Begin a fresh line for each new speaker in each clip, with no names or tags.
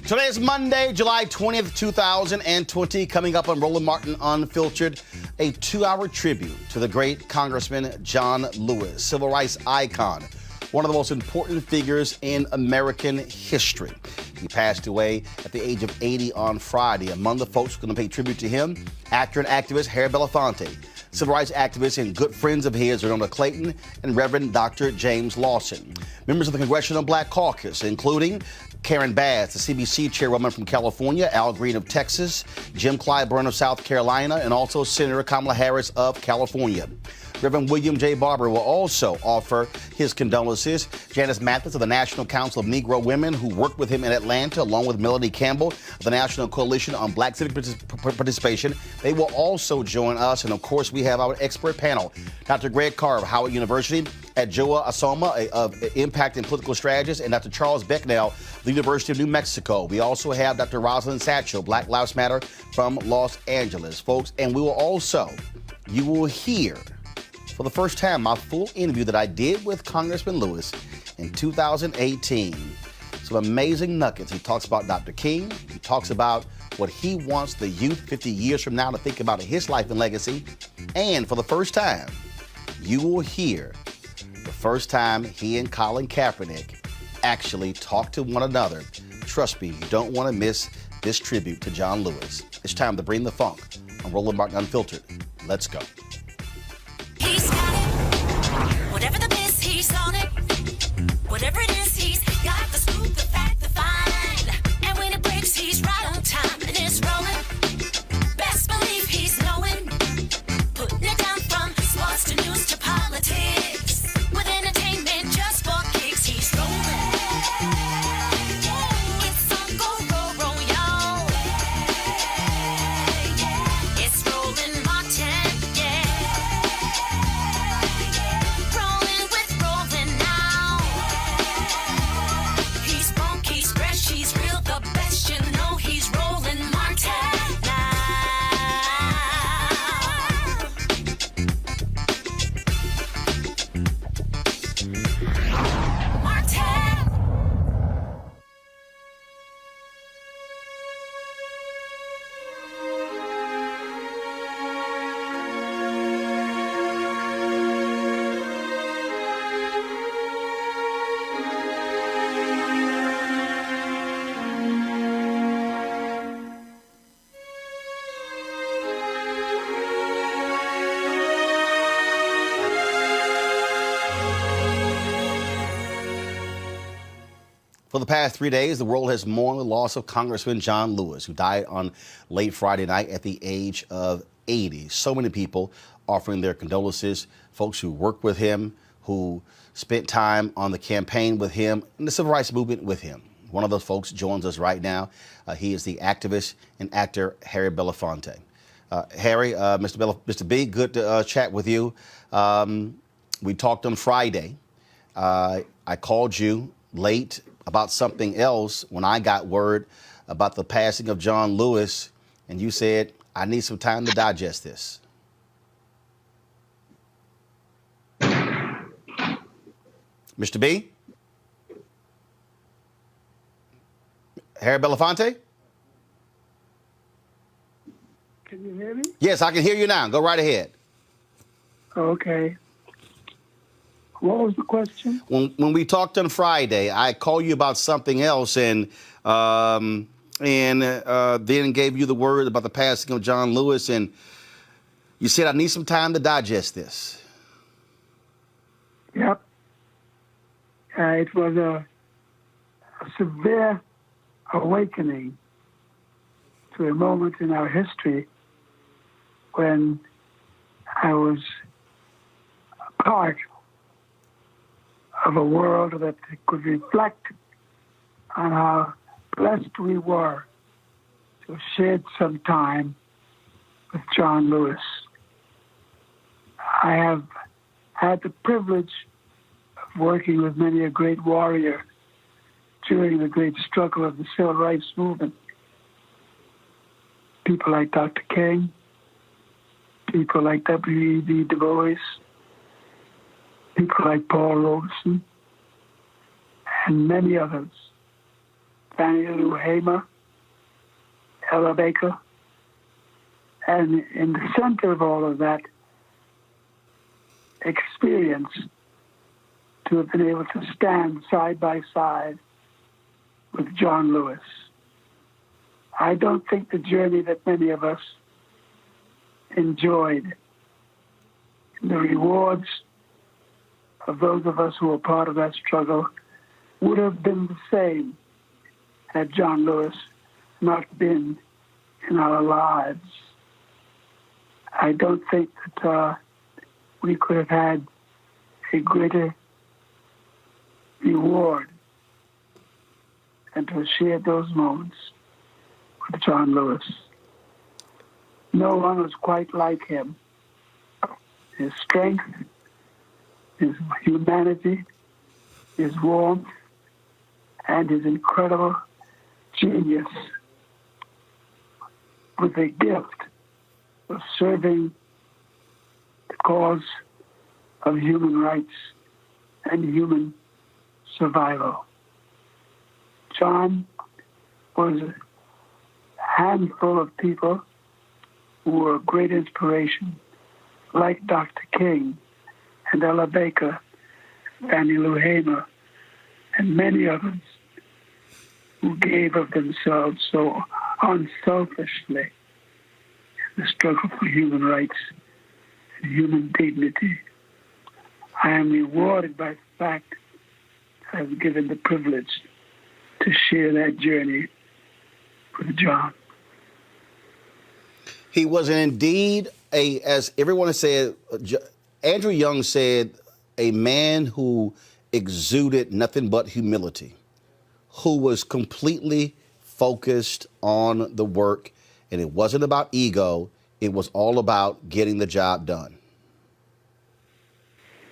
Today is Monday, July 20th, 2020. Coming up on Roland Martin Unfiltered, a 2-hour tribute to the great Congressman John Lewis, civil rights icon, one of the most important figures in American history. He passed away at the age of 80 on Friday. Among the folks who are going to pay tribute to him, actor and activist Harry Belafonte, civil rights activists and good friends of his, XERNONA CLAYTON and Reverend Dr. James Lawson. Members of the Congressional Black Caucus, including Karen Bass, the CBC chairwoman from California, Al Green of Texas, Jim CLYBURN of South Carolina, and also Senator Kamala Harris of California. Reverend William J. Barber will also offer his condolences. Janice Mathis of the National Council of Negro Women, who worked with him in Atlanta, along with Melanie Campbell of the National Coalition on Black Civic Participation. They will also join us. And of course, we have our expert panel, Dr. Greg Carr of Howard University, at Joa Asoma of Impact and Political Strategist, and Dr. Charles Becknell of the University of New Mexico. We also have Dr. Rosalind Satchel, Black Lives Matter from Los Angeles, folks. And we will also, you will hear for the first time my full interview that I did with Congressman Lewis in 2018. Some amazing nuggets. He talks about Dr. King. He talks about what he wants the youth 50 years from now to think about his life and legacy. And for the first time, you will hear the first time he and Colin Kaepernick actually talk to one another. Trust me, you don't want to miss this tribute to John Lewis. It's time to bring the funk on Roland Martin Unfiltered. Let's go.
He's got it. Whatever the biz, he's on it. Whatever it is, he's got the scoop, the fact, the find. And when it breaks, he's right on time and it's rolling. Best believe he's knowing. Putting it down from sports to news to politics. With entertainment just for kicks, he's rolling. It's on go, roll, y'all. It's Roland Martin, rolling with Roland now. He's funky, he's fresh, he's real, the best, you know he's Roland Martin now. Martin.
For the past 3 days, the world has mourned the loss of Congressman John Lewis, who died on late Friday night at the age of 80. So many people offering their condolences, folks who worked with him, who spent time on the campaign with him, and the civil rights movement with him. One of those folks joins us right now. He is the activist and actor Harry Belafonte. Harry, Mr. B, good to chat with you. We talked on Friday. I called you late about something else when I got word about the passing of John Lewis, and you said, I need some time to digest this. Mr. B? Harry Belafonte?
Can you hear me?
Yes, I can hear you now. Go right ahead.
Okay. What was the question?
When we talked on Friday, I called you about something else and then gave you the word about the passing of John Lewis, and you said, I need some time to digest this.
Yep. It was a severe awakening to a moment in our history when I was a part of a world that could reflect on how blessed we were to have shared some time with John Lewis. I have had the privilege of working with many a great warrior during the great struggle of the civil rights movement. People like Dr. King, people like W.E.B. Du Bois, people like Paul Robeson, and many others. Fannie Lou Hamer, Ella Baker, and in the center of all of that experience, to have been able to stand side by side with John Lewis. I don't think the journey that many of us enjoyed, the rewards of those of us who were part of that struggle, would have been the same had John Lewis not been in our lives. I don't think that we could have had a greater reward than to have shared those moments with John Lewis. No one was quite like him. His strength, his humanity, his warmth, and his incredible genius with a gift of serving the cause of human rights and human survival. John was a handful of people who were a great inspiration, like Dr. King and Ella Baker, Fannie Lou Hamer, and many others who gave of themselves so unselfishly in the struggle for human rights and human dignity. I am rewarded by the fact that I was given the privilege to share that journey with John.
He was indeed as everyone has said, Andrew Young said, a man who exuded nothing but humility, who was completely focused on the work, and it wasn't about ego, it was all about getting the job done.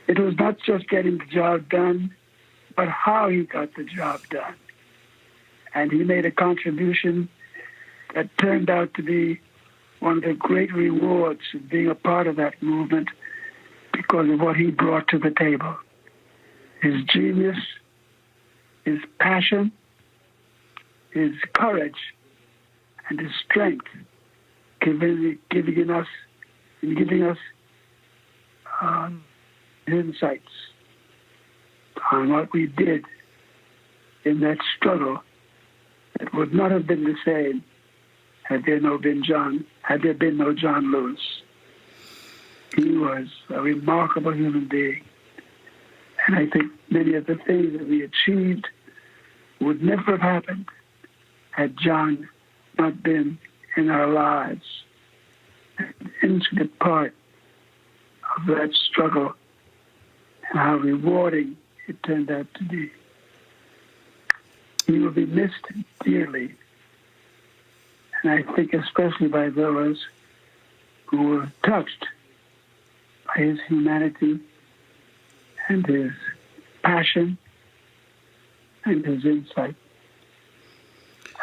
It was not just getting the job done, but how he got the job done. And he made a contribution that turned out to be one of the great rewards of being a part of that movement because of what he brought to the table. His genius, his passion, his courage, and his strength, giving us insights on what we did in that struggle that would not have been the same had there been no John Lewis. He was a remarkable human being. And I think many of the things that we achieved would never have happened had John not been in our lives, an intricate part of that struggle and how rewarding it turned out to be. He will be missed dearly, and I think especially by those who were touched by his humanity and his passion and his insight.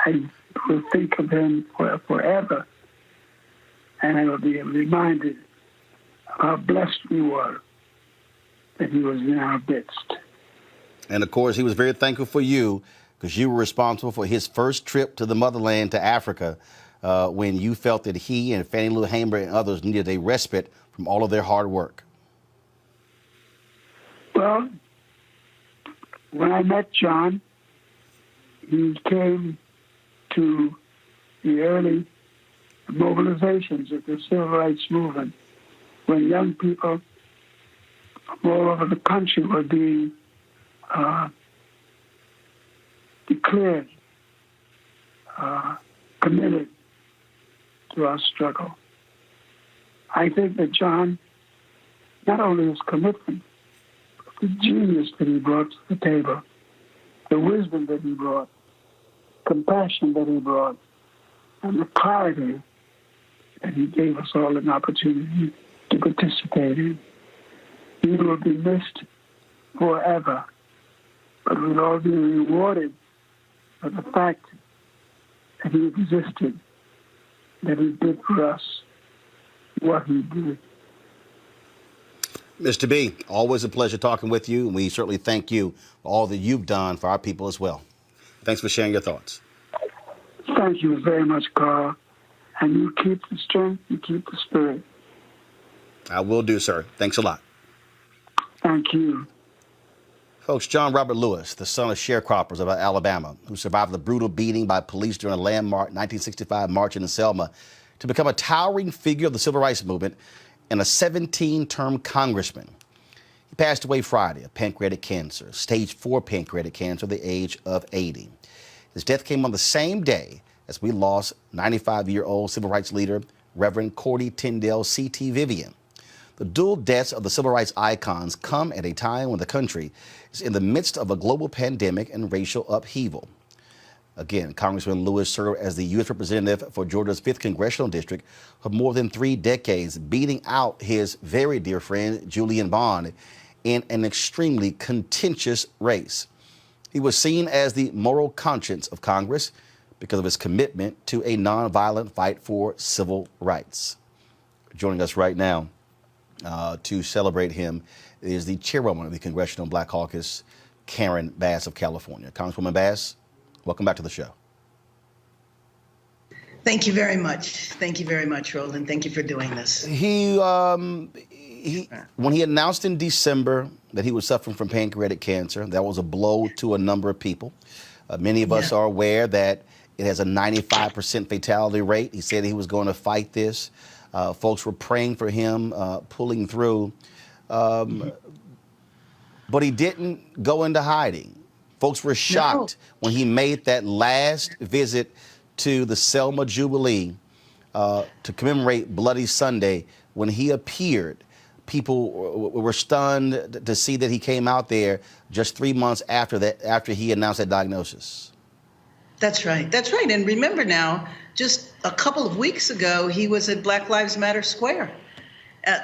I will think of him forever, and I will be reminded of how blessed we were that he was in our midst.
And of course, he was very thankful for you because you were responsible for his first trip to the motherland, to Africa, when you felt that he and Fannie Lou Hamer and others needed a respite from all of their hard work.
Well, when I met John, he came to the early mobilizations of the civil rights movement when young people from all over the country were being declared committed to our struggle. I think that John, not only his commitment, but the genius that he brought to the table, the wisdom that he brought, compassion that he brought, and the clarity that he gave us all an opportunity to participate in. He will be missed forever, but we'll all be rewarded for the fact that he existed, that he did for us what he did.
Mr. B, always a pleasure talking with you, and we certainly thank you for all that you've done for our people as well. Thanks for sharing your thoughts.
Thank you very much, Carl. And you keep the strength, you keep the spirit.
I will do, sir. Thanks a lot.
Thank you.
Folks, John Robert Lewis, the son of sharecroppers of Alabama, who survived the brutal beating by police during a landmark 1965 march in Selma, to become a towering figure of the civil rights movement and a 17-term congressman. He passed away Friday of pancreatic cancer, stage 4 pancreatic cancer, at the age of 80. His death came on the same day as we lost 95-year-old civil rights leader, Reverend Cordy Tyndale C.T. Vivian. The dual deaths of the civil rights icons come at a time when the country is in the midst of a global pandemic and racial upheaval. Again, Congressman Lewis served as the U.S. representative for Georgia's 5th congressional district for more than 3 decades, beating out his very dear friend Julian Bond in an extremely contentious race. He was seen as the moral conscience of Congress because of his commitment to a nonviolent fight for civil rights. Joining us right now to celebrate him is the chairwoman of the Congressional Black Caucus, Karen Bass of California. Congresswoman Bass, welcome back to the show.
Thank you very much. Thank you very much, Roland. Thank you for doing this.
When he announced in December that he was suffering from pancreatic cancer, that was a blow to a number of people. Many of us are aware that it has a 95% fatality rate. He said he was going to fight this. Folks were praying for him, pulling through. But he didn't go into hiding. Folks were shocked when he made that last visit to the Selma Jubilee to commemorate Bloody Sunday. When he appeared, people were stunned to see that he came out there just 3 months after that, after he announced that diagnosis.
That's right. That's right. And remember now, just a couple of weeks ago, he was at Black Lives Matter Square,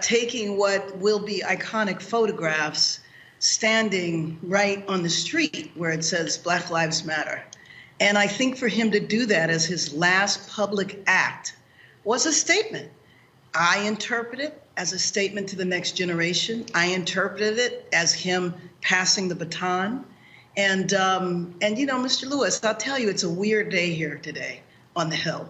taking what will be iconic photographs, standing right on the street where it says Black Lives Matter. And I think for him to do that as his last public act was a statement. I interpret it as a statement to the next generation. I interpreted it as him passing the baton. And you know, Mr. Lewis, I'll tell you, it's a weird day here today on the Hill.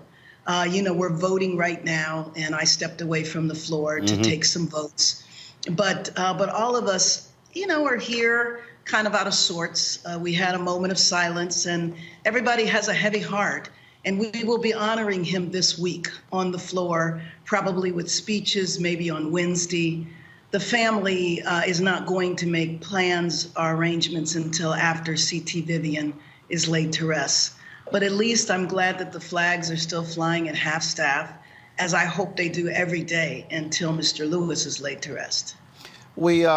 You know, we're voting right now, and I stepped away from the floor to take some votes. But all of us, you know, are here kind of out of sorts. We had a moment of silence, and everybody has a heavy heart. And we will be honoring him this week on the floor, probably with speeches, maybe on Wednesday. The family is not going to make plans or arrangements until after C.T. Vivian is laid to rest. But at least I'm glad that the flags are still flying at half-staff, as I hope they do every day until Mr. Lewis is laid to rest.
We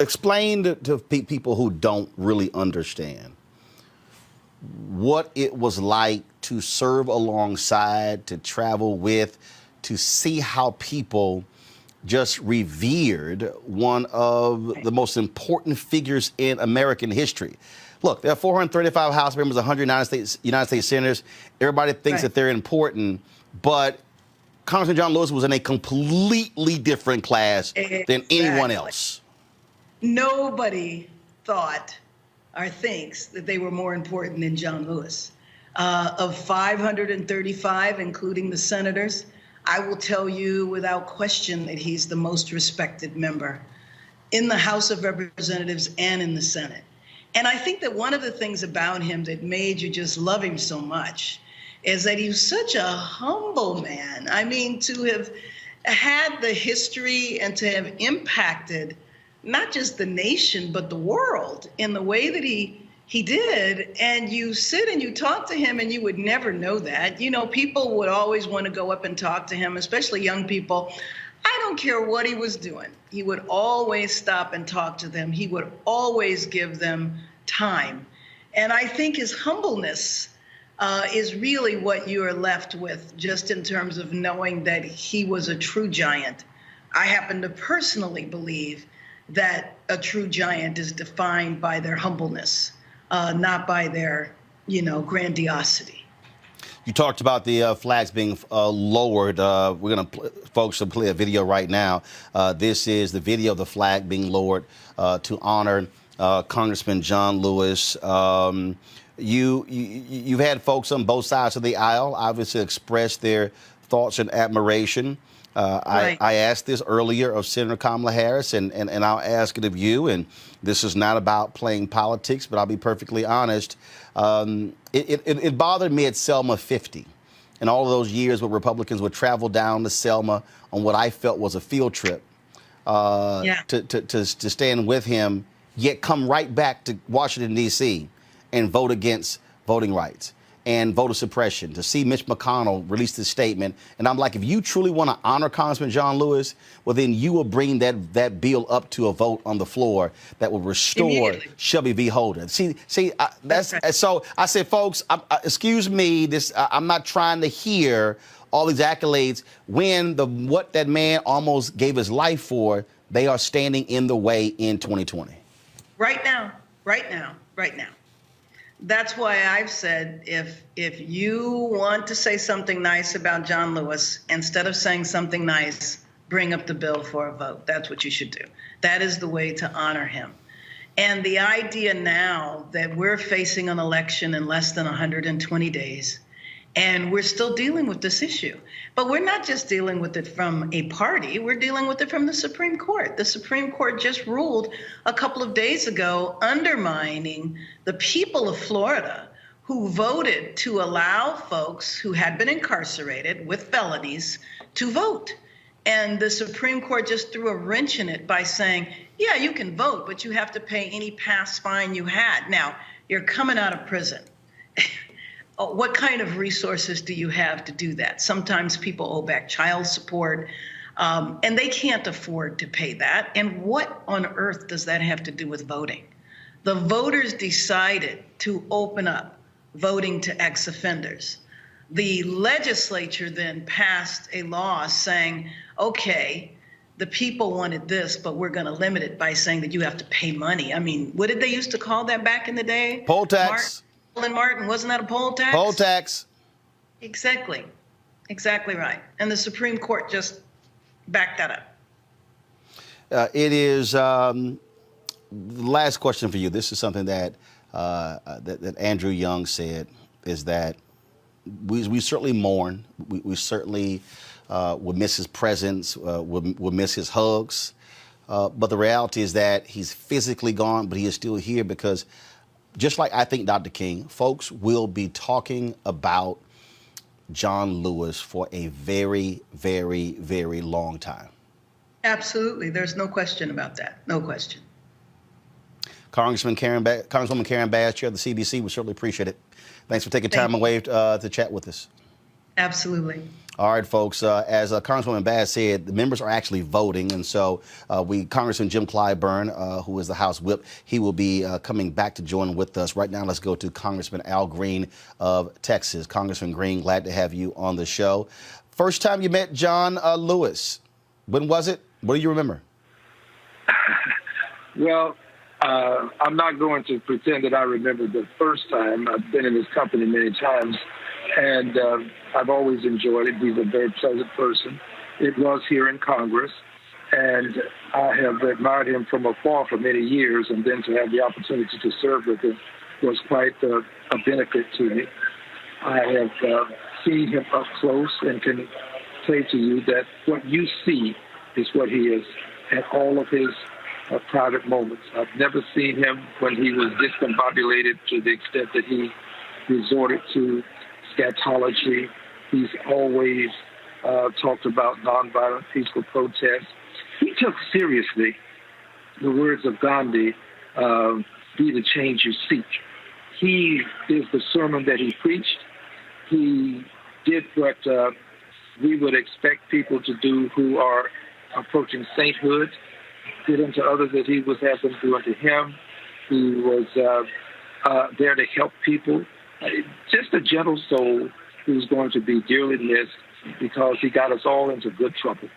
explained to people who don't really understand what it was like to serve alongside, to travel with, to see how people just revered one of the most important figures in American history. Look, there are 435 House members, 100 United States senators. Everybody thinks that they're important, but Congressman John Lewis was in a completely different class than anyone else.
Nobody thought or thinks that they were more important than John Lewis. Of 535, including the senators, I will tell you without question that he's the most respected member in the House of Representatives and in the Senate. And I think that one of the things about him that made you just love him so much is that he was such a humble man. I mean, to have had the history and to have impacted not just the nation, but the world in the way that he did. And you sit and you talk to him and you would never know that. You know, people would always want to go up and talk to him, especially young people. I don't care what he was doing. He would always stop and talk to them. He would always give them time. And I think his humbleness is really what you are left with, just in terms of knowing that he was a true giant. I happen to personally believe that a true giant is defined by their humbleness, not by their, you know, grandiosity.
You talked about the flags being lowered. We're going to, folks, will play a video right now. This is the video of the flag being lowered to honor Congressman John Lewis. You've had folks on both sides of the aisle obviously express their thoughts and admiration.
Right.
I asked this earlier of Senator Kamala Harris, and I'll ask it of you. And this is not about playing politics, but I'll be perfectly honest. It bothered me at Selma 50. And all of those years where Republicans would travel down to Selma on what I felt was a field trip to stand with him, yet come right back to Washington, D.C. and vote against voting rights and voter suppression, to see Mitch McConnell release this statement. And I'm like, if you truly want to honor Congressman John Lewis, well, then you will bring that bill up to a vote on the floor that will restore Shelby v. Holden. That's right. So I said, folks, excuse me, I'm not trying to hear all these accolades when what that man almost gave his life for, they are standing in the way in 2020.
Right now. That's why I've said if you want to say something nice about John Lewis, instead of saying something nice, bring up the bill for a vote. That's what you should do. That is the way to honor him. And the idea now that we're facing an election in less than 120 days, and we're still dealing with this issue. But we're not just dealing with it from a party, we're dealing with it from the Supreme Court. The Supreme Court just ruled a couple of days ago undermining the people of Florida who voted to allow folks who had been incarcerated with felonies to vote. And the Supreme Court just threw a wrench in it by saying, yeah, you can vote, but you have to pay any past fine you had. Now, you're coming out of prison. What kind of resources do you have to do that? Sometimes people owe back child support, and they can't afford to pay that. And what on earth does that have to do with voting? The voters decided to open up voting to ex-offenders. The legislature then passed a law saying, okay, the people wanted this, but we're going to limit it by saying that you have to pay money. I mean, what did they used to call that back in the day?
Poll tax.
Martin, wasn't that a poll tax?
Poll tax.
Exactly right. And the Supreme Court just backed that up.
It is the last question for you. This is something that that Andrew Young said, is that we certainly mourn. We certainly will miss his presence. We'll miss his hugs. But the reality is that he's physically gone, but he is still here because, just like I think Dr. King, folks will be talking about John Lewis for a very, very, very long time.
Absolutely. There's no question about that. No question.
Congresswoman Karen Bass, Chair of the CBC, we certainly appreciate it. Thanks for taking time away to chat with us.
Absolutely.
All right, folks. As Congresswoman Bass said, the members are actually voting, and so Congressman Jim Clyburn, who is the House Whip, he will be coming back to join with us. Right now, let's go to Congressman Al Green of Texas. Congressman Green, glad to have you on the show. First time you met John Lewis, when was it? What do you remember?
Well, I'm not going to pretend that I remember the first time. I've been in his company many times, and I've always enjoyed it. He's a very pleasant person. It was here in Congress, and I have admired him from afar for many years, and then to have the opportunity to serve with him was quite a benefit to me. I have seen him up close and can say to you that what you see is what he is at all of his private moments. I've never seen him when he was discombobulated to the extent that he resorted to scatology. He's always talked about nonviolent peaceful protests. He took seriously the words of Gandhi, be the change you seek. He is the sermon that he preached. He did what we would expect people to do who are approaching sainthood, did unto others that he would have them do unto him. He was there to help people. Just a gentle soul who's going to be dearly missed because he got us all into good trouble.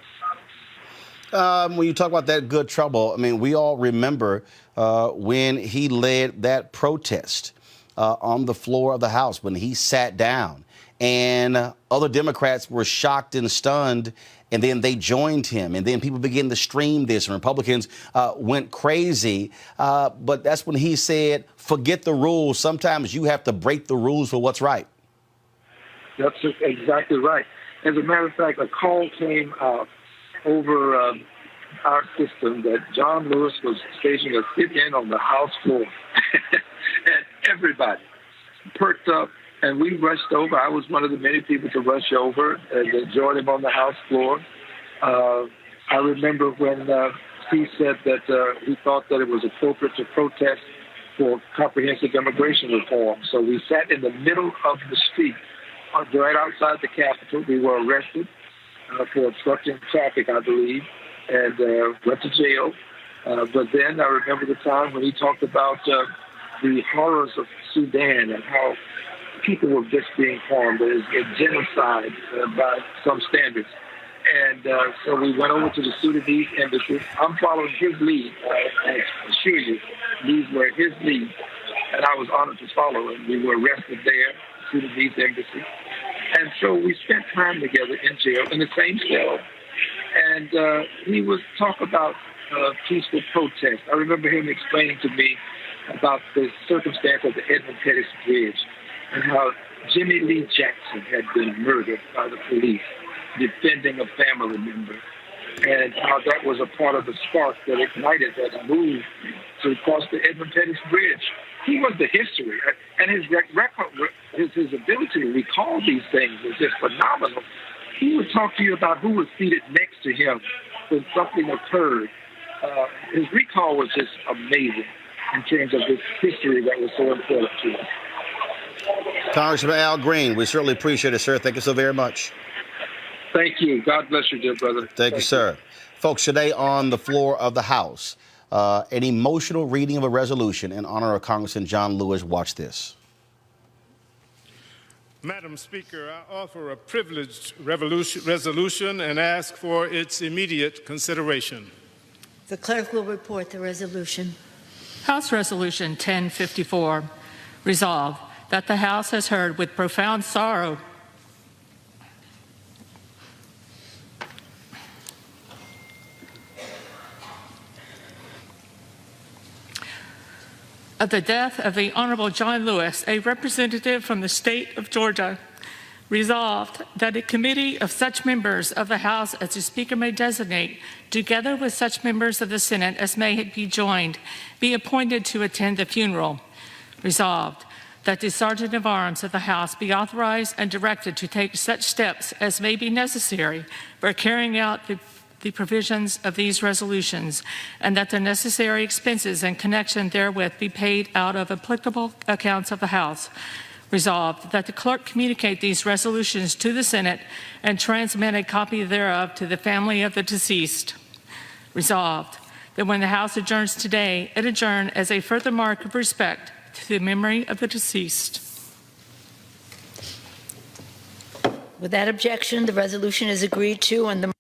When you talk about that good trouble, I mean, we all remember when he led that protest on the floor of the House, when he sat down and other Democrats were shocked and stunned, and then they joined him, and then people began to stream this, and Republicans went crazy. But that's when he said, forget the rules. Sometimes you have to break the rules for what's right.
That's exactly right. As a matter of fact, a call came over our system that John Lewis was staging a sit-in on the House floor. And everybody perked up, and we rushed over. I was one of the many people to rush over and join him on the House floor. I remember when he said that he thought that it was appropriate to protest for comprehensive immigration reform. So we sat in the middle of the street, right outside the Capitol. We were arrested for obstructing traffic, I believe, and went to jail. But then I remember the time when he talked about the horrors of Sudan and how people were just being harmed. There's a genocide by some standards. And so we went over to the Sudanese embassy. I'm following his lead. I assure you, these were his lead. And I was honored to follow him. We were arrested there, Sudanese embassy. And so we spent time together in jail in the same cell. And he would talk about peaceful protest. I remember him explaining to me about the circumstance of the Edmund Pettus Bridge and how Jimmy Lee Jackson had been murdered by the police defending a family member, and how that was a part of the spark that ignited that move to cross the Edmund Pettus Bridge. He was the history, and his record, his ability to recall these things was just phenomenal. He would talk to you about who was seated next to him when something occurred. His recall was just amazing in terms of this history that was so important to us.
Congressman Al Green, we certainly appreciate it, sir. Thank you so very much.
Thank you. God bless you, dear brother.
Thank you, sir. Folks, today on the floor of the House, an emotional reading of a resolution in honor of Congressman John Lewis. Watch this.
Madam Speaker, I offer a privileged resolution and ask for its immediate consideration.
The clerk will report the resolution.
House Resolution 1054, resolved that the House has heard with profound sorrow of the death of the Honorable John Lewis, a representative from the state of Georgia. Resolved that a committee of such members of the House as the Speaker may designate, together with such members of the Senate as may be joined, be appointed to attend the funeral. Resolved that the Sergeant of Arms of the House be authorized and directed to take such steps as may be necessary for carrying out the provisions of these resolutions, and that the necessary expenses in connection therewith be paid out of applicable accounts of the House. Resolved that the clerk communicate these resolutions to the Senate and transmit a copy thereof to the family of the deceased. Resolved that when the House adjourns today, it adjourn as a further mark of respect to the memory of the deceased.
Without objection, the resolution is agreed to and the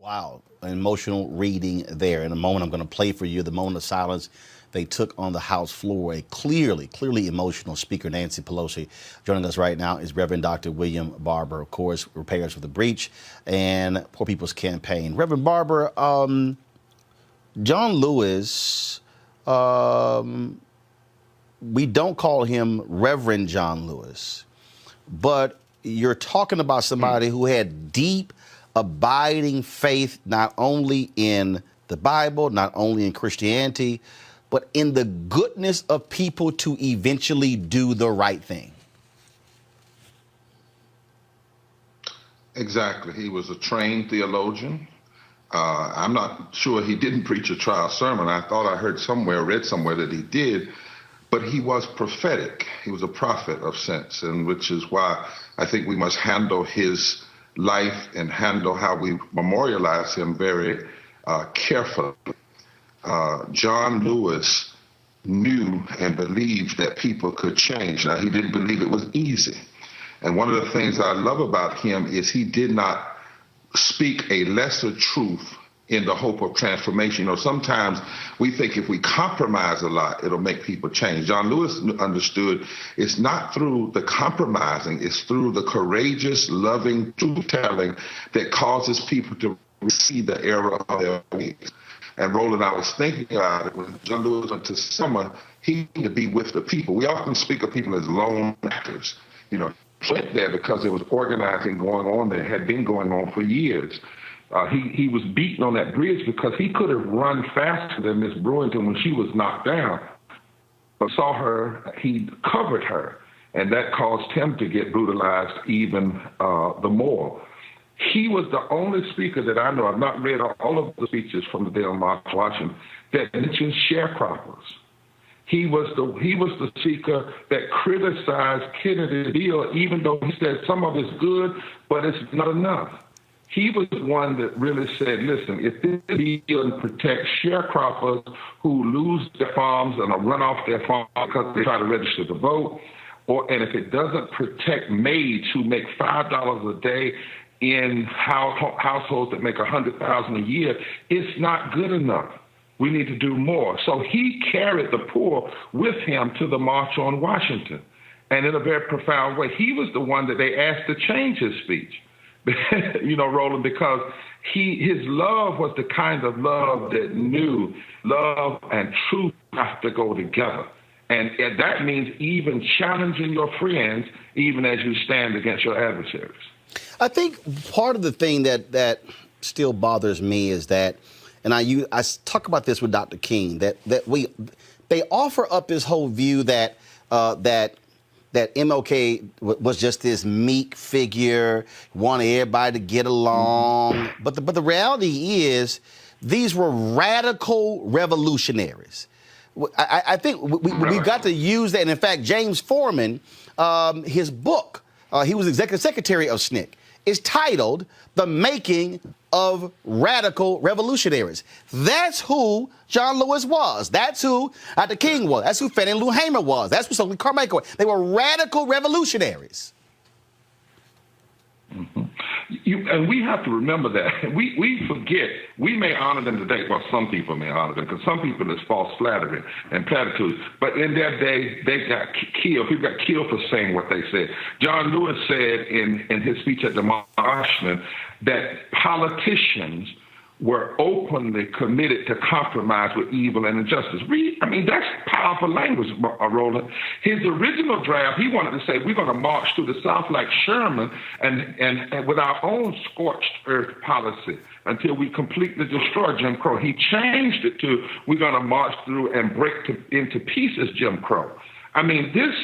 Wow, an emotional reading there. In a moment, I'm going to play for you the moment of silence they took on the House floor. A clearly emotional Speaker Nancy Pelosi. Joining us right now is Reverend Dr. William Barber, of course, Repairs for the Breach and Poor People's Campaign. Reverend Barber, John Lewis, we don't call him Reverend John Lewis, but you're talking about somebody who had deep, abiding faith, not only in the Bible, not only in Christianity, but in the goodness of people to eventually do the right thing.
Exactly. He was a trained theologian. I'm not sure he didn't preach a trial sermon. I thought I heard somewhere, read somewhere that he did, but he was prophetic. He was a prophet of sense, and which is why I think we must handle his life and handle how we memorialize him very carefully. John Lewis knew and believed that people could change. Now, he didn't believe it was easy. And one of the things I love about him is he did not speak a lesser truth in the hope of transformation. You know, sometimes we think if we compromise a lot, it'll make people change. John Lewis understood it's not through the compromising, it's through the courageous, loving, truth-telling that causes people to see the error of their ways. And Roland, I was thinking about it, when John Lewis went to Selma, he needed to be with the people. We often speak of people as lone actors. You know, he went there because there was organizing going on that had been going on for years. He was beaten on that bridge because he could have run faster than Miss Brewington when she was knocked down. But saw her, he covered her, and that caused him to get brutalized even the more. He was the only speaker that I know, I've not read all of the speeches from the day on March Washington, that mentioned sharecroppers. He was the speaker that criticized Kennedy's bill, even though he said some of it's good, but it's not enough. He was the one that really said, listen, if this bill protects sharecroppers who lose their farms and are run off their farm because they try to register to vote, and if it doesn't protect maids who make $5 a day in households that make $100,000 a year, it's not good enough. We need to do more. So he carried the poor with him to the March on Washington. And in a very profound way, he was the one that they asked to change his speech. You know, Roland, because his love was the kind of love that knew love and truth have to go together. And that means even challenging your friends, even as you stand against your adversaries.
I think part of the thing that still bothers me is that, and I talk about this with Dr. King, that they offer up this whole view that MLK was just this meek figure, wanted everybody to get along. But the reality is these were radical revolutionaries. I think we've got to use that. And in fact, James Foreman, his book, he was executive secretary of SNCC, is titled The Making of Radical Revolutionaries. That's who John Lewis was. That's who Dr. King was. That's who Fannie Lou Hamer was. That's who Stokely Carmichael was. They were radical revolutionaries.
Mm-hmm. And we have to remember that. We forget. We may honor them today. Well, some people may honor them because some people is false flattery and platitudes. But in their day, they got killed. People got killed for saying what they said. John Lewis said in his speech at the March that politicians were openly committed to compromise with evil and injustice. That's powerful language, Roland. His original draft, he wanted to say, we're going to march through the South like Sherman and with our own scorched earth policy until we completely destroy Jim Crow. He changed it to, we're going to march through and break into pieces Jim Crow. I mean, the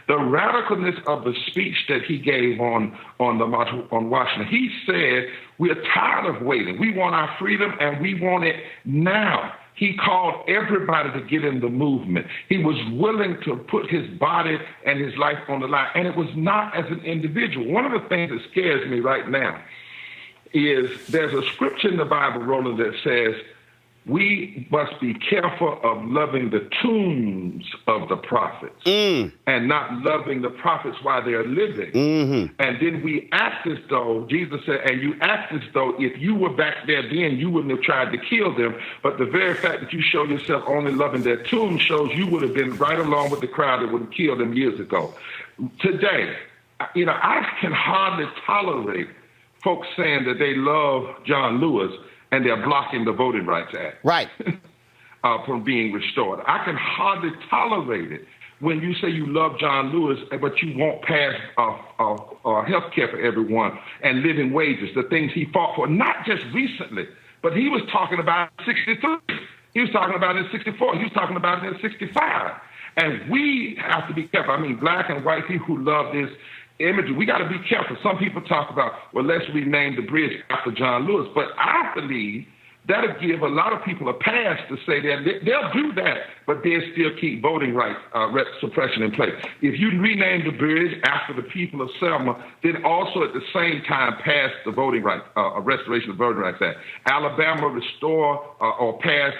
radicalness of the speech that he gave on the March on Washington, he said, we're tired of waiting. We want our freedom and we want it now. He called everybody to get in the movement. He was willing to put his body and his life on the line, and it was not as an individual. One of the things that scares me right now is there's a scripture in the Bible, Roland, that says, we must be careful of loving the tombs of the prophets and not loving the prophets while they're living. Mm-hmm. And then we act as though, Jesus said, and you act as though if you were back there then, you wouldn't have tried to kill them. But the very fact that you show yourself only loving their tombs shows you would have been right along with the crowd that would have killed them years ago. Today, I can hardly tolerate folks saying that they love John Lewis and they're blocking the Voting Rights Act
right.
from being restored. I can hardly tolerate it when you say you love John Lewis, but you won't pass health care for everyone and living wages, the things he fought for, not just recently, but he was talking about in 63. He was talking about it in 64. He was talking about it in 65. And we have to be careful. I mean, black and white people who love this imagery, we got to be careful. Some people talk about, well, let's rename the bridge after John Lewis. But I believe that'll give a lot of people a pass to say that they'll do that, but they'll still keep voting rights suppression in place. If you rename the bridge after the people of Selma, then also at the same time pass the Voting Rights, Restoration of the Voting Rights Act. Alabama restore or pass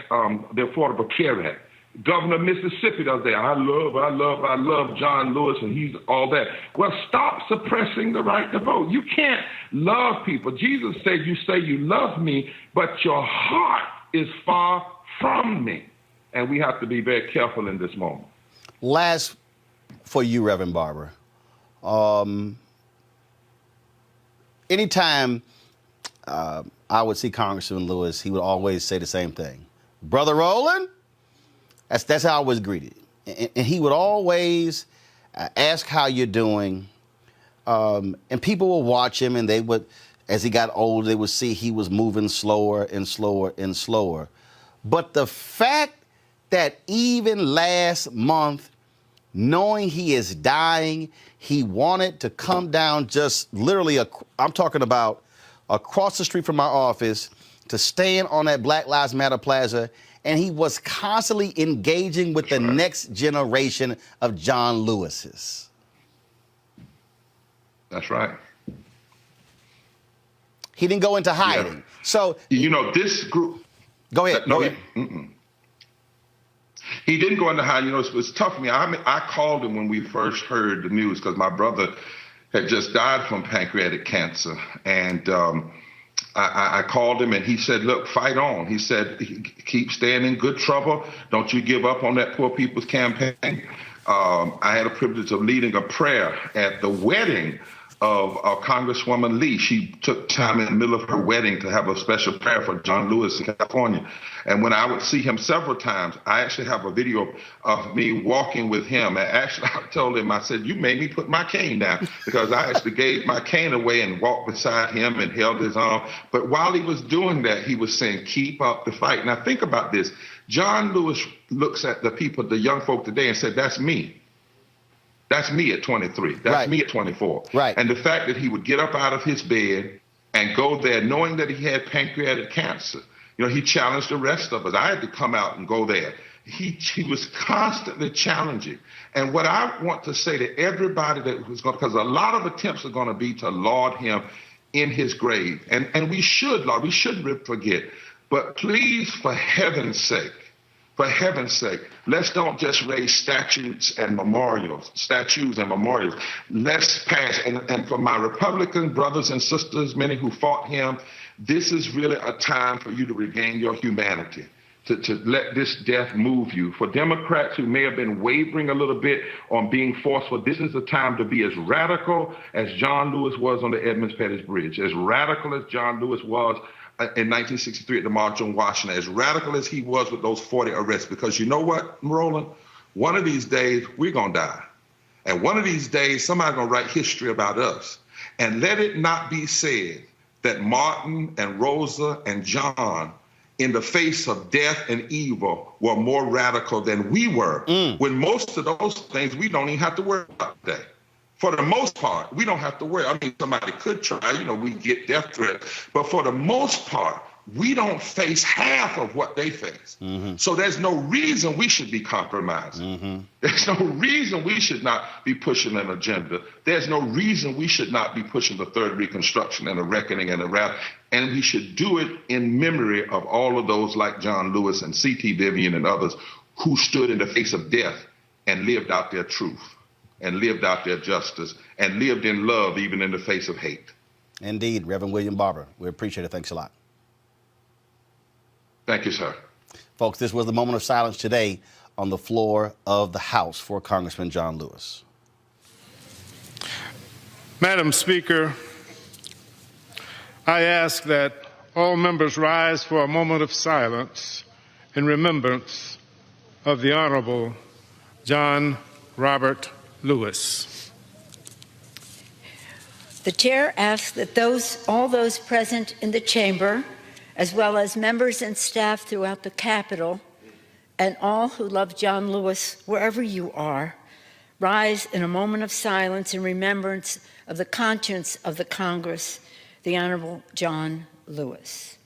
the Affordable Care Act. governor of Mississippi the other day. I love John Lewis, and he's all that. Well, stop suppressing the right to vote. You can't love people. Jesus said, you say you love me, but your heart is far from me. And we have to be very careful in this moment.
Last for you, Reverend Barber. Anytime I would see Congressman Lewis, he would always say the same thing. Brother Roland? That's how I was greeted. And he would always ask how you're doing. And people would watch him, and they would, as he got older, they would see he was moving slower and slower and slower. But the fact that even last month, knowing he is dying, he wanted to come down just literally, I'm talking about across the street from my office, to stand on that Black Lives Matter plaza, and he was constantly engaging with the next generation of John Lewises.
That's right.
He didn't go into hiding.
Yeah.
So,
you know, this group.
Go ahead.
No,
go ahead.
He didn't go into hiding. You know, it's tough for me. I called him when we first heard the news because my brother had just died from pancreatic cancer. And I called him, and he said, look, fight on. He said, keep staying in good trouble. Don't you give up on that Poor People's Campaign. I had a privilege of leading a prayer at the wedding of Congresswoman Lee. She took time in the middle of her wedding to have a special prayer for John Lewis in California. And when I would see him several times, I actually have a video of me walking with him. And actually, I told him, I said, you made me put my cane down, because I actually gave my cane away and walked beside him and held his arm. But while he was doing that, he was saying, keep up the fight. Now, think about this. John Lewis looks at the people, the young folk today, and said, that's me. That's me at 23. That's
right.
me at 24.
Right.
And the fact that he would get up out of his bed and go there knowing that he had pancreatic cancer. You know, he challenged the rest of us. I had to come out and go there. He was constantly challenging. And what I want to say to everybody that was going to, because a lot of attempts are going to be to laud him in his grave. And we should, Lord, we shouldn't forget. But please, for heaven's sake, let's don't just raise statues and memorials. Let's pass. And for my Republican brothers and sisters, many who fought him, this is really a time for you to regain your humanity, to let this death move you. For Democrats who may have been wavering a little bit on being forceful, this is a time to be as radical as John Lewis was on the Edmunds-Pettus Bridge, as radical as John Lewis was in 1963 at the March on Washington, as radical as he was with those 40 arrests. Because you know what, Roland? One of these days, we're going to die. And one of these days, somebody's going to write history about us. And let it not be said that Martin and Rosa and John, in the face of death and evil, were more radical than we were. When most of those things we don't even have to worry about today. For the most part, we don't have to worry. I mean, somebody could try, you know, we get death threats. But for the most part, we don't face half of what they face. So there's no reason we should be compromising. There's no reason we should not be pushing an agenda. There's no reason we should not be pushing the third Reconstruction and a reckoning and a wrath. And we should do it in memory of all of those like John Lewis and C.T. Vivian and others who stood in the face of death and lived out their truth, and lived out their justice, and lived in love even in the face of hate.
Indeed, Reverend William Barber. We appreciate it. Thanks a lot.
Thank you, sir.
Folks, this was the moment of silence today on the floor of the House for Congressman John Lewis.
Madam Speaker, I ask that all members rise for a moment of silence in remembrance of the Honorable John Robert Lewis.
The chair asks that all those present in the chamber, as well as members and staff throughout the Capitol, and all who love John Lewis, wherever you are, rise in a moment of silence in remembrance of the conscience of the Congress, the Honorable John Lewis.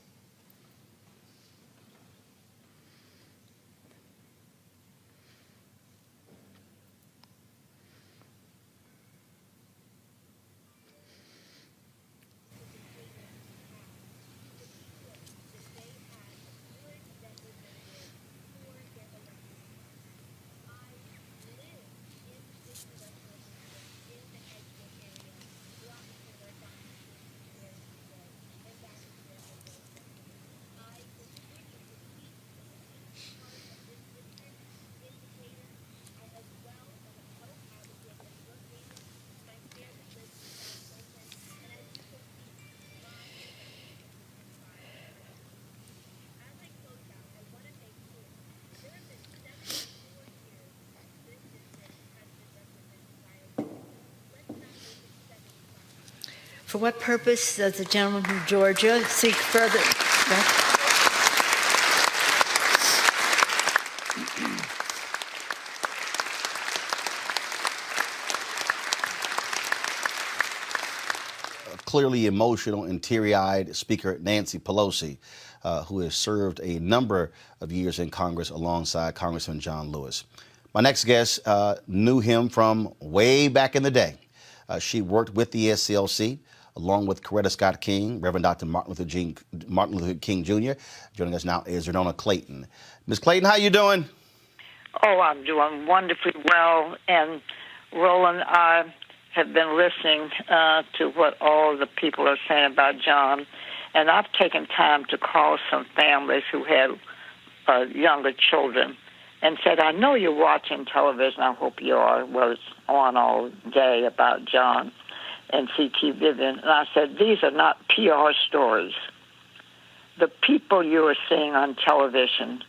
For what purpose does the gentleman from Georgia seek further?
Clearly emotional and teary-eyed Speaker Nancy Pelosi, who has served a number of years in Congress alongside Congressman John Lewis. My next guest knew him from way back in the day. She worked with the SCLC along with Coretta Scott King, Reverend Dr. Martin Luther King Jr. Joining us now is XERNONA Clayton. Ms. Clayton, how you doing?
Oh, I'm doing wonderfully well. And Roland, I have been listening to what all the people are saying about John, and I've taken time to call some families who had younger children and said, I know you're watching television, I hope you are, well, it's on all day about John and C.T. Vivian. And I said, these are not PR stories. The people you are seeing on television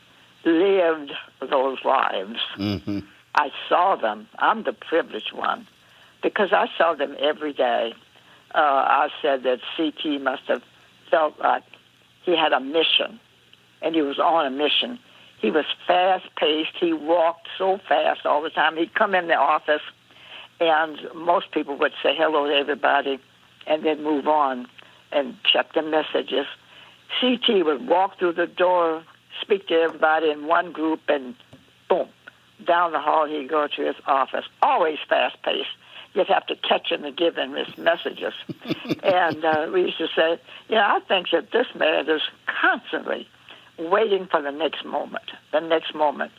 lived those lives.
Mm-hmm.
I saw them. I'm the privileged one because I saw them every day. I said that C.T. must have felt like he had a mission, and he was on a mission. He was fast-paced. He walked so fast all the time. He'd come in the office, and most people would say hello to everybody and then move on and check the messages. C.T. would walk through the door, speak to everybody in one group, and boom, down the hall he'd go to his office. Always fast-paced. You'd have to catch him and give him his messages. And we used to say, I think that this man is constantly waiting for the next moment, for the next movement,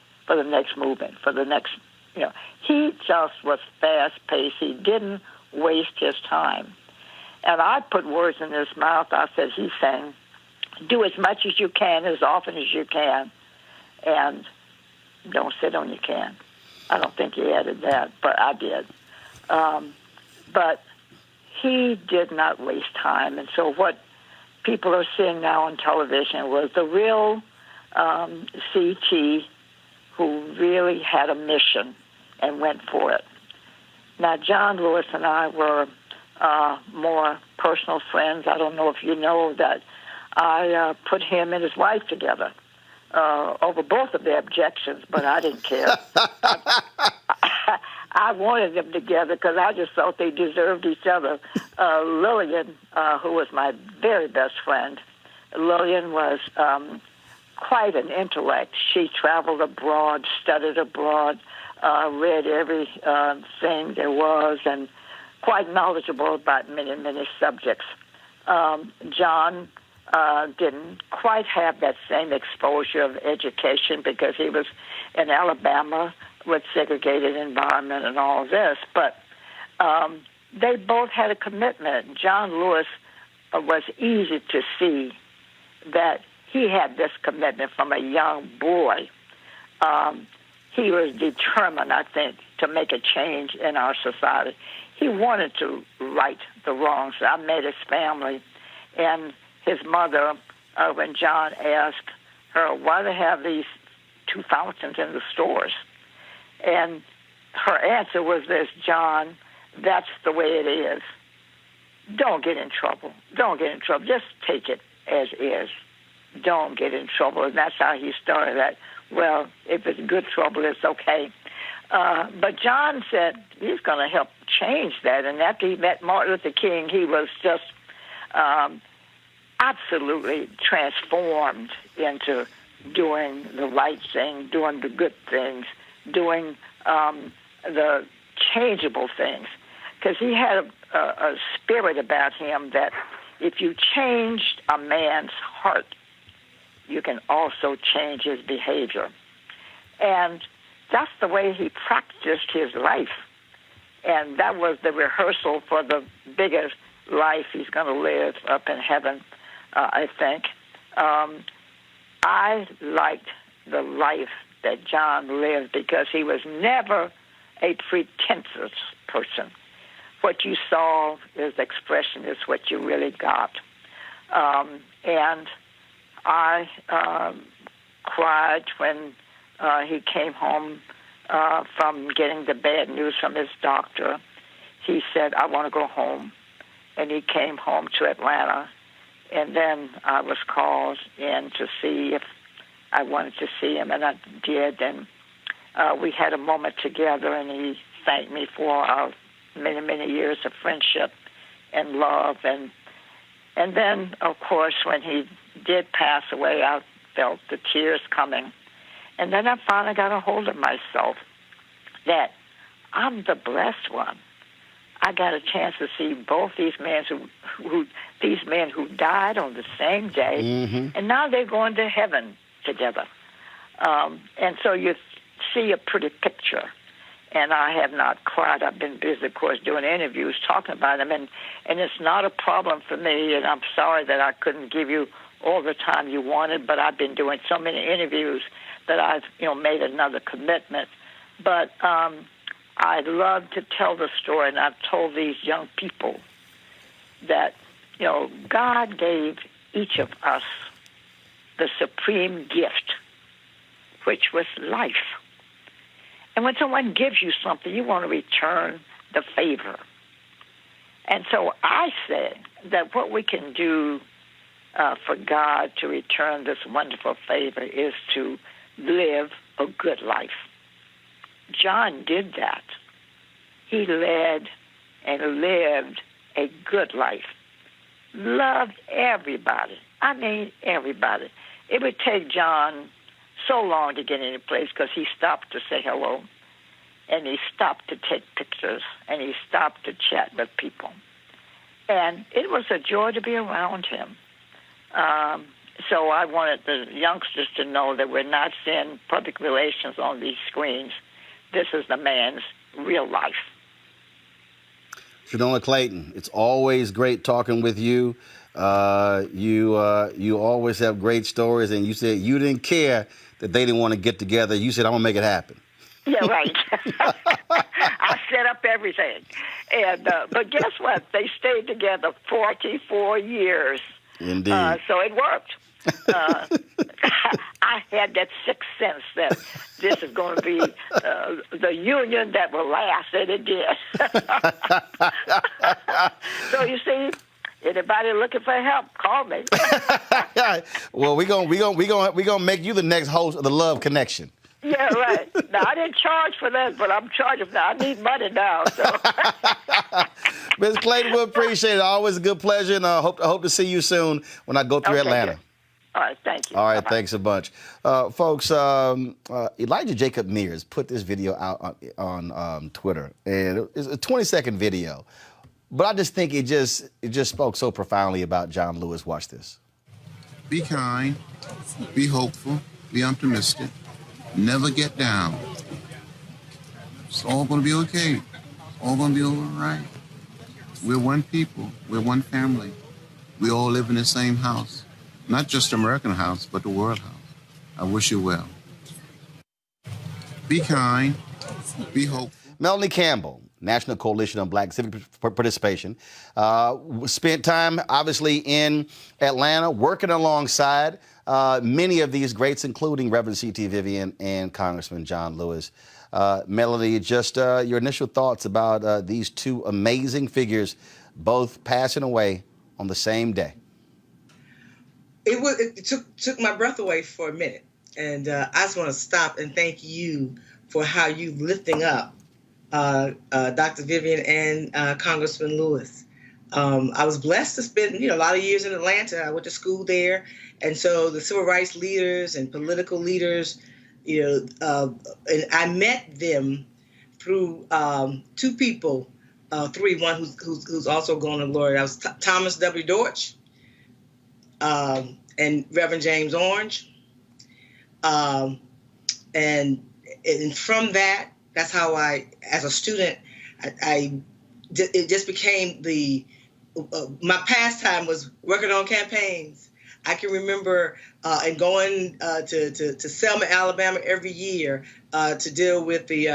for the next, He just was fast-paced. He didn't waste his time. And I put words in his mouth. I said, he's saying, do as much as you can, as often as you can, and don't sit on your can. I don't think he added that, but I did. But he did not waste time. And so what people are seeing now on television was the real C.T. who really had a mission and went for it. Now, John Lewis and I were more personal friends. I don't know if you know that I put him and his wife together over both of their objections, but I didn't care. I wanted them together because I just thought they deserved each other. Lillian, who was my very best friend, Lillian was quite an intellect. She traveled abroad, studied abroad, read every thing there was, and quite knowledgeable about many, many subjects. John didn't quite have that same exposure of education because he was in Alabama with segregated environment and all this, but they both had a commitment. John Lewis was easy to see that he had this commitment from a young boy. He was determined, I think, to make a change in our society. He wanted to right the wrongs. I met his family, and his mother, when John asked her, why do they have these two fountains in the stores? And her answer was this, John, that's the way it is. Don't get in trouble. Don't get in trouble. Just take it as is. Don't get in trouble. And that's how he started that. Well, if it's good trouble, it's okay. But John said he's going to help change that. And after he met Martin Luther King, he was just absolutely transformed into doing the right thing, doing the good things, doing the changeable things. Because he had a spirit about him that if you changed a man's heart, you can also change his behavior. And that's the way he practiced his life. And that was the rehearsal for the biggest life he's going to live up in heaven, I think. I liked the life that John lived because he was never a pretentious person. What you saw, his expression, is what you really got. And I cried when he came home from getting the bad news from his doctor. He said, I want to go home. and he came home to Atlanta. And then I was called in to see if I wanted to see him, and I did. And we had a moment together, and he thanked me for our many, many years of friendship and love. And then, of course, when he did pass away, I felt the tears coming. And then I finally got a hold of myself that I'm the blessed one. I got a chance to see both these men who died on the same day, and now they're going to heaven together. And so you see a pretty picture. And I have not cried. I've been busy, of course, doing interviews, talking about them, and it's not a problem for me. And I'm sorry that I couldn't give you all the time you wanted, but I've been doing so many interviews that I've, made another commitment. But I love to tell the story, and I've told these young people that, God gave each of us the supreme gift, which was life. And when someone gives you something, you want to return the favor. And so I say that what we can do for God to return this wonderful favor is to live a good life. John did that. He led and lived a good life. Loved everybody. I mean, everybody. It would take John so long to get any place because he stopped to say hello, and he stopped to take pictures, and he stopped to chat with people. And it was a joy to be around him. So I wanted the youngsters to know that we're not seeing public relations on these screens. This is the man's real life.
XERNONA CLAYTON, it's always great talking with you. You always have great stories, and you said you didn't care that they didn't want to get together. You said, I'm going to make it happen.
Yeah, right. I set up everything. And but guess what? They stayed together 44 years.
Indeed.
So it worked. I had that sixth sense that this is going to be the union that will last, and it did. So you see, anybody looking for help, call me.
Well, we gonna make you the next host of the Love Connection.
Yeah, right. Now, I didn't charge for that, but I'm charging now. I need money now. So.
Ms. Clayton, we appreciate it. Always a good pleasure, and I hope to see you soon when I go through Atlanta.
Good. All right, thank you.
All right,
Bye-bye.
Thanks a bunch. Folks, Elijah Jacob Mears put this video out on Twitter, and it's a 20-second video. But I just think it just spoke so profoundly about John Lewis. Watch this.
Be kind, be hopeful, be optimistic, never get down. It's all going to be okay. All going to be all right. We're one people. We're one family. We all live in the same house. Not just the American house, but the world house. I wish you well. Be kind, be hopeful.
Melanie Campbell, National Coalition on Black Civic Participation, spent time, obviously, in Atlanta, working alongside many of these greats, including Reverend C.T. Vivian and Congressman John Lewis. Melanie, just your initial thoughts about these two amazing figures, both passing away on the same day.
It took my breath away for a minute. And I just want to stop and thank you for how you lifting up Dr. Vivian and Congressman Lewis. I was blessed to spend a lot of years in Atlanta. I went to school there. And so the civil rights leaders and political leaders, and I met them through two people, one who's also going to glory. I was Thomas W. Dortch and Reverend James Orange. And from that's how as a student, it just became my pastime was working on campaigns. I can remember and going to Selma, Alabama every year to deal with the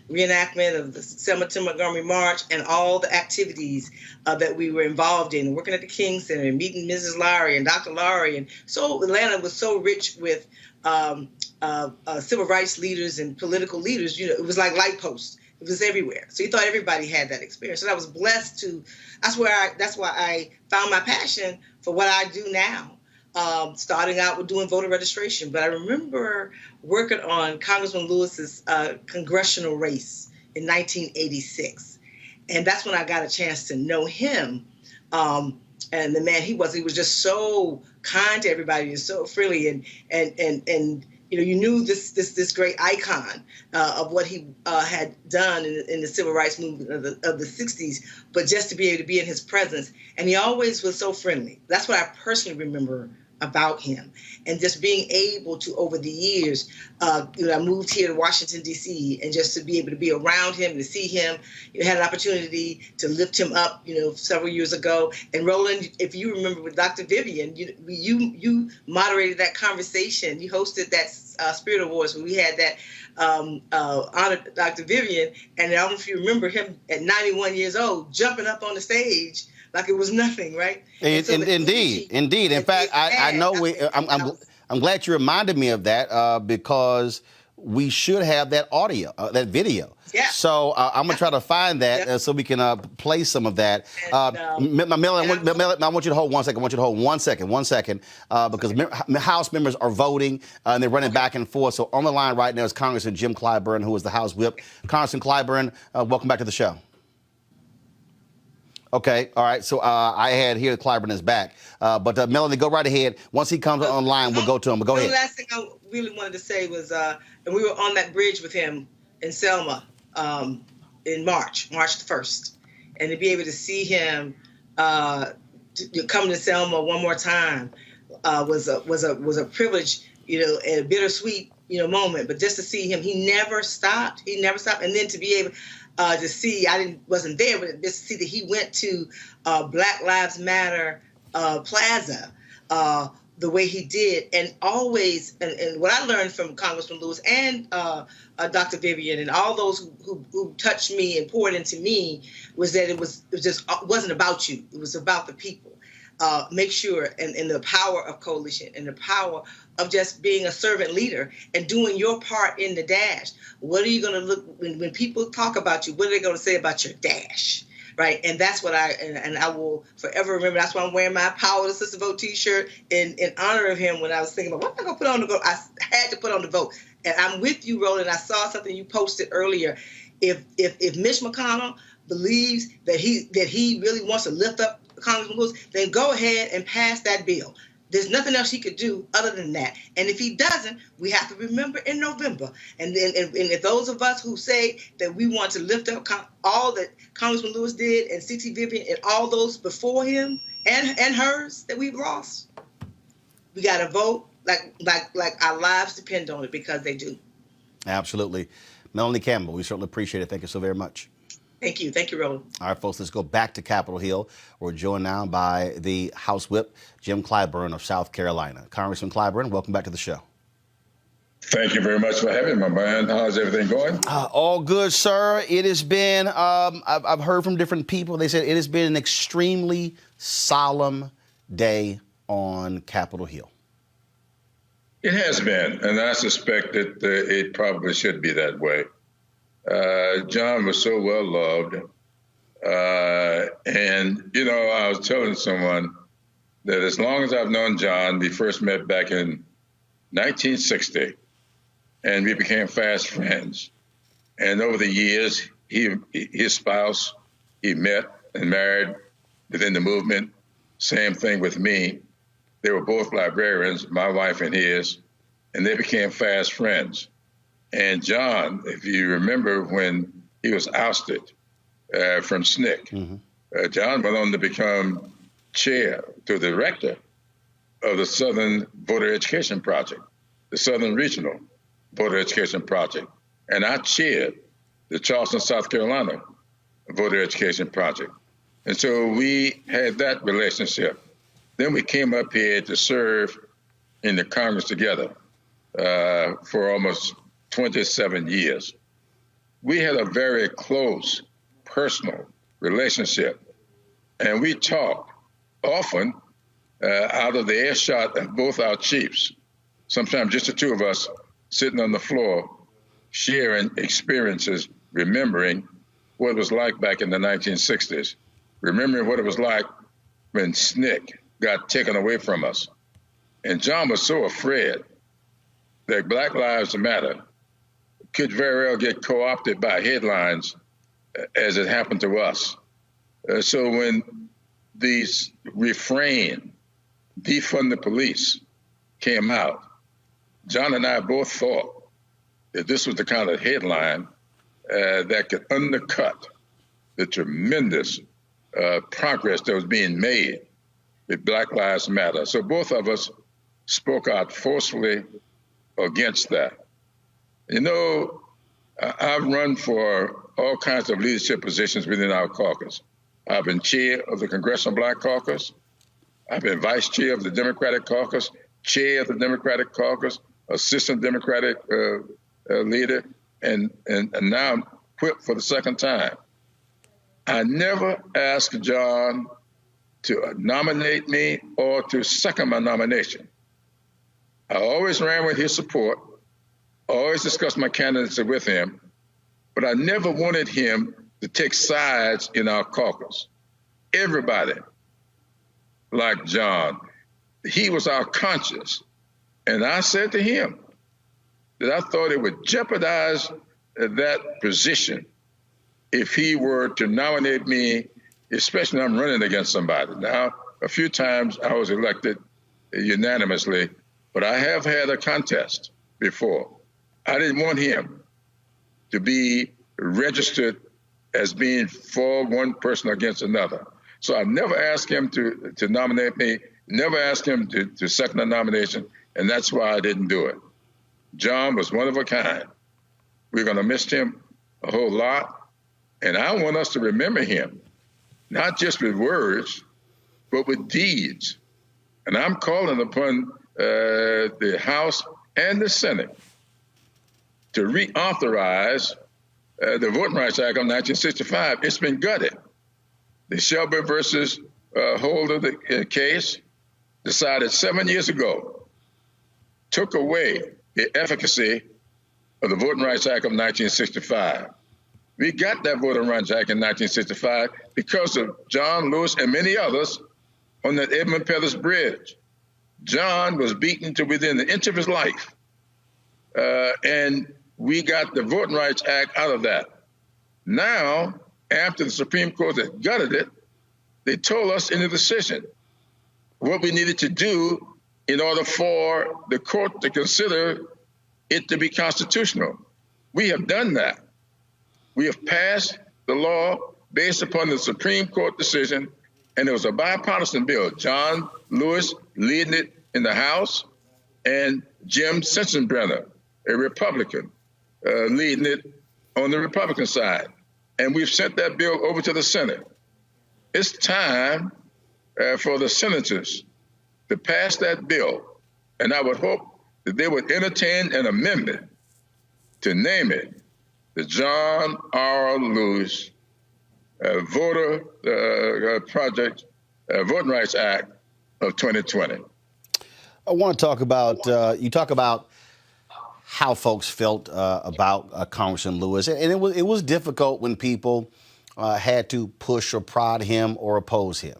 reenactment of the Selma to Montgomery March and all the activities that we were involved in, working at the King Center and meeting Mrs. Lowry and Dr. Lowry. And so Atlanta was so rich with civil rights leaders and political leaders. It was like light posts. It was everywhere. So he thought everybody had that experience. And I was blessed to, that's why I found my passion for what I do now. Starting out with doing voter registration. But I remember working on Congressman Lewis's congressional race in 1986. And that's when I got a chance to know him. And the man he was just so kind to everybody and so friendly. And you know, you knew this great icon of what he had done in the civil rights movement of the 60s, but just to be able to be in his presence. And he always was so friendly. That's what I personally remember about him. And just being able to, over the years, you know, I moved here to Washington, D.C., and just to be able to be around him, to see him, you know, had an opportunity to lift him up, you know, several years ago. And Roland, if you remember with Dr. Vivian, you moderated that conversation. You hosted that Spirit Awards when we had that honored Dr. Vivian. And I don't know if you remember him at 91 years old, jumping up on the stage like it was nothing, right?
Indeed. In fact, I know I'm glad you reminded me of that because we should have that audio, that video.
Yeah.
So I'm gonna try to find that so we can play some of that. Melanie, I want you to hold 1 second. I want you to hold 1 second, because House members are voting and they're running back and forth. So on the line right now is Congressman Jim Clyburn, who is the House Whip. Congressman Clyburn, welcome back to the show. Okay, all right. So I had here Clyburn is back, but Melanie, go right ahead. Once he comes online, we'll go to him. But go ahead.
The last thing I really wanted to say was, and we were on that bridge with him in Selma in March the 1st, and to be able to see him come to Selma one more time was a privilege, you know, and a bittersweet, you know, moment. But just to see him, he never stopped, and then to be able to see, wasn't there, but just to see that he went to Black Lives Matter Plaza the way he did, and always, and what I learned from Congressman Lewis and Dr. Vivian and all those who touched me and poured into me was that it wasn't about you, it was about the people. Make sure, and the power of coalition and the power of just being a servant leader and doing your part in the dash. What are you going to look, when people talk about you, what are they going to say about your dash? Right. And that's what I will forever remember. That's why I'm wearing my Power to Sister Vote t-shirt in honor of him when I was thinking about what am I going to put on the vote. I had to put on the vote. And I'm with you, Roland. I saw something you posted earlier. If Mitch McConnell believes that he really wants to lift up Congressman Lewis, then go ahead and pass that bill. There's nothing else he could do other than that. And if he doesn't, we have to remember in November. And then, and if those of us who say that we want to lift up all that Congressman Lewis did and C.T. Vivian and all those before him and hers that we've lost, we got to vote like our lives depend on it, because they do. Absolutely.
Melanie Campbell, we certainly appreciate it. Thank you so very much.
Thank you. Thank you, Roland.
All right, folks, let's go back to Capitol Hill. We're joined now by the House Whip, Jim Clyburn of South Carolina. Congressman Clyburn, welcome back to the show.
Thank you very much for having me, my man. How's everything going?
All good, sir. It has been, I've heard from different people. They said it has been an extremely solemn day on Capitol Hill.
It has been, and I suspect that it probably should be that way. John was so well loved. And, you know, I was telling someone that as long as I've known John, we first met back in 1960, and we became fast friends. And over the years, his spouse, he met and married within the movement. Same thing with me. They were both librarians, my wife and his, and they became fast friends. And John, if you remember when he was ousted from SNCC, John went on to become chair to the director of the Southern Voter Education Project, the Southern Regional Voter Education Project. And I chaired the Charleston, South Carolina Voter Education Project. And so we had that relationship. Then we came up here to serve in the Congress together for almost 27 years. We had a very close, personal relationship, and we talked often out of the earshot of both our chiefs, sometimes just the two of us sitting on the floor, sharing experiences remembering what it was like back in the 1960s, remembering what it was like when SNCC got taken away from us. And John was so afraid that Black Lives Matter could very well get co-opted by headlines as it happened to us. So when these refrain, defund the police came out, John and I both thought that this was the kind of headline that could undercut the tremendous progress that was being made with Black Lives Matter. So both of us spoke out forcefully against that. You know, I've run for all kinds of leadership positions within our caucus. I've been chair of the Congressional Black Caucus. I've been vice chair of the Democratic Caucus, chair of the Democratic Caucus, assistant Democratic leader, and now I'm whipped for the second time. I never asked John to nominate me or to second my nomination. I always ran with his support, always discussed my candidacy with him, but I never wanted him to take sides in our caucus. Everybody liked John. He was our conscience. And I said to him that I thought it would jeopardize that position if he were to nominate me, especially when I'm running against somebody. Now, a few times I was elected unanimously, but I have had a contest before. I didn't want him to be registered as being for one person against another. So I never asked him to nominate me, never asked him to second the nomination, and that's why I didn't do it. John was one of a kind. We're going to miss him a whole lot, and I want us to remember him, not just with words, but with deeds. And I'm calling upon the House and the Senate to reauthorize the Voting Rights Act of 1965. It's been gutted. The Shelby versus Holder case, decided 7 years ago, took away the efficacy of the Voting Rights Act of 1965. We got that Voting Rights Act in 1965 because of John Lewis and many others on that Edmund Pettus Bridge. John was beaten to within an inch of his life, and we got the Voting Rights Act out of that. Now, after the Supreme Court had gutted it, they told us in the decision what we needed to do in order for the court to consider it to be constitutional. We have done that. We have passed the law based upon the Supreme Court decision, and it was a bipartisan bill. John Lewis leading it in the House, and Jim Sensenbrenner, a Republican, leading it on the Republican side. And we've sent that bill over to the Senate. It's time for the senators to pass that bill, and I would hope that they would entertain an amendment to name it the John R. Lewis Voting Rights Act of 2020.
I want to talk about, you talk about how folks felt about Congressman Lewis. And it was difficult when people had to push or prod him or oppose him.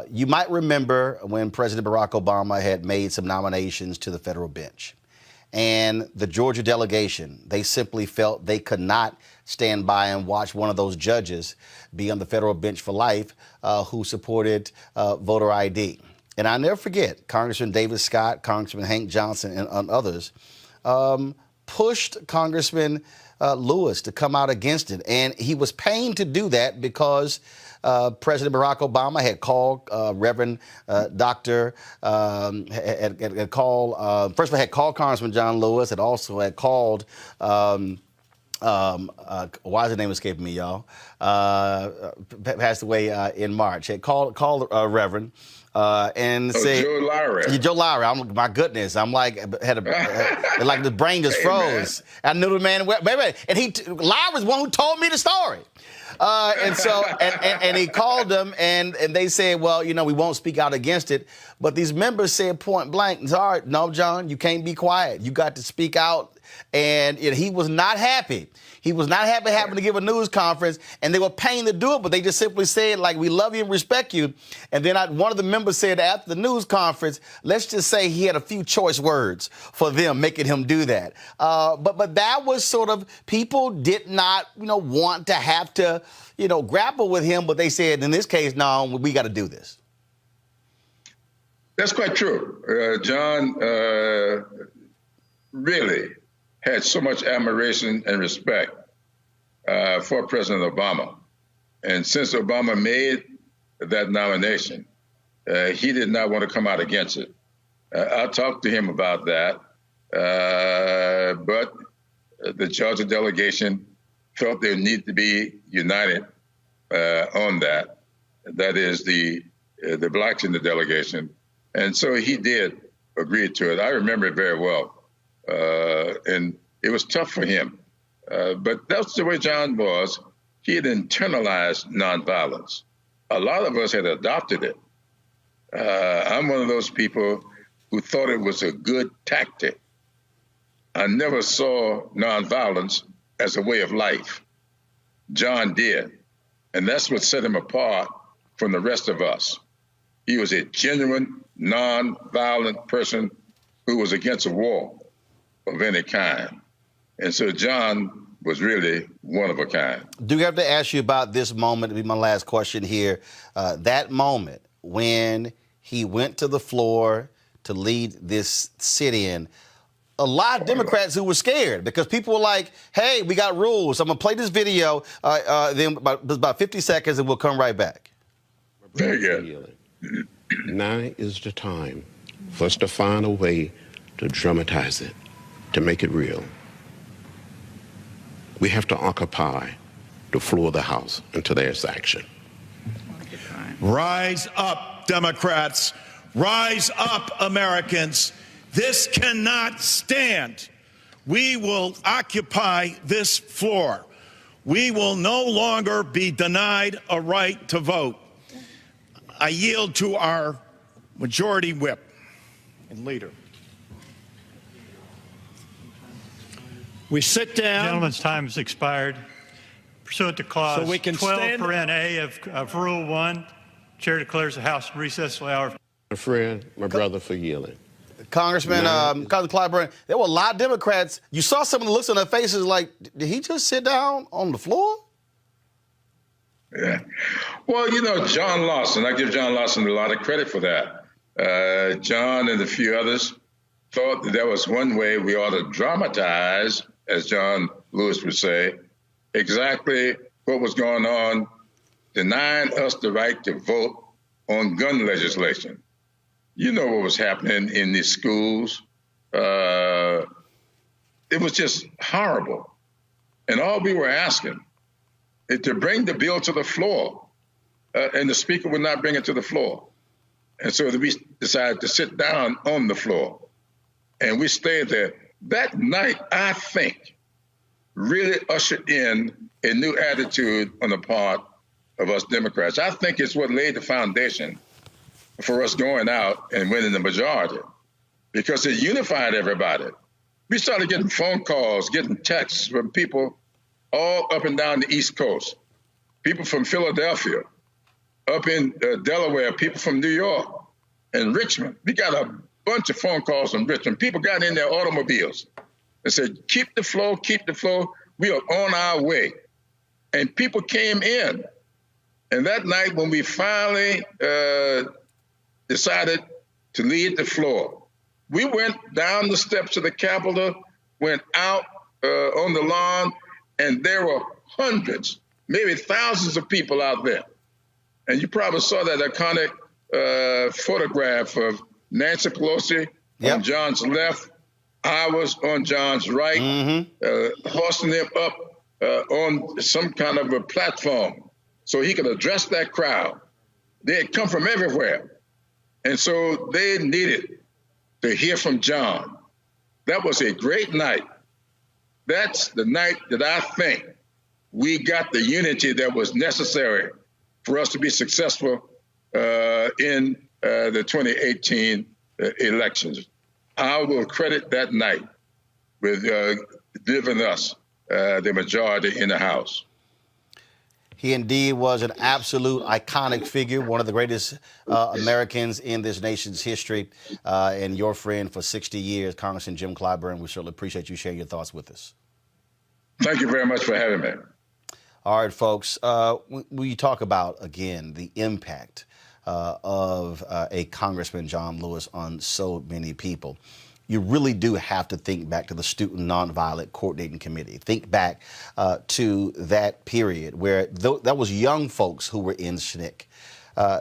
You might remember when President Barack Obama had made some nominations to the federal bench. And the Georgia delegation, they simply felt they could not stand by and watch one of those judges be on the federal bench for life who supported voter ID. And I'll never forget, Congressman David Scott, Congressman Hank Johnson, and others pushed Congressman Lewis to come out against it. And he was pained to do that because President Barack Obama had called Reverend Dr. Had called, first of all, had called Congressman John Lewis, had also had called, why is the name escaping me, y'all? Passed away in March. Had called Reverend. And say
Joe Lowry.
Joe Lowry. My goodness. I'm like, like the brain just froze. Man. I knew the man. Baby, and Lowry's the one who told me the story. And so, and he called them, and they said, well, you know, we won't speak out against it. But these members said point blank, sorry, no, John, you can't be quiet. You got to speak out And he was not happy. He was not happy having to give a news conference, and they were paying to do it, but they just simply said, like, we love you and respect you. And then one of the members said after the news conference, let's just say he had a few choice words for them, making him do that. But that was sort of, people did not, want to have to, grapple with him, but they said, in this case, no, we got to do this.
That's quite true. John really had so much admiration and respect for President Obama. And since Obama made that nomination, he did not want to come out against it. I talked to him about that, but the Georgia delegation felt there needed to be united on that. That is the blacks in the delegation. And so he did agree to it. I remember it very well. And it was tough for him. But that's the way John was. He had internalized nonviolence. A lot of us had adopted it. I'm one of those people who thought it was a good tactic. I never saw nonviolence as a way of life. John did. And that's what set him apart from the rest of us. He was a genuine, nonviolent person who was against a war of any kind. And so John was really one of a kind.
Do you have to ask you about this moment? It'll be my last question here. That moment when he went to the floor to lead this sit-in, a lot of Democrats who were scared because people were like, hey, we got rules. I'm going to play this video, then about 50 seconds, and we'll come right back.
Very good.
Now is the time for us to find a way to dramatize it, to make it real. We have to occupy the floor of the House until there's action.
Rise up, Democrats. Rise up, Americans. This cannot stand. We will occupy this floor. We will no longer be denied a right to vote. I yield to our majority whip and leader.
We sit down.
Gentleman's time has expired. Pursuant to clause
So we can
12
stand.
per NA of Rule 1, Chair declares the House in recess till the hour.
My friend, my brother, for yielding.
Congressman CLYBURN, there were a lot of Democrats. You saw some of the looks on their faces like, did he just sit down on the floor?
Yeah. Well, John Lawson, I give John Lawson a lot of credit for that. John and a few others thought that there was one way we ought to dramatize, as John Lewis would say, exactly what was going on, denying us the right to vote on gun legislation. You know what was happening in these schools. It was just horrible. And all we were asking is to bring the bill to the floor, and the speaker would not bring it to the floor. And so we decided to sit down on the floor, and we stayed there. That night, I think, really ushered in a new attitude on the part of us Democrats. I think it's what laid the foundation for us going out and winning the majority, because it unified everybody. We started getting phone calls, getting texts from people all up and down the East Coast, people from Philadelphia, up in Delaware, people from New York and Richmond. We got a bunch of phone calls from Richmond. People got in their automobiles and said, keep the flow, keep the flow. We are on our way. And people came in. And that night when we finally decided to lead the floor, we went down the steps of the Capitol, went out on the lawn, and there were hundreds, maybe thousands of people out there. And you probably saw that iconic photograph of Nancy Pelosi on John's left. I was on John's right, hoisting him up on some kind of a platform so he could address that crowd. They had come from everywhere. And so they needed to hear from John. That was a great night. That's the night that I think we got the unity that was necessary for us to be successful in the 2018 elections. I will credit that night with giving us the majority in the House.
He indeed was an absolute iconic figure, one of the greatest Americans in this nation's history, and your friend for 60 years, Congressman Jim Clyburn. We certainly appreciate you sharing your thoughts with us.
Thank you very much for having me.
All right, folks, we talk about, again, the impact of a Congressman John Lewis on so many people. You really do have to think back to the Student Nonviolent Coordinating Committee. Think back to that period where that was young folks who were in SNCC.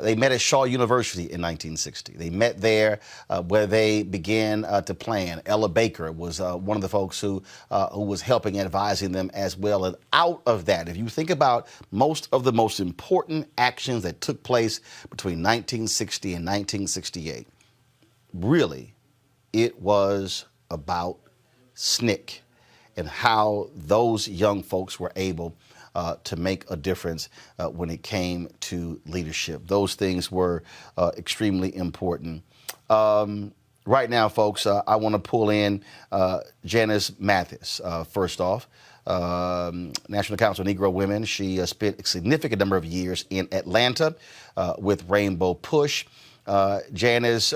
They met at Shaw University in 1960. They met there where they began to plan. Ella Baker was one of the folks who was helping, advising them as well. And out of that, if you think about most of the most important actions that took place between 1960 and 1968, really, it was about SNCC and how those young folks were able to make a difference when it came to leadership. Those things were extremely important. Right now, folks, I want to pull in Janice Mathis. First off, National Council of Negro Women. She spent a significant number of years in Atlanta with Rainbow Push. Janice,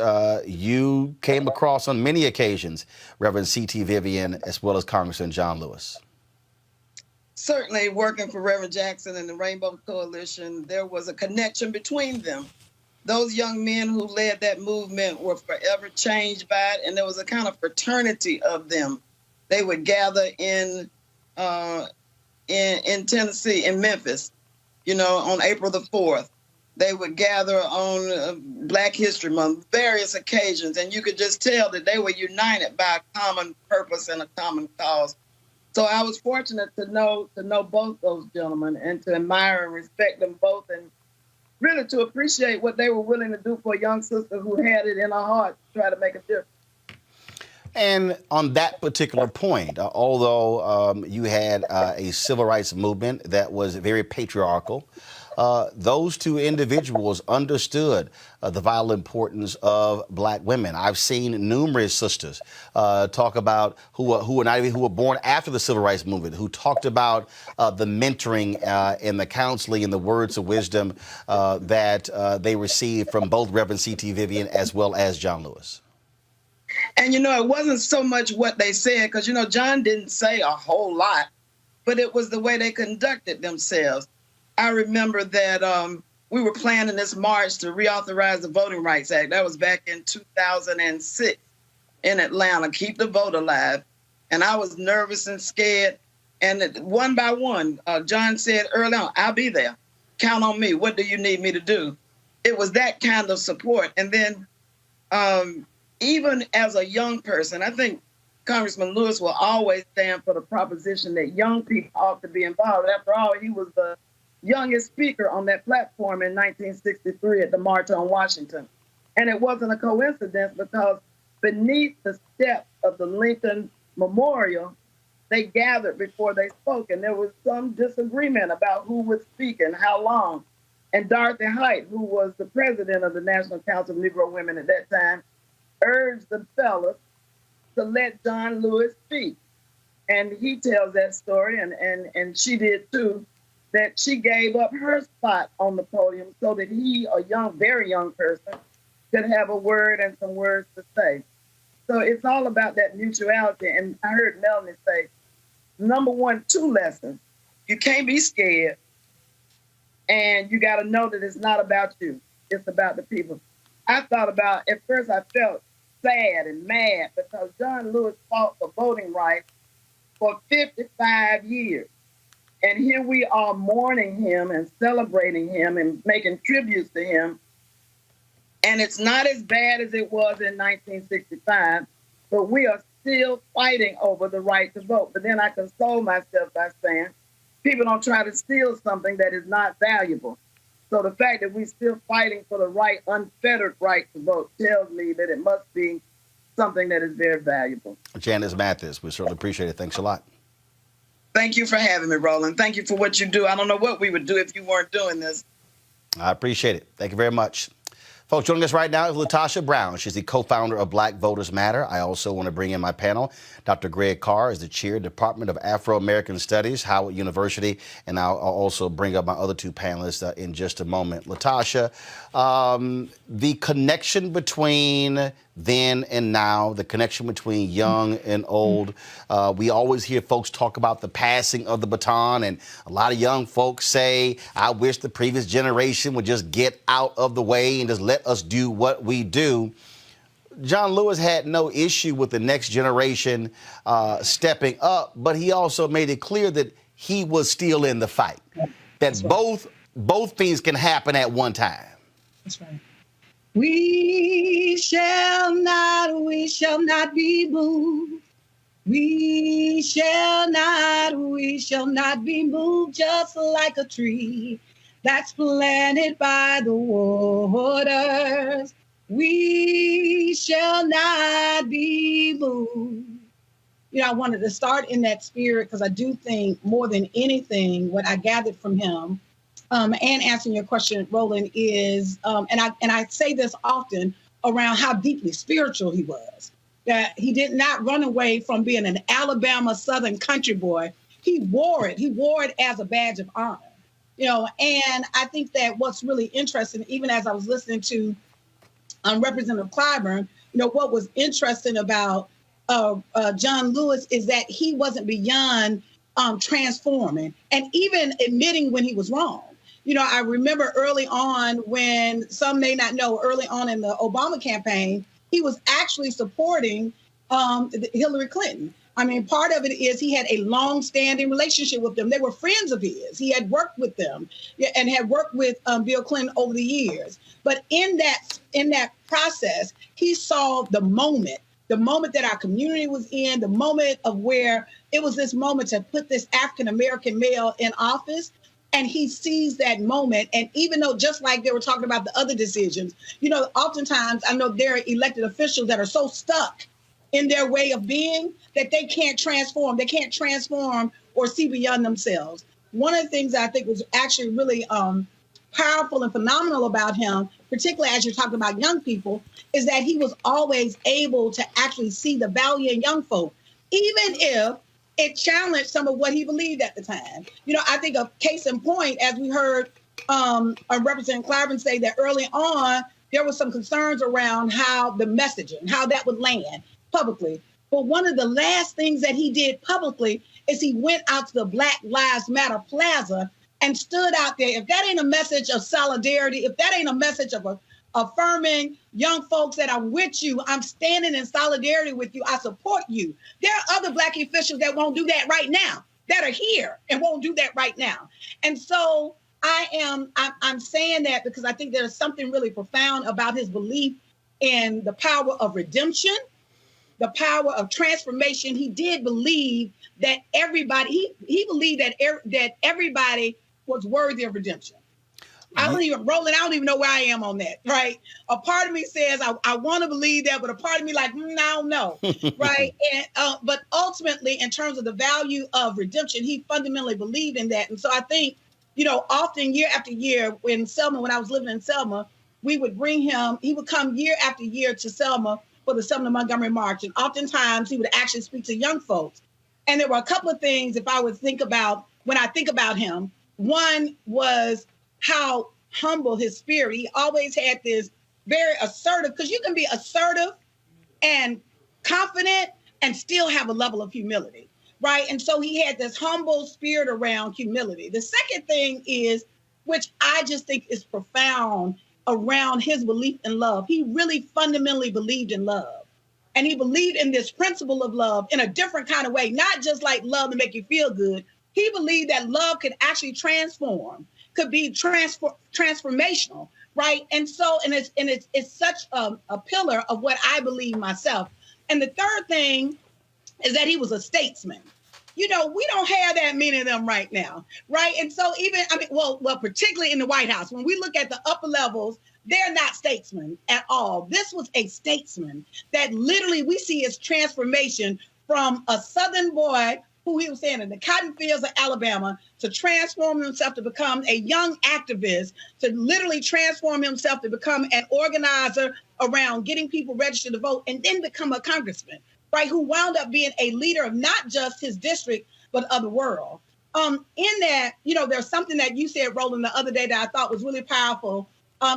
you came across on many occasions Reverend C.T. Vivian as well as Congressman John Lewis.
Certainly, working for Reverend Jackson and the Rainbow Coalition, there was a connection between them. Those young men who led that movement were forever changed by it, and there was a kind of fraternity of them. They would gather in Tennessee, in Memphis, on April the 4th. They would gather on Black History Month, various occasions, and you could just tell that they were united by a common purpose and a common cause. So I was fortunate to know both those gentlemen and to admire and respect them both, and really to appreciate what they were willing to do for a young sister who had it in her heart to try to make a difference.
And on that particular point, although you had a civil rights movement that was very patriarchal, those two individuals understood the vital importance of Black women. I've seen numerous sisters talk about who were born after the civil rights movement, who talked about the mentoring and the counseling and the words of wisdom that they received from both Reverend C.T. Vivian as well as John Lewis.
And, it wasn't so much what they said, because, John didn't say a whole lot, but it was the way they conducted themselves. I remember that we were planning this march to reauthorize the Voting Rights Act. That was back in 2006 in Atlanta, keep the vote alive. And I was nervous and scared. And one by one, John said early on, I'll be there. Count on me. What do you need me to do? It was that kind of support. And then even as a young person, I think Congressman Lewis will always stand for the proposition that young people ought to be involved. After all, he was the youngest speaker on that platform in 1963 at the March on Washington. And it wasn't a coincidence, because beneath the steps of the Lincoln Memorial, they gathered before they spoke, and there was some disagreement about who would speak and how long. And Dorothy Height, who was the president of the National Council of Negro Women at that time, urged the fellas to let John Lewis speak. And he tells that story, and she did too, that she gave up her spot on the podium so that he, a young, very young person, could have a word and some words to say. So it's all about that mutuality. And I heard Melanie say, number one, 2 lessons. You can't be scared, and you got to know that it's not about you. It's about the people. I thought about, at first I felt sad and mad because John Lewis fought for voting rights for 55 years. And here we are mourning him and celebrating him and making tributes to him. And it's not as bad as it was in 1965, but we are still fighting over the right to vote. But then I console myself by saying, people don't try to steal something that is not valuable. So the fact that we're still fighting for the right, unfettered right to vote tells me that it must be something that is very valuable.
Janice Mathis, we certainly appreciate it. Thanks a lot.
Thank you for having me, Roland. Thank you for what you do. I don't know what we would do if you weren't doing this.
I appreciate it. Thank you very much. Folks, joining us right now is LaTosha Brown. She's the co-founder of Black Voters Matter. I also want to bring in my panel. Dr. Greg Carr is the chair, Department of Afro-American Studies, Howard University. And I'll also bring up my other two panelists in just a moment. LaTosha, the connection between then and now, the connection between young and old. We always hear folks talk about the passing of the baton, and a lot of young folks say, I wish the previous generation would just get out of the way and just let us do what we do. John Lewis had no issue with the next generation stepping up, but he also made it clear that he was still in the fight, that both things can happen at one time.
That's right. We shall not be moved. We shall not be moved, just like a tree that's planted by the waters. We shall not be moved. You know, I wanted to start in that spirit because I do think more than anything, what I gathered from him, and answering your question, Roland, is, and I say this often around how deeply spiritual he was, that he did not run away from being an Alabama Southern country boy. He wore it. He wore it as a badge of honor, you know, and I think that what's really interesting, even as I was listening to Representative CLYBURN, you know, what was interesting about John Lewis is that he wasn't beyond transforming and even admitting when he was wrong. You know, I remember early on when some may not know, early on in the Obama campaign, he was actually supporting Hillary Clinton. I mean, part of it is he had a long-standing relationship with them. They were friends of his. He had worked with them and had worked with Bill Clinton over the years. But in that process, he saw the moment that our community was in, the moment of where it was this moment to put this African-American male in office. And he sees that moment. And even though, just like they were talking about the other decisions, you know, oftentimes I know there are elected officials that are so stuck in their way of being that they can't transform. They can't transform or see beyond themselves. One of the things I think was actually really powerful and phenomenal about him, particularly as you're talking about young people, is that he was always able to actually see the value in young folk, even if it challenged some of what he believed at the time. You know, I think a case in point, as we heard Representative CLYBURN say that early on, there was some concerns around how the messaging, how that would land publicly. But one of the last things that he did publicly is he went out to the Black Lives Matter Plaza and stood out there. If that ain't a message of solidarity, if that ain't a message of affirming young folks that I'm with you, I'm standing in solidarity with you, I support you. There are other Black officials that won't do that right now, that are here and won't do that right now. And so I'm saying that because I think there's something really profound about his belief in the power of redemption, the power of transformation. He did believe that everybody, he believed that everybody was worthy of redemption. Roland, I don't even know where I am on that, right? A part of me says I want to believe that, but a part of me like, I don't know, right? And but ultimately, in terms of the value of redemption, he fundamentally believed in that. And so I think, you know, often year after year in Selma, when I was living in Selma, we would bring him, he would come year after year to Selma for the Selma to Montgomery March. And oftentimes he would actually speak to young folks. And there were a couple of things, if I would think about, when I think about him, one was how humble his spirit. He always had this very assertive, because you can be assertive and confident and still have a level of humility, right? And so he had this humble spirit around humility. The second thing is, which I just think is profound around his belief in love. He really fundamentally believed in love. And he believed in this principle of love in a different kind of way, not just like love to make you feel good. He believed that love could actually transform, could be transformational, right? And so, and it's such a pillar of what I believe myself. And the third thing is that he was a statesman. You know, we don't have that many of them right now, right? And so even, I mean, well, particularly in the White House, when we look at the upper levels, they're not statesmen at all. This was a statesman that literally we see his transformation from a Southern boy who he was saying in the cotton fields of Alabama to transform himself to become a young activist, to literally transform himself to become an organizer around getting people registered to vote, and then become a congressman, right? Who wound up being a leader of not just his district, but of the world. In that, there's something that you said, Roland, the other day that I thought was really powerful.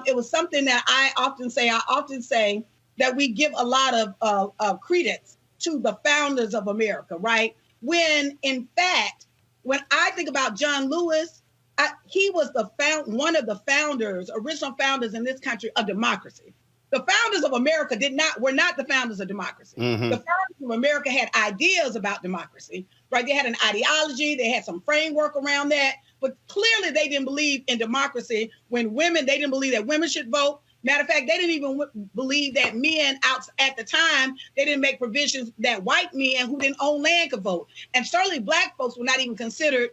It was something that I often say that we give a lot of credence to the founders of America, right? When, in fact, when I think about John Lewis, he was one of the original founders in this country of democracy. The founders of America were not the founders of democracy. Mm-hmm. The founders of America had ideas about democracy, right? They had an ideology, they had some framework around that, but clearly they didn't believe in democracy they didn't believe that women should vote. Matter of fact, they didn't even believe that men at the time, they didn't make provisions that white men who didn't own land could vote. And certainly black folks were not even considered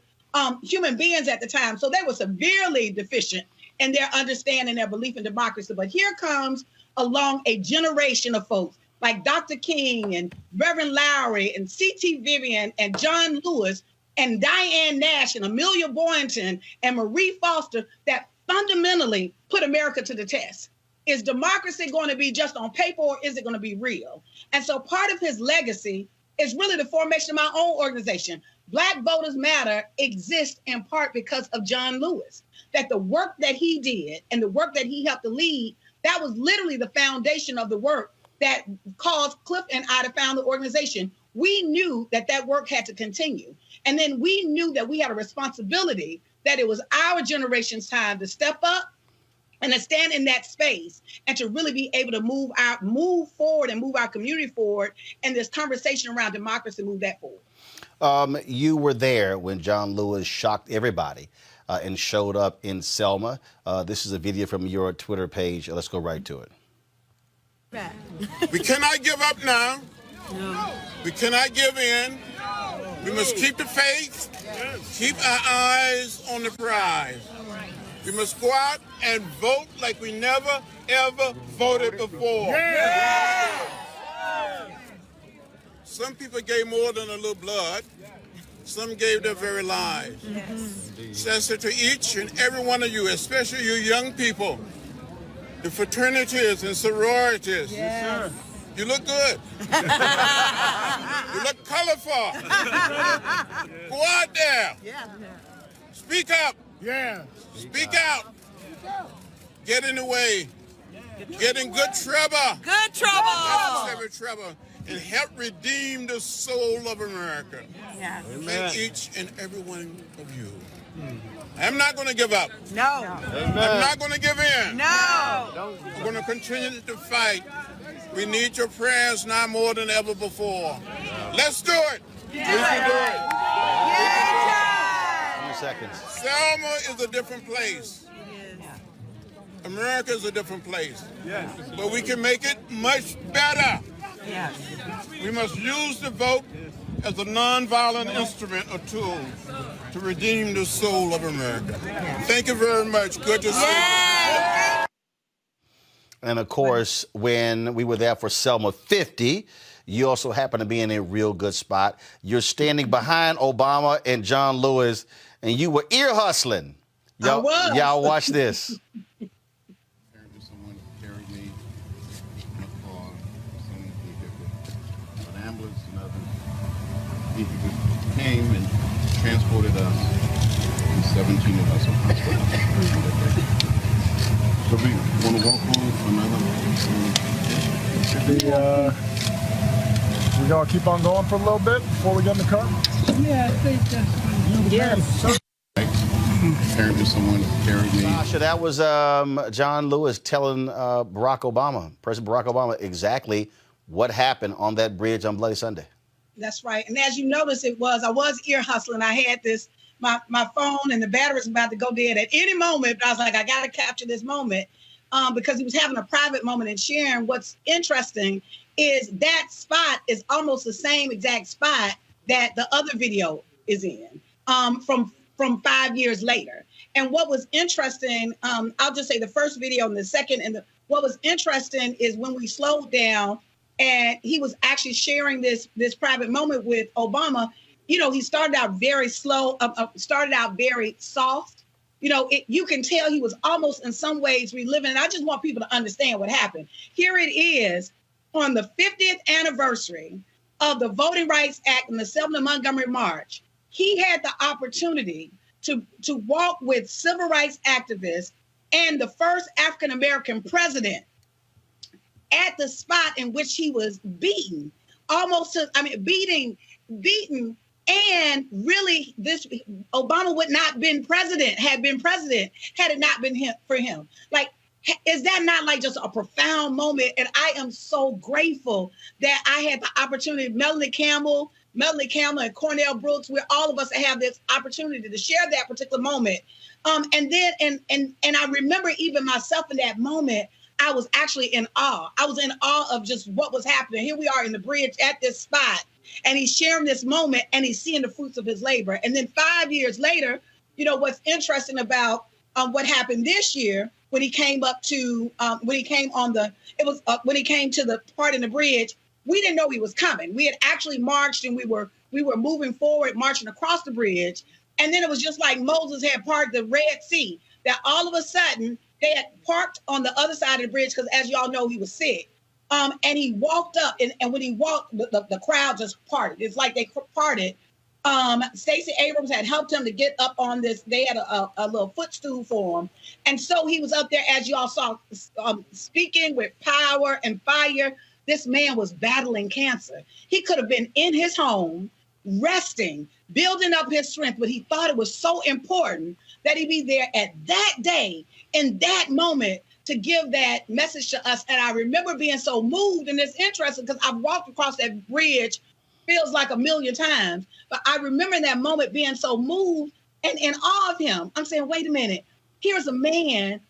human beings at the time. So they were severely deficient in their understanding, their belief in democracy. But here comes along a generation of folks like Dr. King and Reverend Lowry and C.T. Vivian and John Lewis and Diane Nash and Amelia Boynton and Marie Foster that fundamentally put America to the test. Is democracy going to be just on paper, or is it going to be real? And so part of his legacy is really the formation of my own organization. Black Voters Matter exists in part because of John Lewis, that the work that he did and the work that he helped to lead, that was literally the foundation of the work that caused Cliff and I to found the organization. We knew that work had to continue. And then we knew that we had a responsibility, that it was our generation's time to step up and to stand in that space and to really be able to move forward and move our community forward, and this conversation around democracy, move that forward.
You were there when John Lewis shocked everybody and showed up in Selma. This is a video from your Twitter page. Let's go right to it.
We cannot give up now. No. We cannot give in. We must keep the faith, keep our eyes on the prize. We must go out and vote like we never, ever voted before. Yeah. Some people gave more than a little blood. Some gave their very lives. Yes. So I say to each and every one of you, especially you young people, the fraternities and sororities, yes. You look good. You look colorful. Go out there. Yeah. Speak up. Yeah. Speak out. Get in the way. Get in good trouble. Good trouble. Every trouble. And help redeem the soul of America. Yeah. Thank each and every one of you. I'm not going to give up. No. I'm not going to give in. No. I'm going to continue to fight. We need your prayers now more than ever before. Let's do it. Yeah. We can do it. Yeah.
2 seconds.
Selma is a different place. America is a different place. Yes. But we can make it much better. Yes. We must use the vote as a nonviolent instrument or tool to redeem the soul of America. Thank you very much. Good to see you.
And of course, when we were there for Selma 50, you also happen to be in a real good spot. You're standing behind Obama and John Lewis, and you were ear hustling. Y'all watch this.
Someone carried me in a car. An ambulance and other people came and transported us, and 17 of us are hospitalized. So we want to walk on another.
We gonna keep on going for a little bit before we get in the car?
Yeah, I think that's
yes.
Apparently someone carried me.
Sasha, that was John Lewis telling President Barack Obama, exactly what happened on that bridge on Bloody Sunday.
That's right. And as you notice, I was ear hustling. I had my phone and the battery was about to go dead at any moment, but I was like, I got to capture this moment because he was having a private moment and sharing. What's interesting is that spot is almost the same exact spot that the other video is in from 5 years later. And what was interesting, I'll just say the first video and the second, what was interesting is when we slowed down and he was actually sharing this private moment with Obama, he started out very slow, started out very soft. You can tell he was almost in some ways reliving. And I just want people to understand what happened. Here it is on the 50th anniversary of the Voting Rights Act and the Selma Montgomery March. He had the opportunity to walk with civil rights activists and the first African-American president at the spot in which he was beaten, beaten, and really Obama would not have been president had it not been for him. Like, is that not like just a profound moment? And I am so grateful that I had the opportunity, Melanie Campbell and Cornell Brooks, where all of us have this opportunity to share that particular moment. And I remember even myself in that moment, I was actually in awe. I was in awe of just what was happening. Here we are in the bridge at this spot, and he's sharing this moment, and he's seeing the fruits of his labor. And then 5 years later, what's interesting about what happened this year when he came up to when he came to the part in the bridge, we didn't know he was coming. We had actually marched, and we were moving forward, marching across the bridge, and then it was just like Moses had parted the Red Sea. That all of a sudden they had parked on the other side of the bridge because, as y'all know, he was sick. And he walked up, and when he walked, the crowd just parted. It's like they parted. Stacey Abrams had helped him to get up on this. They had a little footstool for him. And so he was up there, as y'all saw, speaking with power and fire. This man was battling cancer. He could have been in his home, resting, building up his strength, but he thought it was so important that he be there at that day, in that moment, to give that message to us. And I remember being so moved, and it's interesting because I've walked across that bridge, feels like a million times, but I remember that moment being so moved and in awe of him. I'm saying, wait a minute, here's a man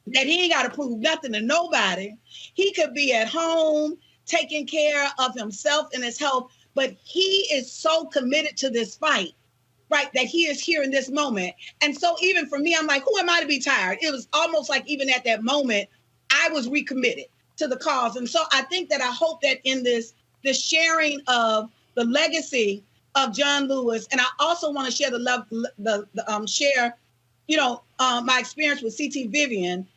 that he ain't got to prove nothing to nobody. He could be at home taking care of himself and his health, but he is so committed to this fight, right, that he is here in this moment. And so even for me, I'm like, who am I to be tired? It was almost like even at that moment, I was recommitted to the cause. And so I think that I hope that in this sharing of the legacy of John Lewis, and I also want to share my experience with C.T. Vivian,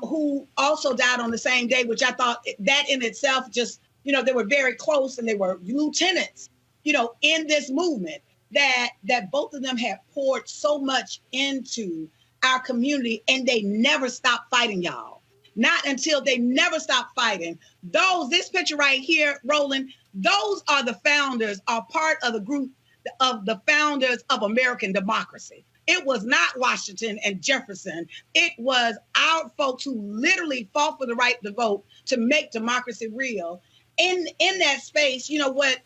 who also died on the same day, which I thought that in itself just, they were very close, and they were lieutenants, in this movement that both of them had poured so much into our community, and they never stopped fighting, y'all. Not until they never stopped fighting. This picture right here, Roland, those are the founders, are part of the group of the founders of American democracy. It was not Washington and Jefferson. It was our folks who literally fought for the right to vote to make democracy real. In that space,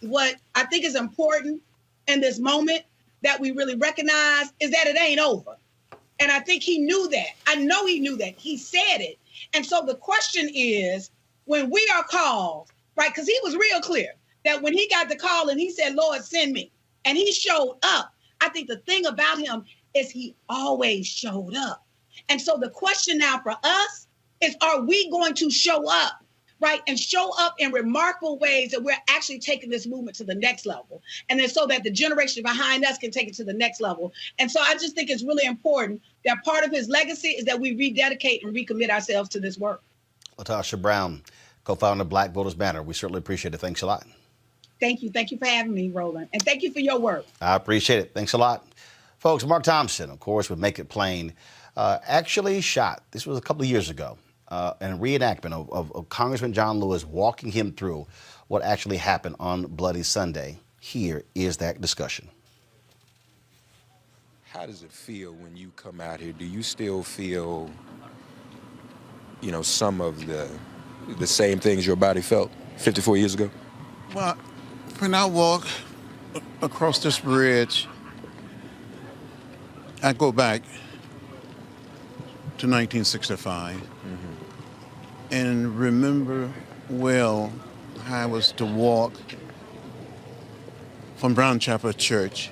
what I think is important in this moment that we really recognize is that it ain't over. And I think he knew that. I know he knew that. He said it. And so the question is, when we are called, right, because he was real clear that when he got the call and he said, Lord, send me, and he showed up, I think the thing about him is he always showed up. And so the question now for us is, are we going to show up, right, and show up in remarkable ways that we're actually taking this movement to the next level, and then so that the generation behind us can take it to the next level. And so I just think it's really important that part of his legacy is that we rededicate and recommit ourselves to this work.
Latasha Brown, co-founder of Black Voters Matter. We certainly appreciate it. Thanks a lot.
Thank you. Thank you for having me, Roland. And thank you for your work.
I appreciate it. Thanks a lot. Folks, Mark Thompson, of course, would Make It Plain, actually shot, this was a couple of years ago, in a reenactment of Congressman John Lewis walking him through what actually happened on Bloody Sunday. Here is that discussion.
How does it feel when you come out here? Do you still feel, some of the same things your body felt 54 years ago?
Well, when I walk across this bridge, I go back to 1965 and remember well how I was to walk from Brown Chapel Church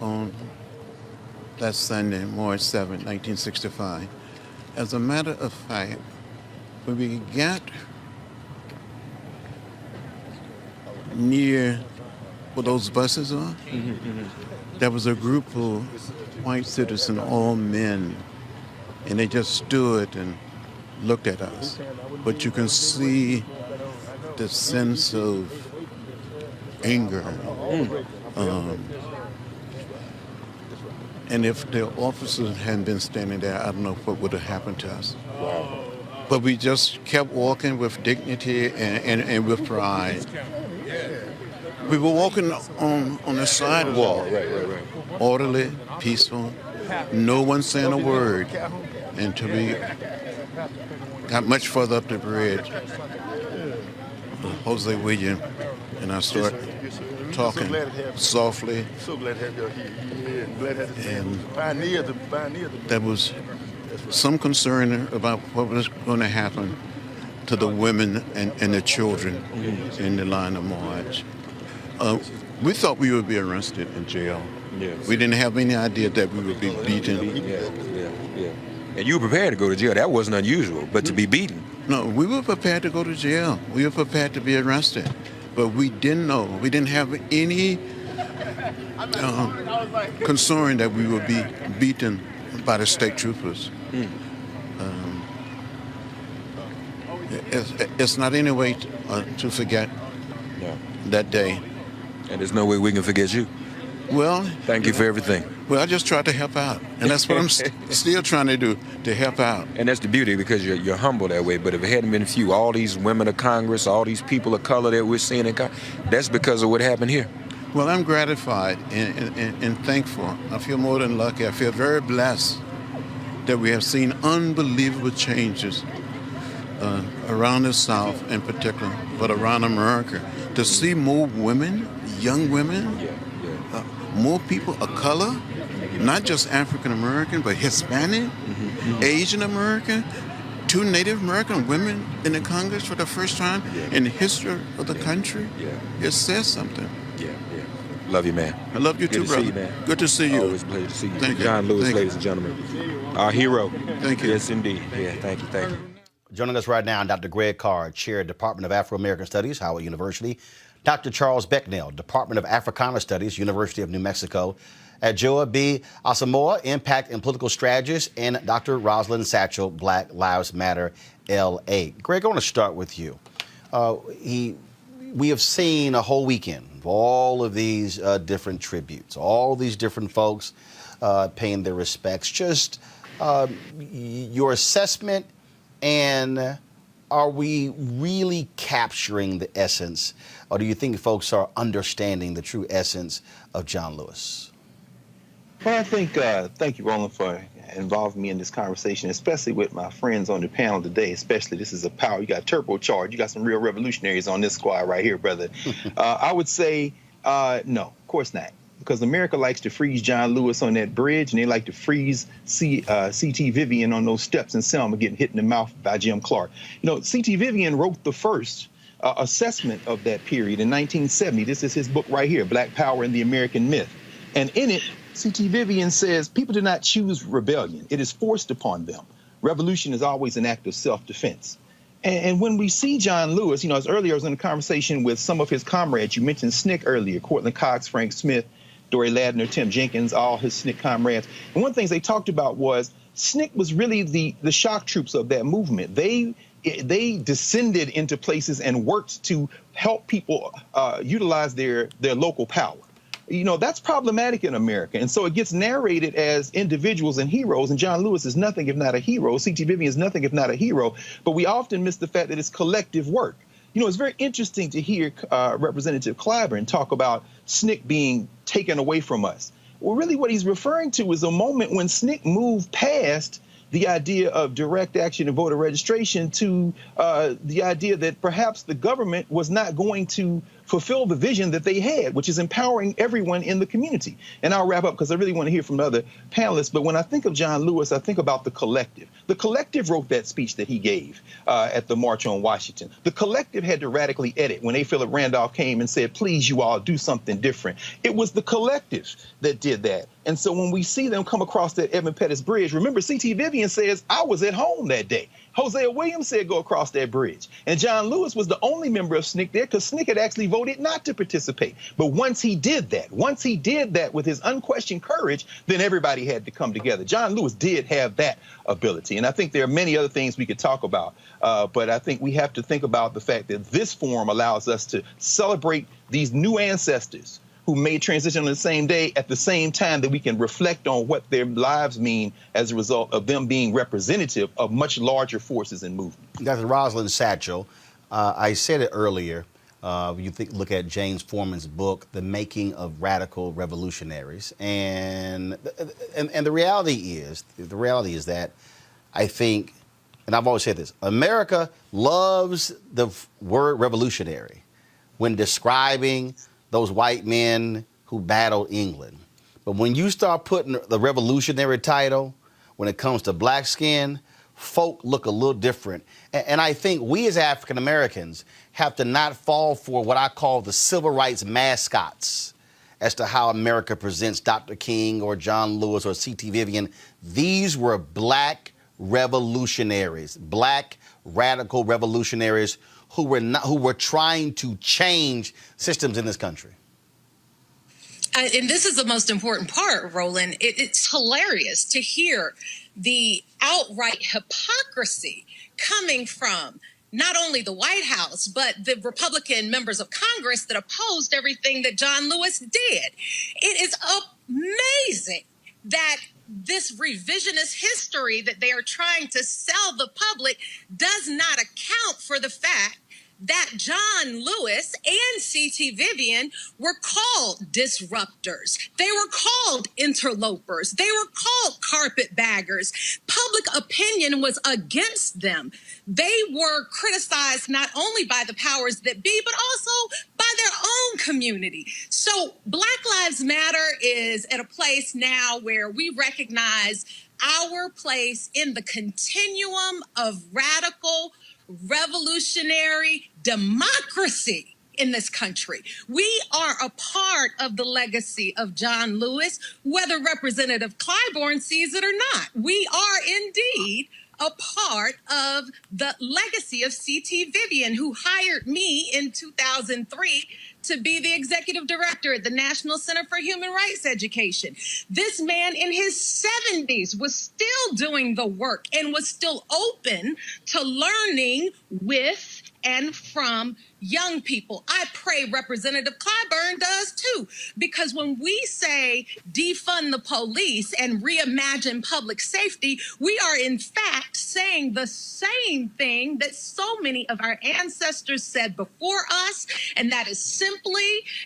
on that Sunday, March 7, 1965. As a matter of fact, when we got near where those buses are, there was a group of white citizens, all men, and they just stood and looked at us. But you can see the sense of anger. And if the officers hadn't been standing there, I don't know what would have happened to us.
Wow.
But we just kept walking with dignity and with pride. We were walking on the sidewalk, orderly, peaceful, no one saying a word until we got much further up the bridge. Jose William and I started talking softly.
So glad to have you here. Glad to have
And
pioneer.
there was some concern about what was going to happen to the women and the children in the line of march. We thought we would be arrested in jail.
Yes.
We didn't have any idea that we would be beaten.
Yeah. And you were prepared to go to jail. That wasn't unusual, but to be beaten.
No, we were prepared to go to jail. We were prepared to be arrested. But we didn't know. We didn't have any concern that we would be beaten by the state troopers. It's not any way to forget that day.
And there's no way we can forget you.
Well,
thank you for everything.
Well, I just tried to help out, and that's what I'm still trying to do, to help out.
And that's the beauty, because you're humble that way. But if it hadn't been for you, all these women of Congress, all these people of color that we're seeing in Congress, that's because of what happened here.
Well, I'm gratified and thankful. I feel more than lucky. I feel very blessed that we have seen unbelievable changes around the South in particular, but around America. To see more women, young women, more people of color, not just African American, but Hispanic, Asian American, 2 Native American women in the Congress for the first time in the history of the country. It says something.
Love you, man.
I love you too, brother.
See you, man.
Good to see you.
Always a pleasure to see you.
Thank you.
John Lewis,
Thank
ladies and gentlemen. Our hero.
Thank you.
Yes, indeed. Yeah, thank you.
Joining us right now, Dr. Greg Carr, Chair, Department of Afro-American Studies, Howard University. Dr. Charles Becknell, Department of Africana Studies, University of New Mexico. Adjoa B. Asamoah, Impact and Political Strategist. And Dr. Rosalind Satchel, Black Lives Matter, L.A. Greg, I want to start with you. We have seen a whole weekend of all of these different tributes, all these different folks paying their respects. Just your assessment, and are we really capturing the essence, or do you think folks are understanding the true essence of John Lewis?
Well, I think, thank you, Roland, for involving me in this conversation, especially with my friends on the panel today. Especially, this is a power. You got turbocharged. You got some real revolutionaries on this squad right here, brother. I would say no, of course not. Because America likes to freeze John Lewis on that bridge, and they like to freeze C.T. Vivian on those steps in Selma getting hit in the mouth by Jim Clark. You know, C.T. Vivian wrote the first assessment of that period in 1970. This is his book right here, Black Power and the American Myth. And in it, C.T. Vivian says, people do not choose rebellion. It is forced upon them. Revolution is always an act of self-defense. And when we see John Lewis, you know, as earlier I was in a conversation with some of his comrades. You mentioned SNCC earlier, Cortland Cox, Frank Smith, Dory Ladner, Tim Jenkins, all his SNCC comrades. And one of the things they talked about was SNCC was really the shock troops of that movement. They descended into places and worked to help people utilize their local power. You know, that's problematic in America. And so it gets narrated as individuals and heroes. And John Lewis is nothing if not a hero. C.T. Vivian is nothing if not a hero. But we often miss the fact that it's collective work. You know, it's very interesting to hear Representative CLYBURN talk about SNCC being taken away from us. Well, really what he's referring to is a moment when SNCC moved past the idea of direct action and voter registration to the idea that perhaps the government was not going to fulfill the vision that they had, which is empowering everyone in the community. And I'll wrap up because I really want to hear from the other panelists. But when I think of John Lewis, I think about the collective. The collective wrote that speech that he gave at the March on Washington. The collective had to radically edit when A. Philip Randolph came and said, please, you all do something different. It was the collective that did that. And so when we see them come across that Edmund Pettus Bridge, remember C.T. Vivian says, I was at home that day. Hosea Williams said go across that bridge. And John Lewis was the only member of SNCC there because SNCC had actually voted not to participate. But once he did that with his unquestioned courage, then everybody had to come together. John Lewis did have that ability. And I think there are many other things we could talk about. But I think we have to think about the fact that this forum allows us to celebrate these new ancestors who made transition on the same day at the same time that we can reflect on what their lives mean as a result of them being representative of much larger forces and movements.
Dr. Rosalind Satchel, I said it earlier, look at James Forman's book, The Making of Radical Revolutionaries. And the reality is that I think, and I've always said this, America loves the word revolutionary when describing those white men who battled England. But when you start putting the revolutionary title, when it comes to black skin, folk look a little different. And I think we as African Americans have to not fall for what I call the civil rights mascots as to how America presents Dr. King or John Lewis or C.T. Vivian. These were black revolutionaries, black radical revolutionaries who were trying to change systems in this country.
And this is the most important part, Roland. It's hilarious to hear the outright hypocrisy coming from not only the White House, but the Republican members of Congress that opposed everything that John Lewis did. It is amazing that this revisionist history that they are trying to sell the public does not account for the fact that John Lewis and C.T. Vivian were called disruptors. They were called interlopers. They were called carpetbaggers. Public opinion was against them. They were criticized not only by the powers that be, but also by their own community. So Black Lives Matter is at a place now where we recognize our place in the continuum of radical revolutionary democracy in this country. We are a part of the legacy of John Lewis, whether Representative CLYBURN sees it or not. We are indeed a part of the legacy of C.T. Vivian, who hired me in 2003 to be the executive director at the National Center for Human Rights Education. This man in his 70s was still doing the work and was still open to learning with and from young people. I pray Representative CLYBURN does too, because when we say defund the police and reimagine public safety, we are in fact saying the same thing that so many of our ancestors said before us, and that is simply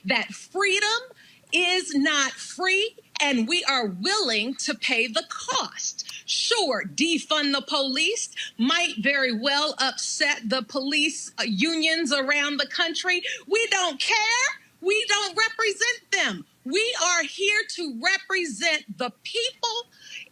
that freedom is not free, and we are willing to pay the cost. Sure, defund the police might very well upset the police unions around the country. We don't care. We don't represent them. We are here to represent the people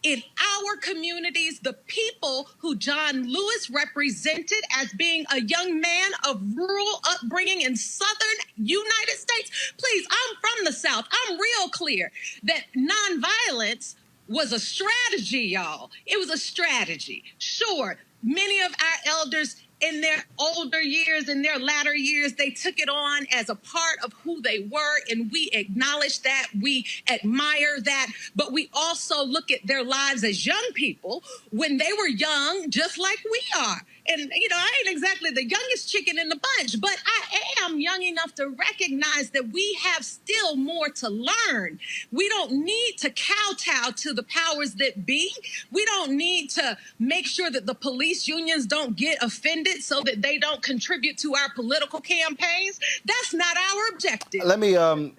in our communities, the people who John Lewis represented as being a young man of rural upbringing in southern United States. Please, I'm from the South. I'm real clear that nonviolence was a strategy, y'all. It was a strategy. Sure, many of our elders in their older years, in their latter years, they took it on as a part of who they were, and we acknowledge that, we admire that, but we also look at their lives as young people when they were young, just like we are. And, you know, I ain't exactly the youngest chicken in the bunch, but I am young enough to recognize that we have still more to learn. We don't need to kowtow to the powers that be. We don't need to make sure that the police unions don't get offended so that they don't contribute to our political campaigns. That's not our objective.
Let me,
learn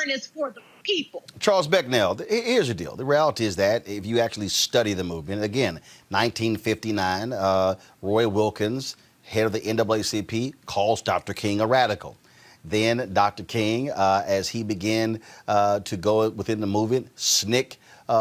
is for the people.
Charles Becknell, here's the deal. The reality is that if you actually study the movement, again, 1959, Roy Wilkins, head of the NAACP, calls Dr. King a radical. Then Dr. King, as he began to go within the movement, SNCC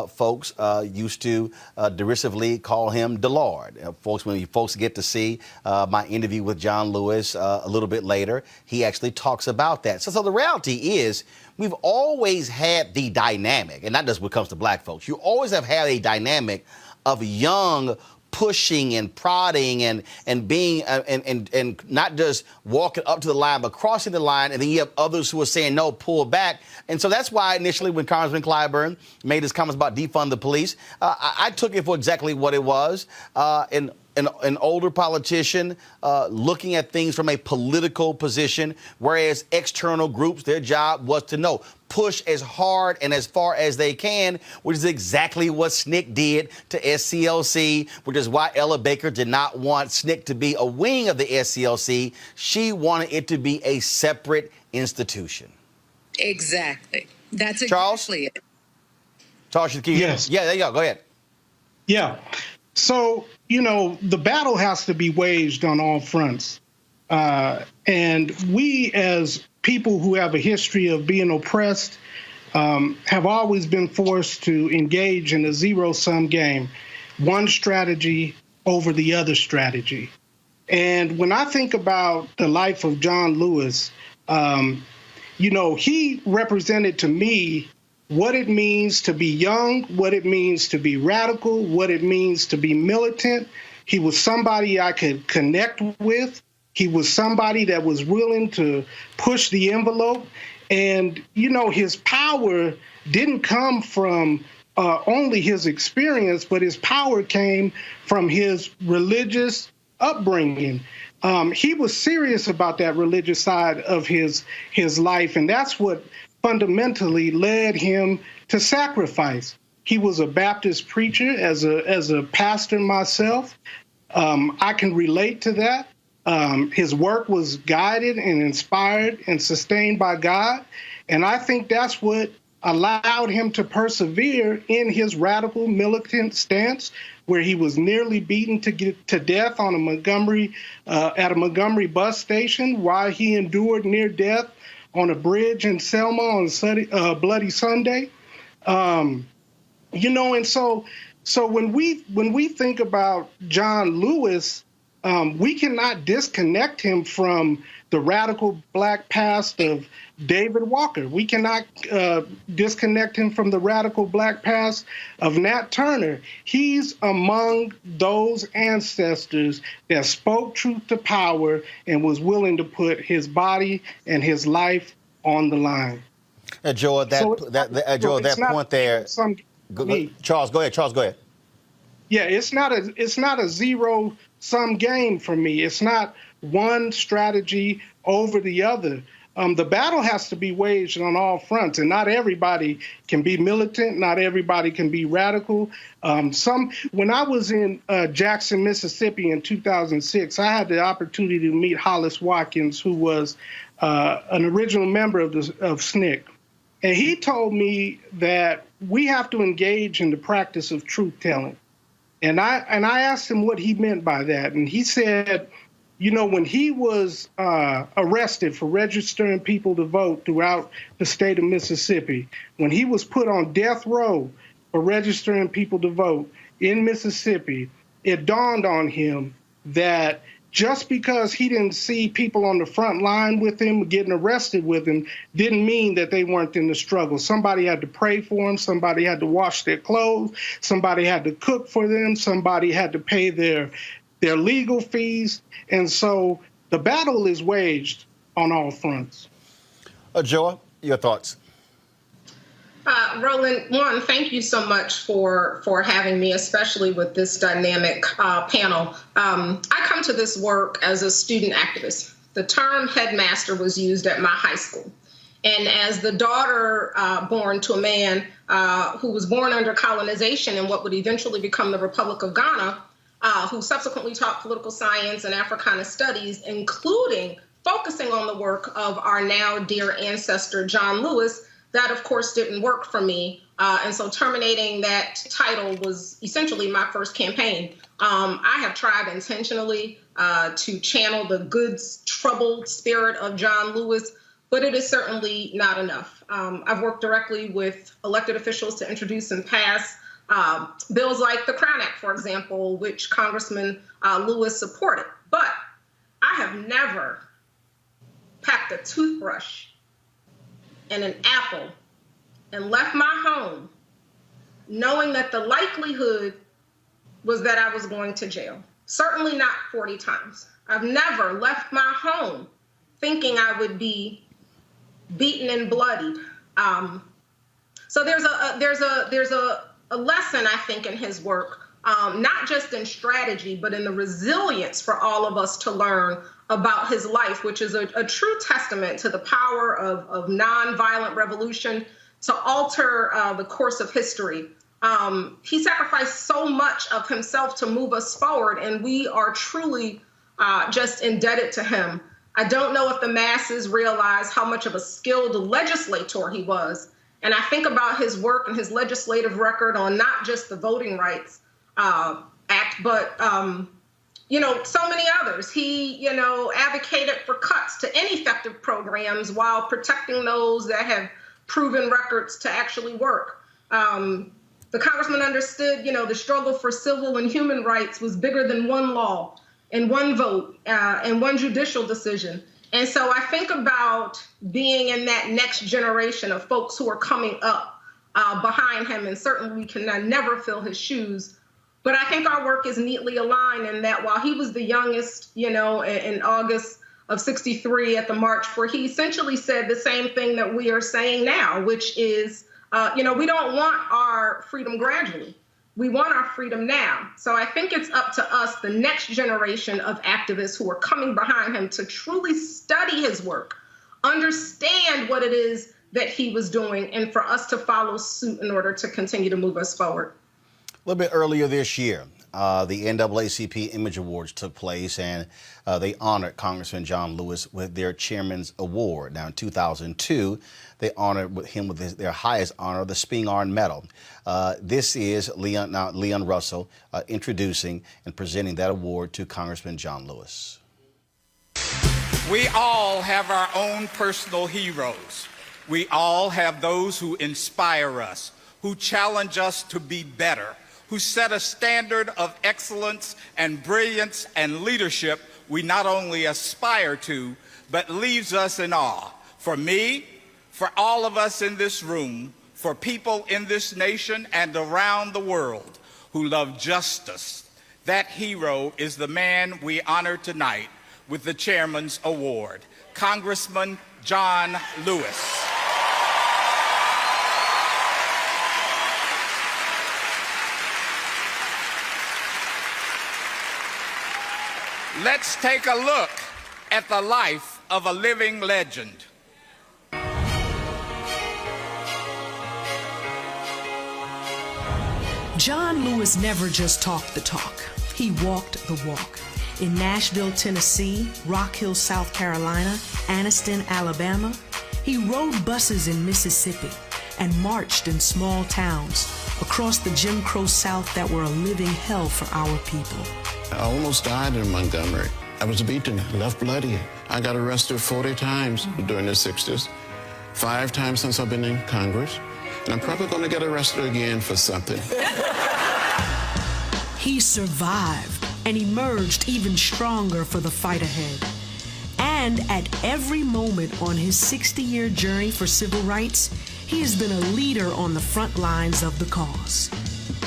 folks used to derisively call him the Lord. When you folks get to see my interview with John Lewis a little bit later, he actually talks about that. So the reality is we've always had the dynamic, and not just when it comes to black folks. You always have had a dynamic of young pushing and prodding and being and not just walking up to the line, but crossing the line. And then you have others who are saying, no, pull back. And so that's why initially when Congressman CLYBURN made his comments about defund the police, I took it for exactly what it was. An older politician looking at things from a political position, whereas external groups, their job was to push as hard and as far as they can, which is exactly what SNCC did to SCLC, which is why Ella Baker did not want SNCC to be a wing of the SCLC. She wanted it to be a separate institution.
Exactly. That's
exactly
it.
Charles, yes. Yeah, there you go. Go ahead.
Yeah. So, the battle has to be waged on all fronts. And we, as people who have a history of being oppressed, have always been forced to engage in a zero-sum game, one strategy over the other strategy. And when I think about the life of John Lewis, he represented to me what it means to be young, what it means to be radical, what it means to be militant. He was somebody I could connect with. He was somebody that was willing to push the envelope. And, his power didn't come from only his experience, but his power came from his religious upbringing. He was serious about that religious side of his life, and that's what fundamentally led him to sacrifice. He was a Baptist preacher. As a pastor myself, I can relate to that. His work was guided and inspired and sustained by God, and I think that's what allowed him to persevere in his radical militant stance, where he was nearly beaten to death on at a Montgomery bus station, while he endured near death on a bridge in Selma on Bloody Sunday. And so when we think about John Lewis, we cannot disconnect him from the radical black past of David Walker. We cannot disconnect him from the radical black past of Nat Turner. He's among those ancestors that spoke truth to power and was willing to put his body and his life on the line.
Joe, at that point there, Charles, go ahead.
Yeah, it's not a zero-sum game for me. It's not one strategy over the other. The battle has to be waged on all fronts, and not everybody can be militant. Not everybody can be radical. When I was in Jackson, Mississippi in 2006, I had the opportunity to meet Hollis Watkins, who was an original member of SNCC. And he told me that we have to engage in the practice of truth-telling. And I asked him what he meant by that. And he said, when he was arrested for registering people to vote throughout the state of Mississippi, when he was put on death row for registering people to vote in Mississippi, it dawned on him that just because he didn't see people on the front line with him getting arrested with him didn't mean that they weren't in the struggle. Somebody had to pray for them. Somebody had to wash their clothes. Somebody had to cook for them. Somebody had to pay their legal fees. And so the battle is waged on all fronts.
Joa, your thoughts?
Roland, one, thank you so much for having me, especially with this dynamic panel. I come to this work as a student activist. The term headmaster was used at my high school. And as the daughter born to a man who was born under colonization in what would eventually become the Republic of Ghana, who subsequently taught political science and Africana studies, including focusing on the work of our now dear ancestor, John Lewis, that, of course, didn't work for me. And so terminating that title was essentially my first campaign. I have tried intentionally to channel the good, troubled spirit of John Lewis, but it is certainly not enough. I've worked directly with elected officials to introduce and pass bills like the Crown Act, for example, which Congressman Lewis supported. But I have never packed a toothbrush and an apple and left my home knowing that the likelihood was that I was going to jail. Certainly not 40 times. I've never left my home thinking I would be beaten and bloodied. So there's a lesson, I think, in his work, not just in strategy, but in the resilience for all of us to learn about his life, which is a true testament to the power of nonviolent revolution to alter the course of history. He sacrificed so much of himself to move us forward, and we are truly just indebted to him. I don't know if the masses realize how much of a skilled legislator he was. And I think about his work and his legislative record on not just the Voting Rights Act, but, so many others. He, advocated for cuts to ineffective programs while protecting those that have proven records to actually work. The congressman understood, the struggle for civil and human rights was bigger than one law and one vote and one judicial decision. And so I think about being in that next generation of folks who are coming up behind him, and certainly we can never fill his shoes. But I think our work is neatly aligned in that while he was the youngest, in August of '63 at the march, where he essentially said the same thing that we are saying now, which is, we don't want our freedom gradually. We want our freedom now. So I think it's up to us, the next generation of activists who are coming behind him, to truly study his work, understand what it is that he was doing, and for us to follow suit in order to continue to move us forward.
A little bit earlier this year, the NAACP Image Awards took place, and they honored Congressman John Lewis with their Chairman's Award. Now, in 2002, they honored him with their highest honor, the Spingarn Medal. This is Leon Russell introducing and presenting that award to Congressman John Lewis.
We all have our own personal heroes. We all have those who inspire us, who challenge us to be better, who set a standard of excellence and brilliance and leadership we not only aspire to, but leaves us in awe. For me, for all of us in this room, for people in this nation and around the world who love justice, that hero is the man we honor tonight with the Chairman's Award, Congressman John Lewis. Let's take a look at the life of a living legend.
John Lewis never just talked the talk. He walked the walk. In Nashville, Tennessee, Rock Hill, South Carolina, Anniston, Alabama, he rode buses in Mississippi and marched in small towns across the Jim Crow South that were a living hell for our people.
I almost died in Montgomery. I was beaten, left bloody. I got arrested 40 times during the 60s, 5 times since I've been in Congress, and I'm probably going to get arrested again for something.
He survived and emerged even stronger for the fight ahead. And at every moment on his 60-year journey for civil rights, he has been a leader on the front lines of the cause.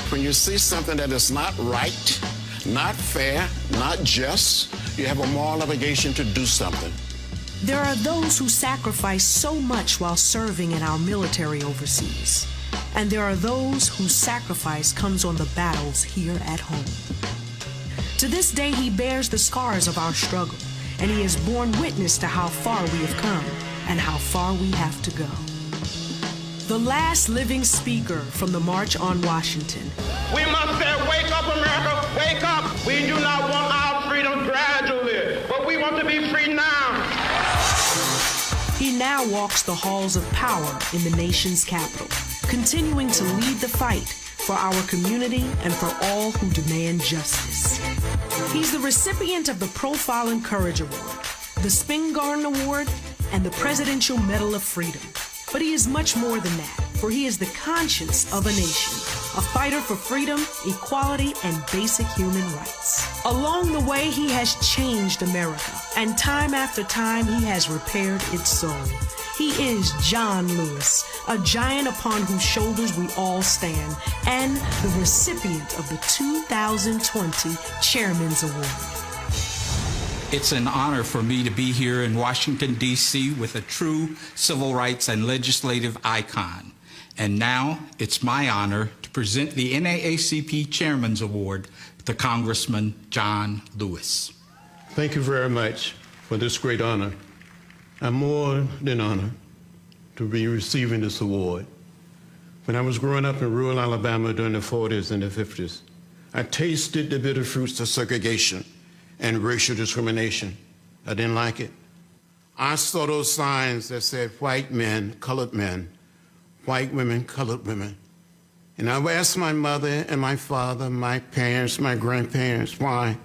When you see something that is not right, not fair, not just, you have a moral obligation to do something.
There are those who sacrifice so much while serving in our military overseas. And there are those whose sacrifice comes on the battles here at home. To this day, he bears the scars of our struggle, and he has borne witness to how far we have come and how far we have to go. The last living speaker from the March on Washington.
We must say, wake up, America, wake up. We do not want our freedom gradually, but we want to be free now.
He now walks the halls of power in the nation's capital, continuing to lead the fight for our community and for all who demand justice. He's the recipient of the Profile and Courage Award, the Spingarn Award, and the Presidential Medal of Freedom. But he is much more than that, for he is the conscience of a nation, a fighter for freedom, equality, and basic human rights. Along the way, he has changed America, and time after time, he has repaired its soul. He is John Lewis, a giant upon whose shoulders we all stand, and the recipient of the 2020 Chairman's Award.
It's an honor for me to be here in Washington, D.C. with a true civil rights and legislative icon. And now it's my honor to present the NAACP Chairman's Award to Congressman John Lewis.
Thank you very much for this great honor. I'm more than honored to be receiving this award. When I was growing up in rural Alabama during the 40s and the 50s, I tasted the bitter fruits of segregation and racial discrimination. I didn't like it. I saw those signs that said white men, colored men, white women, colored women. And I asked my mother and my father, my parents, my grandparents, why?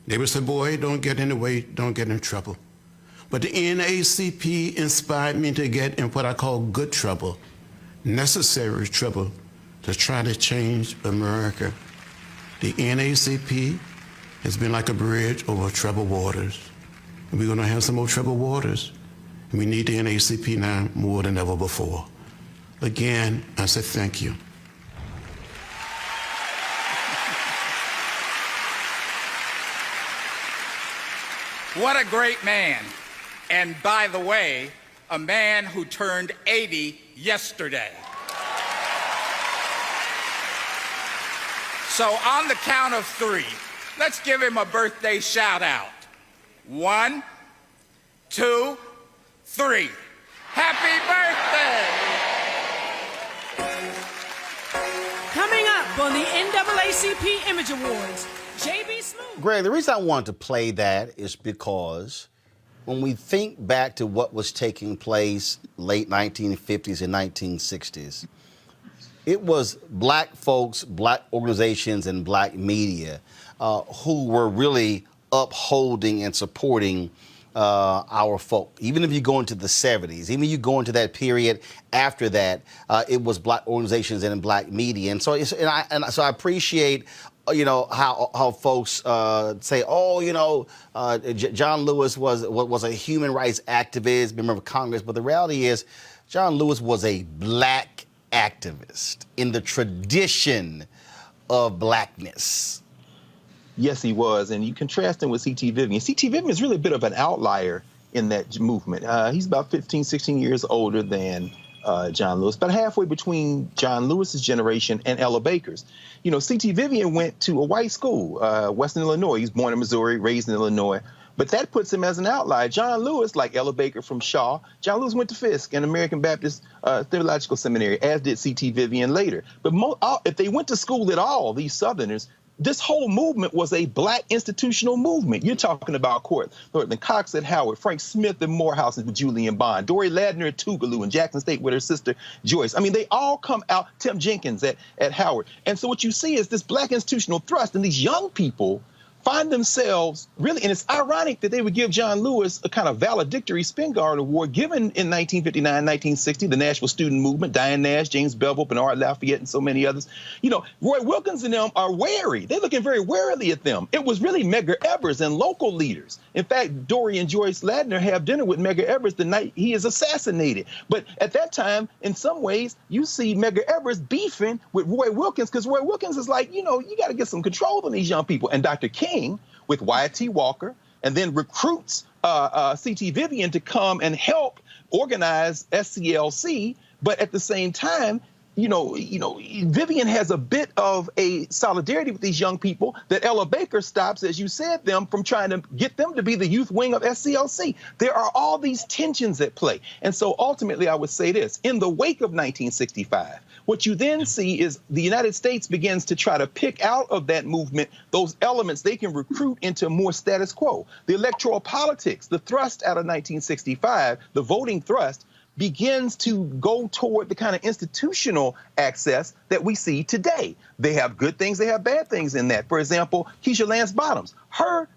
They would say, boy, don't get in the way, don't get in trouble. But the NAACP inspired me to get in what I call good trouble, necessary trouble, to try to change America. The NAACP has been like a bridge over troubled waters. And we're gonna have some more troubled waters. And we need the NAACP now more than ever before. Again, I said thank you.
What a great man. And by the way, a man who turned 80 yesterday. So on the count of 3, let's give him a birthday shout out. 1, 2, 3. Happy birthday!
Coming up on the NAACP Image Awards, J.B. Smoove.
Greg, the reason I wanted to play that is because when we think back to what was taking place late 1950s and 1960s, it was black folks, black organizations, and black media who were really upholding and supporting our folk. Even if you go into the 70s, even if you go into that period after that, it was black organizations and black media. And so, so I appreciate, how folks say, John Lewis was a human rights activist, member of Congress. But the reality is, John Lewis was a black activist in the tradition of blackness.
Yes, he was. And you contrast him with C.T. Vivian. C.T. Vivian is really a bit of an outlier in that movement. He's about 15, 16 years older than John Lewis, about halfway between John Lewis's generation and Ella Baker's. C.T. Vivian went to a white school, Western Illinois. He was born in Missouri, raised in Illinois. But that puts him as an outlier. John Lewis, like Ella Baker from Shaw, John Lewis went to Fisk, an American Baptist Theological Seminary, as did C.T. Vivian later. But if they went to school at all, these Southerners, this whole movement was a black institutional movement. You're talking about Thornton Cox at Howard, Frank Smith at Morehouse with Julian Bond, Dory Ladner at Tougaloo, and Jackson State with her sister Joyce. I mean, they all come out, Tim Jenkins at Howard. And so what you see is this black institutional thrust, and these young people find themselves really, and it's ironic that they would give John Lewis a kind of valedictory Spingarn Award given in 1959, 1960, the Nashville Student Movement, Diane Nash, James Bevel, Bernard Lafayette, and so many others. Roy Wilkins and them are wary. They're looking very warily at them. It was really Medgar Evers and local leaders. In fact, Dory and Joyce Ladner have dinner with Medgar Evers the night he is assassinated. But at that time, in some ways, you see Medgar Evers beefing with Roy Wilkins because Roy Wilkins is like, you got to get some control on these young people. And Dr. King with Wyatt T. Walker, and then recruits C.T. Vivian to come and help organize SCLC. But at the same time, Vivian has a bit of a solidarity with these young people that Ella Baker stops, as you said, them from trying to get them to be the youth wing of SCLC. There are all these tensions at play. And so ultimately, I would say this, in the wake of 1965, what you then see is the United States begins to try to pick out of that movement those elements they can recruit into more status quo. The electoral politics, the thrust out of 1965, the voting thrust, begins to go toward the kind of institutional access that we see today. They have good things, they have bad things in that. For example, Keisha Lance Bottoms, her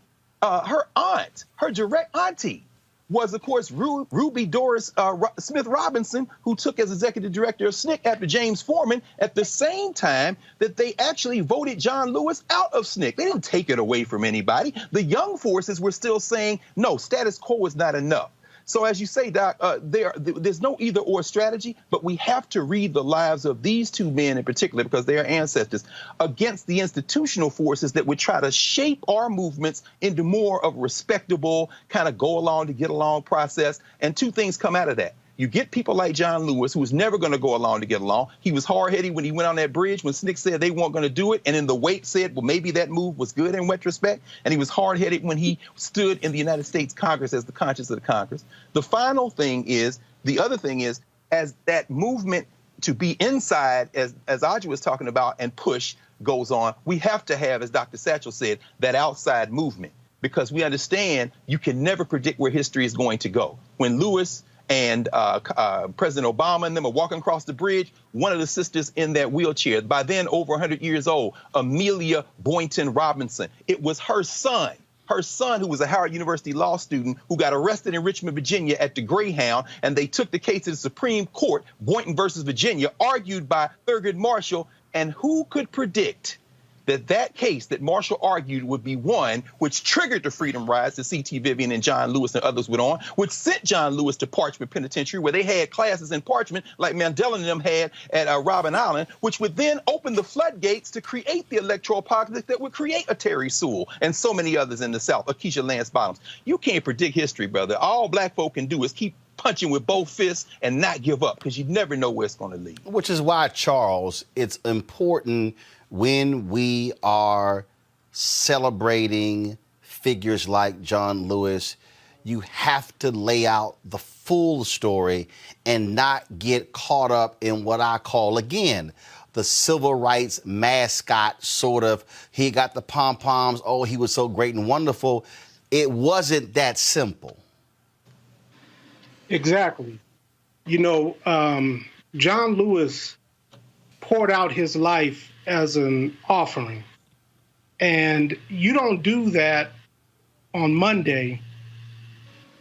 aunt, her direct auntie, was, of course, Ruby Doris Smith Robinson, who took as executive director of SNCC after James Foreman at the same time that they actually voted John Lewis out of SNCC. They didn't take it away from anybody. The young forces were still saying, no, status quo is not enough. So as you say, Doc, there's no either-or strategy, but we have to read the lives of these two men in particular, because they are ancestors, against the institutional forces that would try to shape our movements into more of a respectable kind of go along to get along process. And two things come out of that. You get people like John Lewis, who was never going to go along to get along. He was hard-headed when he went on that bridge when SNCC said they weren't going to do it, and then the wait said, well, maybe that move was good in retrospect. And he was hard-headed when he stood in the United States Congress as the conscience of the Congress. The final thing is, the other thing is, as that movement to be inside, as Audrey was talking about, and push goes on, we have to have, as Dr. Satchel said, that outside movement, because we understand you can never predict where history is going to go. When Lewis and President Obama and them are walking across the bridge, one of the sisters in that wheelchair, by then over 100 years old, Amelia Boynton Robinson, it was her son, who was a Howard University law student, who got arrested in Richmond, Virginia at the Greyhound, and they took the case to the Supreme Court, Boynton versus Virginia, argued by Thurgood Marshall. And who could predict that case that Marshall argued would be one which triggered the freedom rides that C.T. Vivian and John Lewis and others went on, which sent John Lewis to Parchment Penitentiary, where they had classes in Parchment like Mandela and them had at Robben Island, which would then open the floodgates to create the electoral politics that would create a Terry Sewell and so many others in the South, Akeisha Lance Bottoms. You can't predict history, brother. All black folk can do is keep punching with both fists and not give up, because you never know where it's going to lead.
Which is why, Charles, it's important when we are celebrating figures like John Lewis, you have to lay out the full story and not get caught up in what I call, again, the civil rights mascot sort of, he got the pom-poms, oh, he was so great and wonderful. It wasn't that simple.
Exactly. You know, John Lewis poured out his life as an offering. And you don't do that on Monday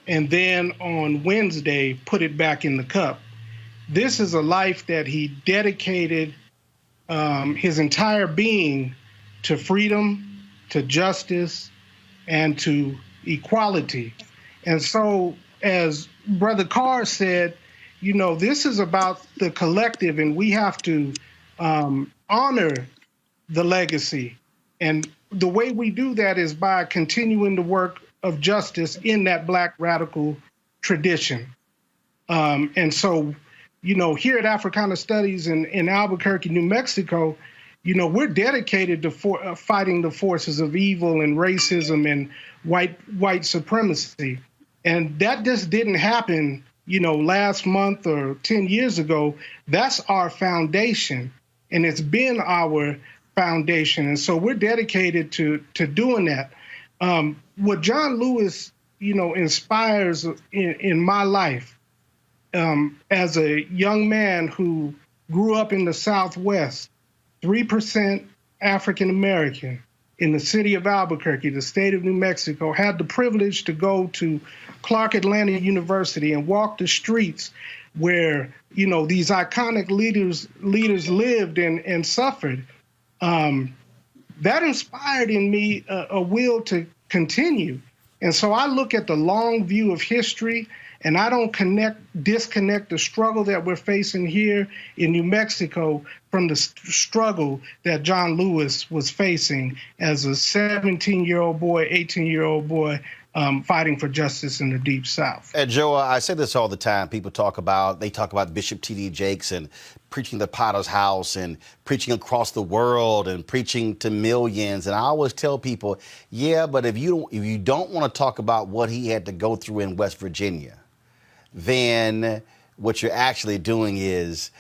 and then on Wednesday put it back in the cup. This is a life that he dedicated his entire being to freedom, to justice, and to equality. And so, as Brother Carr said, you know, this is about the collective, and we have to honor the legacy. And the way we do that is by continuing the work of justice in that Black radical tradition. And so, you know, here at Africana Studies in Albuquerque, New Mexico, you know, we're dedicated to fighting the forces of evil and racism and white supremacy. And that just didn't happen, you know, last month or 10 years ago. That's our foundation, and it's been our foundation. And so we're dedicated to doing that. What John Lewis, you know, inspires in my life as a young man who grew up in the Southwest, 3% African American, in the city of Albuquerque, the state of New Mexico, had the privilege to go to Clark Atlanta University and walk the streets where, you know, these iconic leaders lived and suffered. That inspired in me a will to continue. And so I look at the long view of history, and I don't disconnect the struggle that we're facing here in New Mexico from the struggle that John Lewis was facing as a 17-year-old boy, 18-year-old boy, fighting for justice in the Deep South.
Joe, I say this all the time. People talk about Bishop T.D. Jakes and preaching the Potter's House and preaching across the world and preaching to millions. And I always tell people, yeah, but if you don't want to talk about what he had to go through in West Virginia, then what you're actually doing is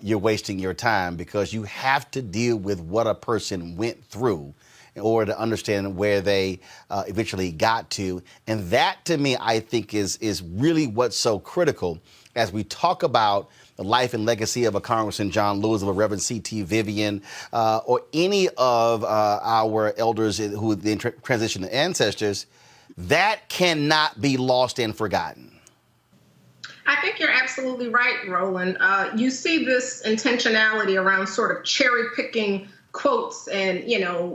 you're wasting your time, because you have to deal with what a person went through in order to understand where they eventually got to. And that, to me, I think is really what's so critical as we talk about the life and legacy of a Congressman John Lewis, of a Reverend C.T. Vivian, or any of our elders who then transitioned to ancestors. That cannot be lost and forgotten.
I think you're absolutely right, Roland. You see this intentionality around sort of cherry picking quotes and,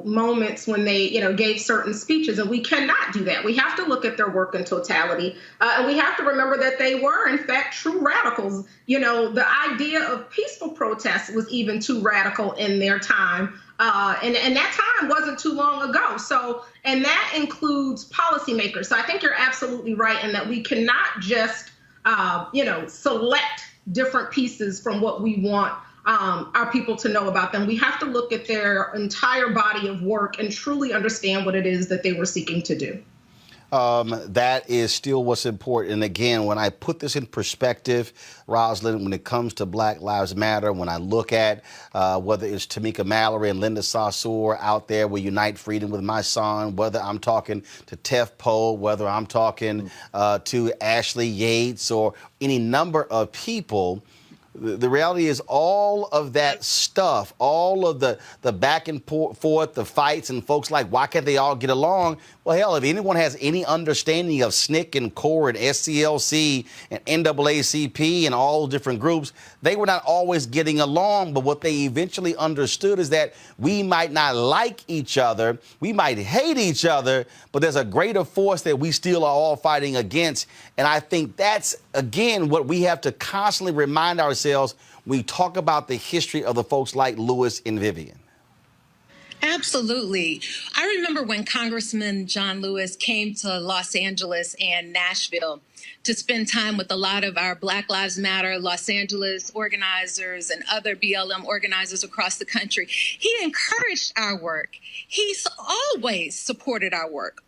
moments when they, gave certain speeches. And we cannot do that. We have to look at their work in totality. And we have to remember that they were, in fact, true radicals. The idea of peaceful protest was even too radical in their time. And that time wasn't too long ago. So, and that includes policymakers. So I think you're absolutely right in that we cannot just select different pieces from what we want our people to know about them. We have to look at their entire body of work and truly understand what it is that they were seeking to do.
That is still what's important. And again, when I put this in perspective, Rosalind, when it comes to Black Lives Matter, when I look at whether it's Tamika Mallory and Linda Sarsour out there with Unite Freedom with my son, whether I'm talking to Tef Poe, whether I'm talking to Ashley Yates or any number of people, the reality is all of that stuff, all of the back and forth, the fights, and folks like, why can't they all get along? Well, hell, if anyone has any understanding of SNCC and CORE and SCLC and NAACP and all different groups, they were not always getting along. But what they eventually understood is that we might not like each other, we might hate each other, but there's a greater force that we still are all fighting against. And I think that's, again, what we have to constantly remind ourselves when we talk about the history of the folks like Lewis and Vivian.
Absolutely. I remember when Congressman John Lewis came to Los Angeles and Nashville to spend time with a lot of our Black Lives Matter Los Angeles organizers and other BLM organizers across the country. He encouraged our work. He's always supported our work,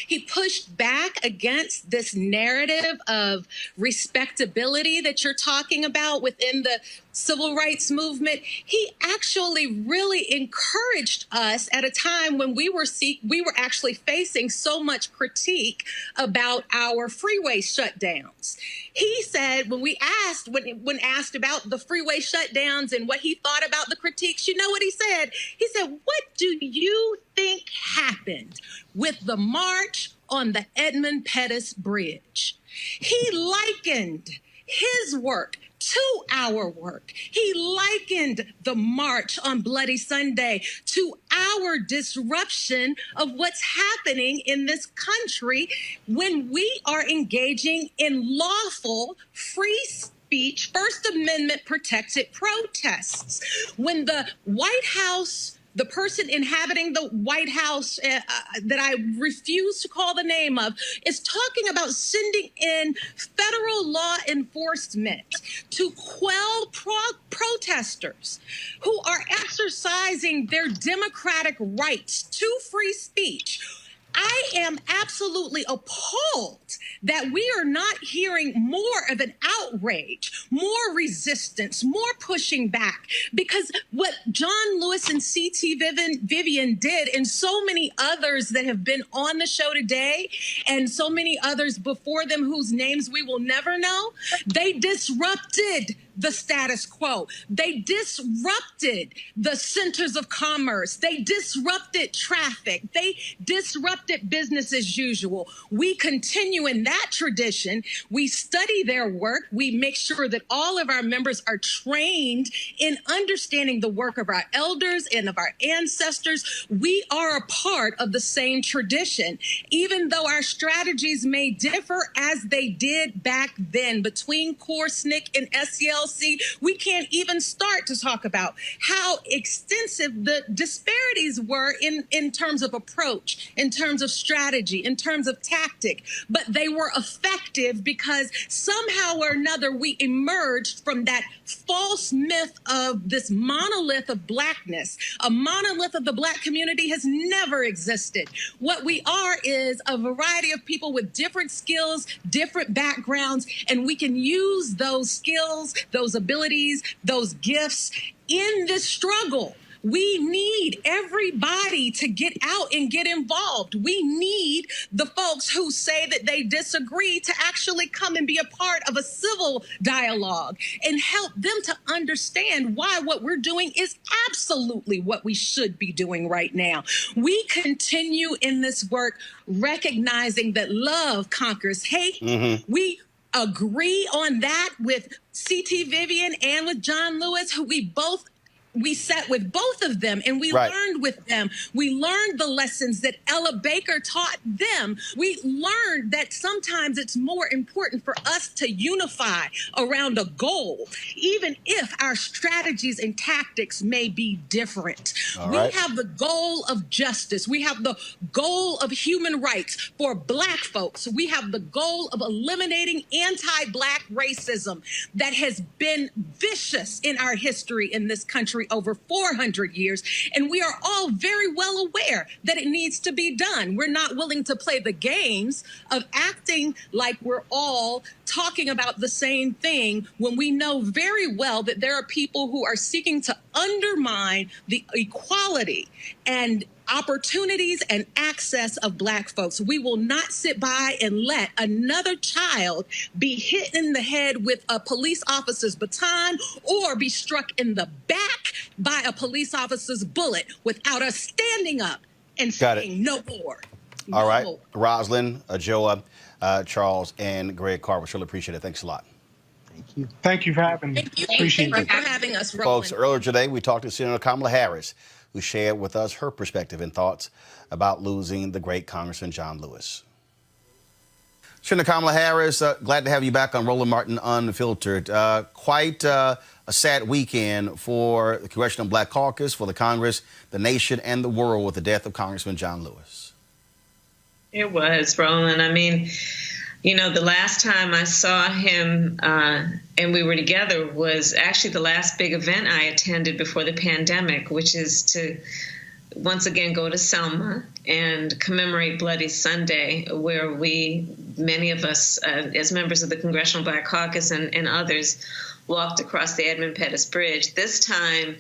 He pushed back against this narrative of respectability that you're talking about within the civil rights movement. He actually really encouraged us at a time when we were actually facing so much critique about our freeway shutdowns. He said, when asked about the freeway shutdowns and what he thought about the critiques, you know what he said? He said, what do you think happened with the march on the Edmund Pettus Bridge? He likened his work to our work. He likened the march on Bloody Sunday to our disruption of what's happening in this country when we are engaging in lawful free speech, First Amendment protected protests. When the White House, the person inhabiting the White House that I refuse to call the name of, is talking about sending in federal law enforcement to quell protesters who are exercising their democratic rights to free speech. I am absolutely appalled that we are not hearing more of an outrage, more resistance, more pushing back, because what John Lewis and C.T. Vivian did, and so many others that have been on the show today, and so many others before them whose names we will never know, they disrupted the status quo. They disrupted the centers of commerce. They disrupted traffic. They disrupted business as usual. We continue in that tradition. We study their work. We make sure that all of our members are trained in understanding the work of our elders and of our ancestors. We are a part of the same tradition, even though our strategies may differ as they did back then between CORE, SNCC, and SCLC. We can't even start to talk about how extensive the disparities were in terms of approach, in terms of strategy, in terms of tactic. But they were effective because somehow or another we emerged from that false myth of this monolith of blackness. A monolith of the Black community has never existed. What we are is a variety of people with different skills, different backgrounds, and we can use those skills, those abilities, those gifts in this struggle We need everybody to get out and get involved. We need the folks who say that they disagree to actually come and be a part of a civil dialogue and help them to understand why what we're doing is absolutely what we should be doing right now. We continue in this work recognizing that love conquers hate. We agree on that with C.T. Vivian and with John Lewis, who we sat with both of them and we learned with them. We learned the lessons that Ella Baker taught them. We learned that sometimes it's more important for us to unify around a goal, even if our strategies and tactics may be different. We have the goal of justice. We have the goal of human rights for Black folks. We have the goal of eliminating anti-Black racism that has been vicious in our history in this country over 400 years, and we are all very well aware that it needs to be done. We're not willing to play the games of acting like we're all talking about the same thing when we know very well that there are people who are seeking to undermine the equality and opportunities and access of Black folks. We will not sit by and let another child be hit in the head with a police officer's baton or be struck in the back by a police officer's bullet without us standing up and saying no more.
All right. Rosalind, Joa, Charles, and Greg Carver. Surely appreciate it. Thanks a lot.
Thank you. Thank you for having me. Appreciate
Thank you for having us, Roland.
Folks, earlier today, we talked to Senator Kamala Harris, who shared with us her perspective and thoughts about losing the great Congressman John Lewis. Senator Kamala Harris, glad to have you back on Roland Martin Unfiltered. Quite a sad weekend for the Congressional Black Caucus, for the Congress, the nation, and the world with the death of Congressman John Lewis.
It was, Roland. I mean, you know, the last time I saw him and we were together was actually the last big event I attended before the pandemic, which is to once again go to Selma and commemorate Bloody Sunday, where many of us, as members of the Congressional Black Caucus and others, walked across the Edmund Pettus Bridge. This time,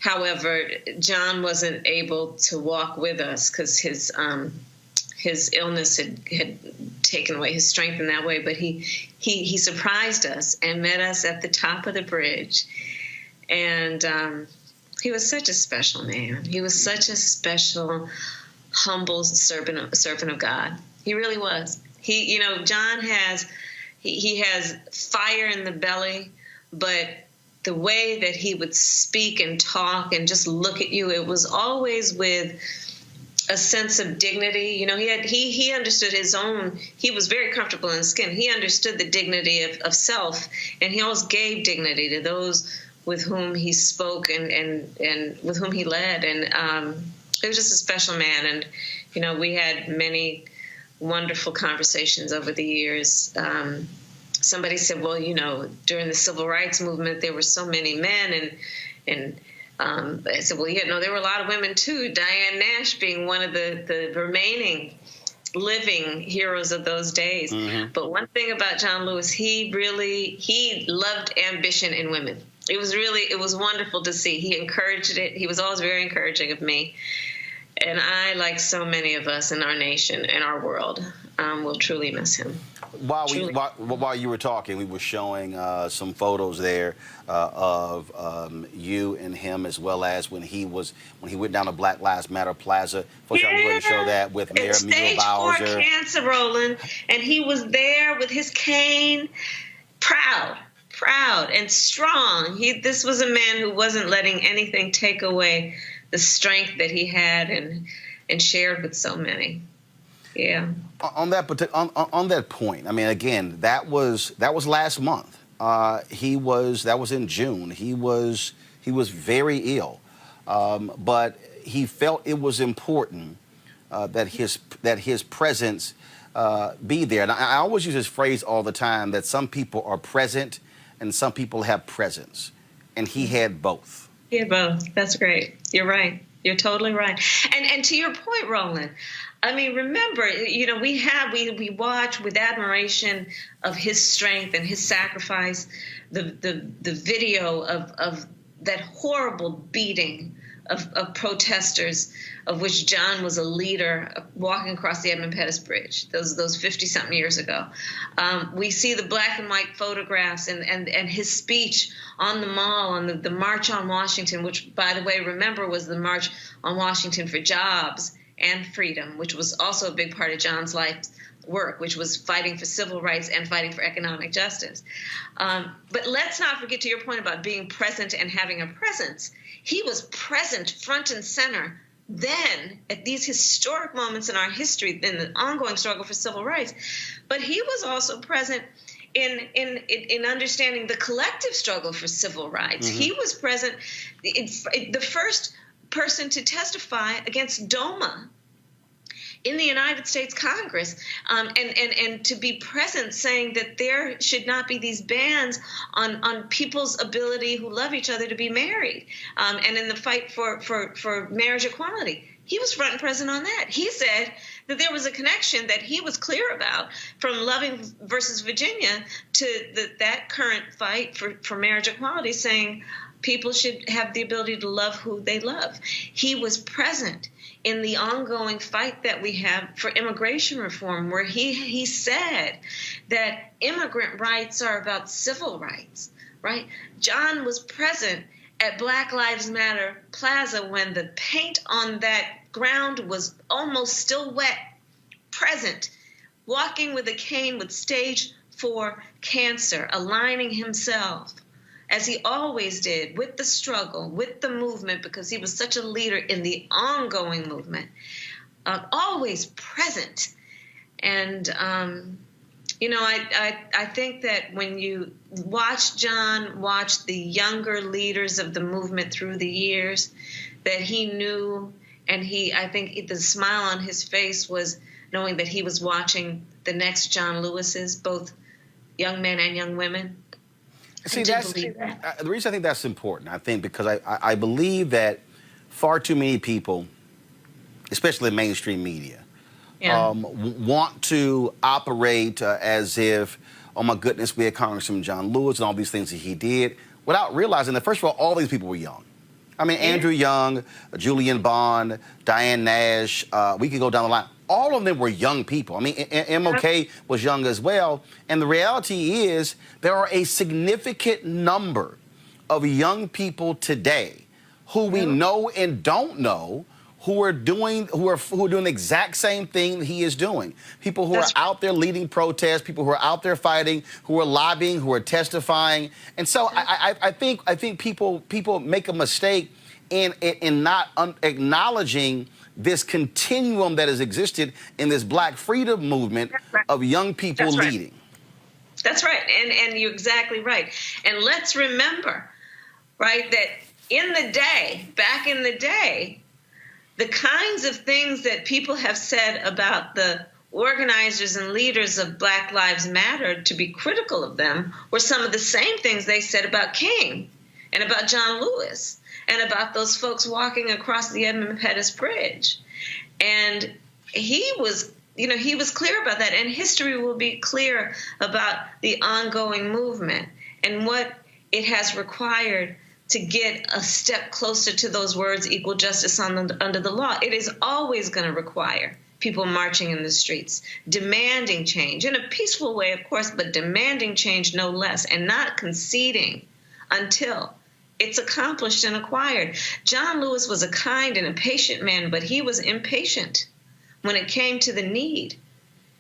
however, John wasn't able to walk with us because his illness had taken away his strength in that way, but he surprised us and met us at the top of the bridge. And he was such a special man. He was such a special, humble servant of God. He really was. John has fire in the belly, but the way that he would speak and talk and just look at you, it was always with a sense of dignity. You know, he understood his own. He was very comfortable in his skin. He understood the dignity of self, and he always gave dignity to those with whom he spoke and with whom he led. And it was just a special man. And you know, we had many wonderful conversations over the years. Somebody said, well, you know, during the civil rights movement, there were so many men, and I said, well, yeah, no, there were a lot of women too. Diane Nash being one of the remaining living heroes of those days. Mm-hmm. But one thing about John Lewis, he loved ambition in women. It was wonderful to see. He encouraged it. He was always very encouraging of me. And I, like so many of us in our nation and our world, will truly miss him.
While you were talking, we were showing some photos there of you and him, as well as when he went down to Black Lives Matter Plaza. I'm going to show that with Mayor Muriel Bowser.
Stage 4 cancer, Roland, and he was there with his cane, proud and strong. This was a man who wasn't letting anything take away the strength that he had and shared with so many. Yeah.
On that point, I mean, again, that was last month. That was in June. He was very ill, but he felt it was important that his presence be there. And I always use this phrase all the time, that some people are present and some people have presence, and he had both.
He had both. That's great. You're right. You're totally right. And to your point, Roland, I mean, remember, you know, we watch with admiration of his strength and his sacrifice, the video of that horrible beating of protesters, of which John was a leader, walking across the Edmund Pettus Bridge, those 50-something years ago. We see the black and white photographs and his speech on the Mall, on the March on Washington, which, by the way, remember, was the March on Washington for jobs and freedom, which was also a big part of John's life's work, which was fighting for civil rights and fighting for economic justice. But let's not forget, to your point about being present and having a presence, he was present front and center then at these historic moments in our history, in the ongoing struggle for civil rights. But he was also present in understanding the collective struggle for civil rights. He was present, the first person to testify against DOMA in the United States Congress, and to be present, saying that there should not be these bans on people's ability who love each other to be married, and in the fight for marriage equality. He was front and present on that. He said that there was a connection that he was clear about from Loving versus Virginia to that current fight for marriage equality, saying people should have the ability to love who they love. He was present in the ongoing fight that we have for immigration reform, where he said that immigrant rights are about civil rights, right? John was present at Black Lives Matter Plaza when the paint on that ground was almost still wet, present, walking with a cane with stage 4 cancer, aligning himself, as he always did, with the struggle, with the movement, because he was such a leader in the ongoing movement, always present. And, I think that when you watch John, watch the younger leaders of the movement through the years, that he knew, and I think the smile on his face was knowing that he was watching the next John Lewis's, both young men and young women.
See, that's the reason I think that's important. I think because I believe that far too many people, especially mainstream media, want to operate as if, oh my goodness, we had Congressman John Lewis and all these things that he did, without realizing that, first of all these people were young. I mean, Andrew Young, Julian Bond, Diane Nash, we could go down the line. All of them were young people. I mean, MLK was young as well. And the reality is there are a significant number of young people today who we know and don't know who are doing the exact same thing that he is doing. People who are out there leading protests, people who are out there fighting, who are lobbying, who are testifying. And so I think people make a mistake in not acknowledging this continuum that has existed in this Black freedom movement of young people leading.
That's right, and you're exactly right. And let's remember, right, that back in the day, the kinds of things that people have said about the organizers and leaders of Black Lives Matter, to be critical of them, were some of the same things they said about King and about John Lewis and about those folks walking across the Edmund Pettus Bridge. And he was clear about that, and history will be clear about the ongoing movement and what it has required to get a step closer to those words, equal justice under the law. It is always going to require people marching in the streets, demanding change in a peaceful way, of course, but demanding change no less, and not conceding until it's accomplished and acquired. John Lewis was a kind and a patient man, but he was impatient when it came to the need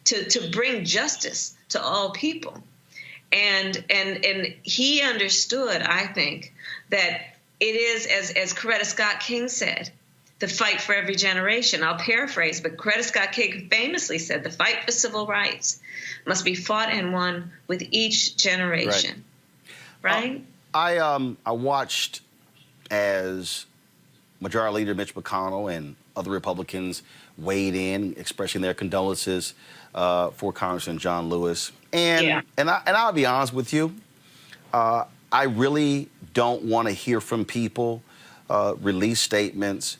to bring justice to all people. And he understood, I think, that it is, as Coretta Scott King said, the fight for every generation. I'll paraphrase, but Coretta Scott King famously said, the fight for civil rights must be fought and won with each generation. Right?
I watched as Majority Leader Mitch McConnell and other Republicans weighed in, expressing their condolences for Congressman John Lewis. And I'll be honest with you, I really don't want to hear from people release statements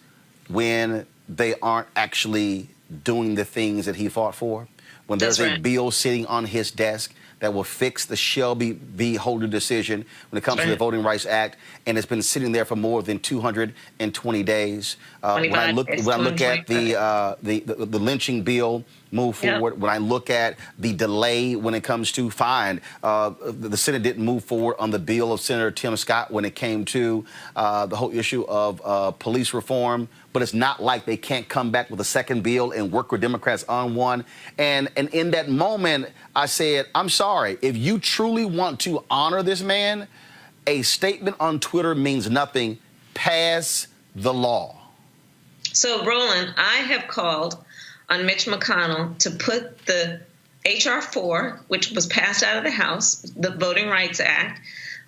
when they aren't actually doing the things that he fought for. When there's a bill sitting on his desk that will fix the Shelby v. Holder decision when it comes to the Voting Rights Act, and it's been sitting there for more than 220 days. When I look at the lynching bill move forward, when I look at the delay when it comes to the Senate didn't move forward on the bill of Senator Tim Scott when it came to the whole issue of police reform. But it's not like they can't come back with a second bill and work with Democrats on one. And in that moment, I said, I'm sorry. If you truly want to honor this man, a statement on Twitter means nothing. Pass the law.
So, Roland, I have called on Mitch McConnell to put the H.R. 4, which was passed out of the House, the Voting Rights Act,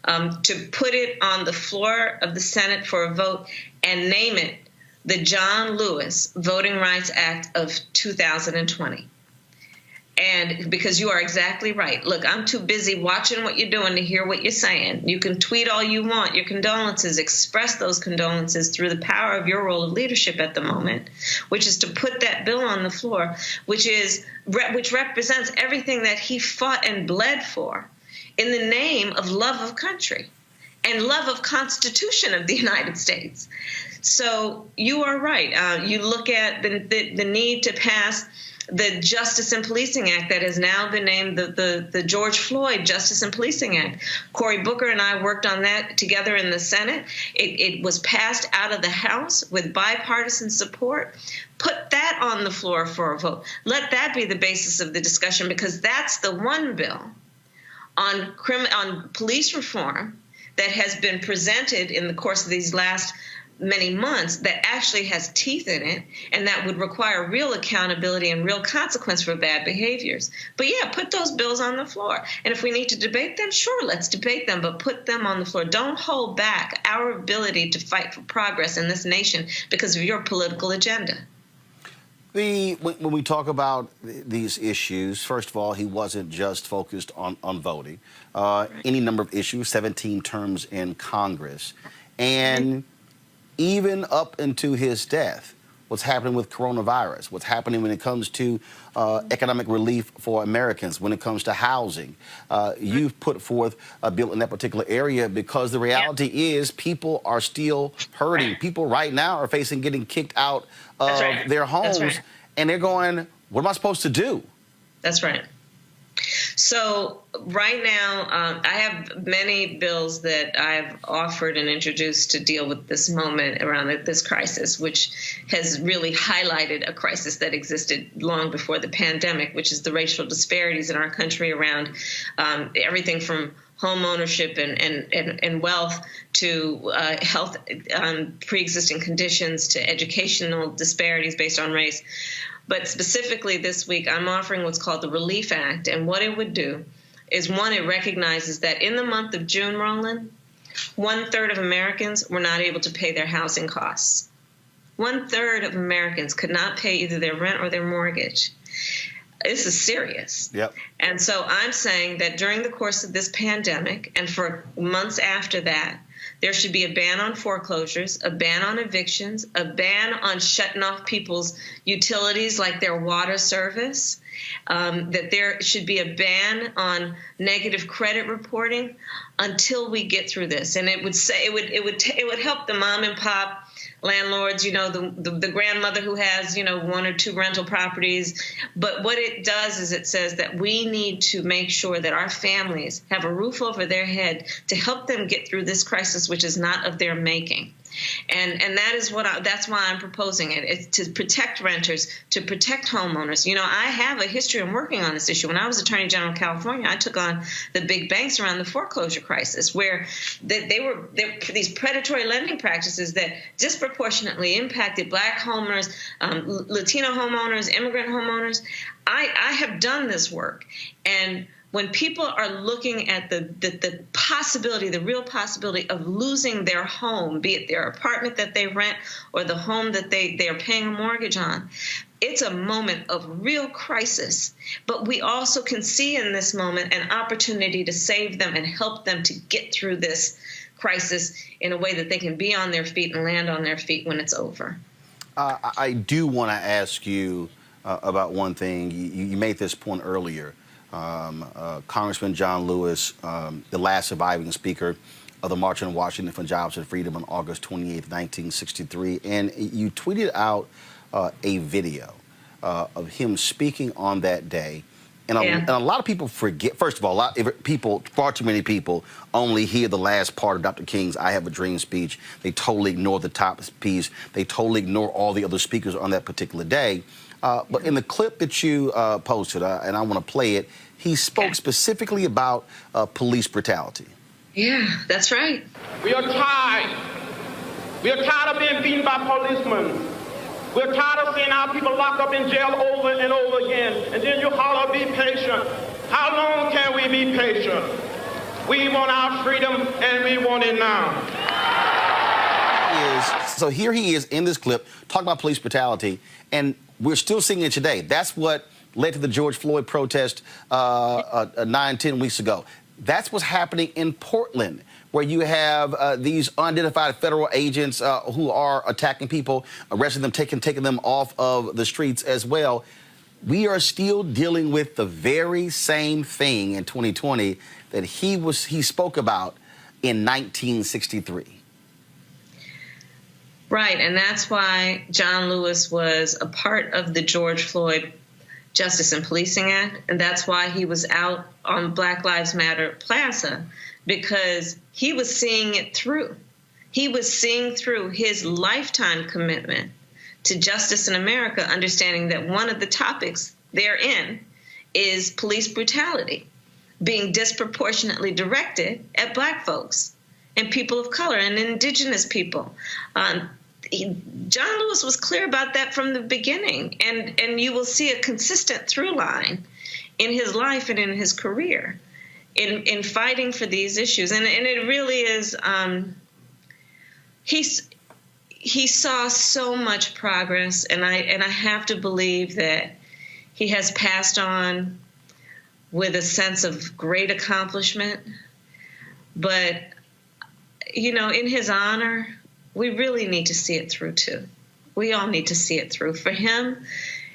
to put it on the floor of the Senate for a vote and name it the John Lewis Voting Rights Act of 2020. And because you are exactly right. Look, I'm too busy watching what you're doing to hear what you're saying. You can tweet all you want, your condolences, express those condolences through the power of your role of leadership at the moment, which is to put that bill on the floor, which represents everything that he fought and bled for in the name of love of country and love of Constitution of the United States. So you are right. You look at the need to pass the Justice and Policing Act that has now been named the George Floyd Justice and Policing Act. Cory Booker and I worked on that together in the Senate. It was passed out of the House with bipartisan support. Put that on the floor for a vote. Let that be the basis of the discussion, because that's the one bill on police reform that has been presented in the course of these last many months that actually has teeth in it, and that would require real accountability and real consequence for bad behaviors. But yeah, put those bills on the floor. And if we need to debate them, sure, let's debate them, but put them on the floor. Don't hold back our ability to fight for progress in this nation because of your political agenda.
When we talk about these issues, first of all, he wasn't just focused on voting. Any number of issues, 17 terms in Congress. And even up into his death, what's happening with coronavirus, what's happening when it comes to economic relief for Americans, when it comes to housing. You've put forth a bill in that particular area because the reality is people are still hurting. People right now are facing getting kicked out of their homes, and they're going, what am I supposed to do? That's right.
So right now, I have many bills that I've offered and introduced to deal with this moment around this crisis, which has really highlighted a crisis that existed long before the pandemic, which is the racial disparities in our country around everything from home ownership and wealth to health, pre-existing conditions, to educational disparities based on race. But specifically this week, I'm offering what's called the Relief Act. And what it would do is, one, it recognizes that in the month of June, Roland, 1/3 of Americans were not able to pay their housing costs. 1/3 of Americans could not pay either their rent or their mortgage. This is serious.
Yep.
And so I'm saying that during the course of this pandemic and for months after that, there should be a ban on foreclosures, a ban on evictions, a ban on shutting off people's utilities like their water service, that there should be a ban on negative credit reporting until we get through this. And it would say it would help the mom and pop landlords, you know, the grandmother who has, you know, 1 or 2 rental properties. But what it does is it says that we need to make sure that our families have a roof over their head to help them get through this crisis, which is not of their making. And that is that's why I'm proposing it. It's to protect renters, to protect homeowners. You know, I have a history of working on this issue. When I was Attorney General of California, I took on the big banks around the foreclosure crisis, where they were these predatory lending practices that disproportionately impacted Black homeowners, Latino homeowners, immigrant homeowners. I have done this work, and when people are looking at the possibility, the real possibility of losing their home, be it their apartment that they rent or the home that they are paying a mortgage on, it's a moment of real crisis. But we also can see in this moment an opportunity to save them and help them to get through this crisis in a way that they can be on their feet and land on their feet when it's over. I do want to ask you about one thing. You made this point earlier.
Congressman John Lewis, the last surviving speaker of the March on Washington for Jobs and Freedom on August 28, 1963. And you tweeted out a video of him speaking on that day. And a lot of people forget, first of all, far too many people only hear the last part of Dr. King's I Have a Dream speech. They totally ignore the top piece. They totally ignore all the other speakers on that particular day. But in the clip that you posted, and I want to play it, he spoke specifically about police brutality.
Yeah, that's right.
We are tired. We are tired of being beaten by policemen. We're tired of seeing our people locked up in jail over and over again. And then you holler, be patient. How long can we be patient? We want our freedom, and we want it now.
So here he is in this clip talking about police brutality, and we're still seeing it today. That's what led to the George Floyd protest 9-10 weeks ago. That's what's happening in Portland, where you have these unidentified federal agents who are attacking people, arresting them, taking them off of the streets as well. We are still dealing with the very same thing in 2020 that he spoke about in 1963.
Right, and that's why John Lewis was a part of the George Floyd Justice and Policing Act, and that's why he was out on Black Lives Matter Plaza, because he was seeing it through. He was seeing through his lifetime commitment to justice in America, understanding that one of the topics therein is police brutality being disproportionately directed at Black folks and people of color and indigenous people. John Lewis was clear about that from the beginning, and you will see a consistent through line in his life and in his career in fighting for these issues. And it really is, he saw so much progress, and I have to believe that he has passed on with a sense of great accomplishment. But, you know, in his honor, we really need to see it through, too. We all need to see it through. For him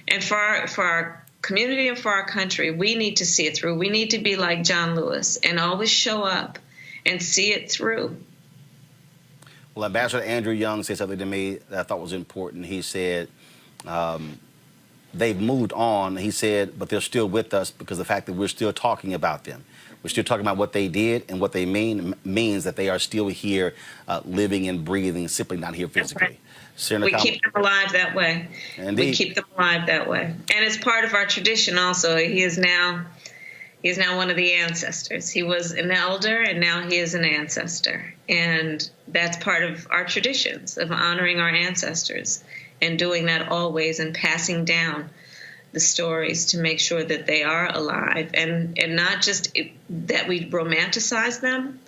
and for our community and for our country, we need to see it through. We need to be like John Lewis and always show up and see it through.
Well, Ambassador Andrew Young said something to me that I thought was important. He said they've moved on. He said, but they're still with us because of the fact that we're still talking about them. We're still talking about what they did, and what they means that they are still here, living and breathing, simply not here physically.
Right. We keep them alive that way.
Indeed.
We keep them alive that way. And it's part of our tradition also. He is now one of the ancestors. He was an elder, and now he is an ancestor. And that's part of our traditions of honoring our ancestors and doing that always and passing down the stories to make sure that they are alive, and not just that we romanticize them,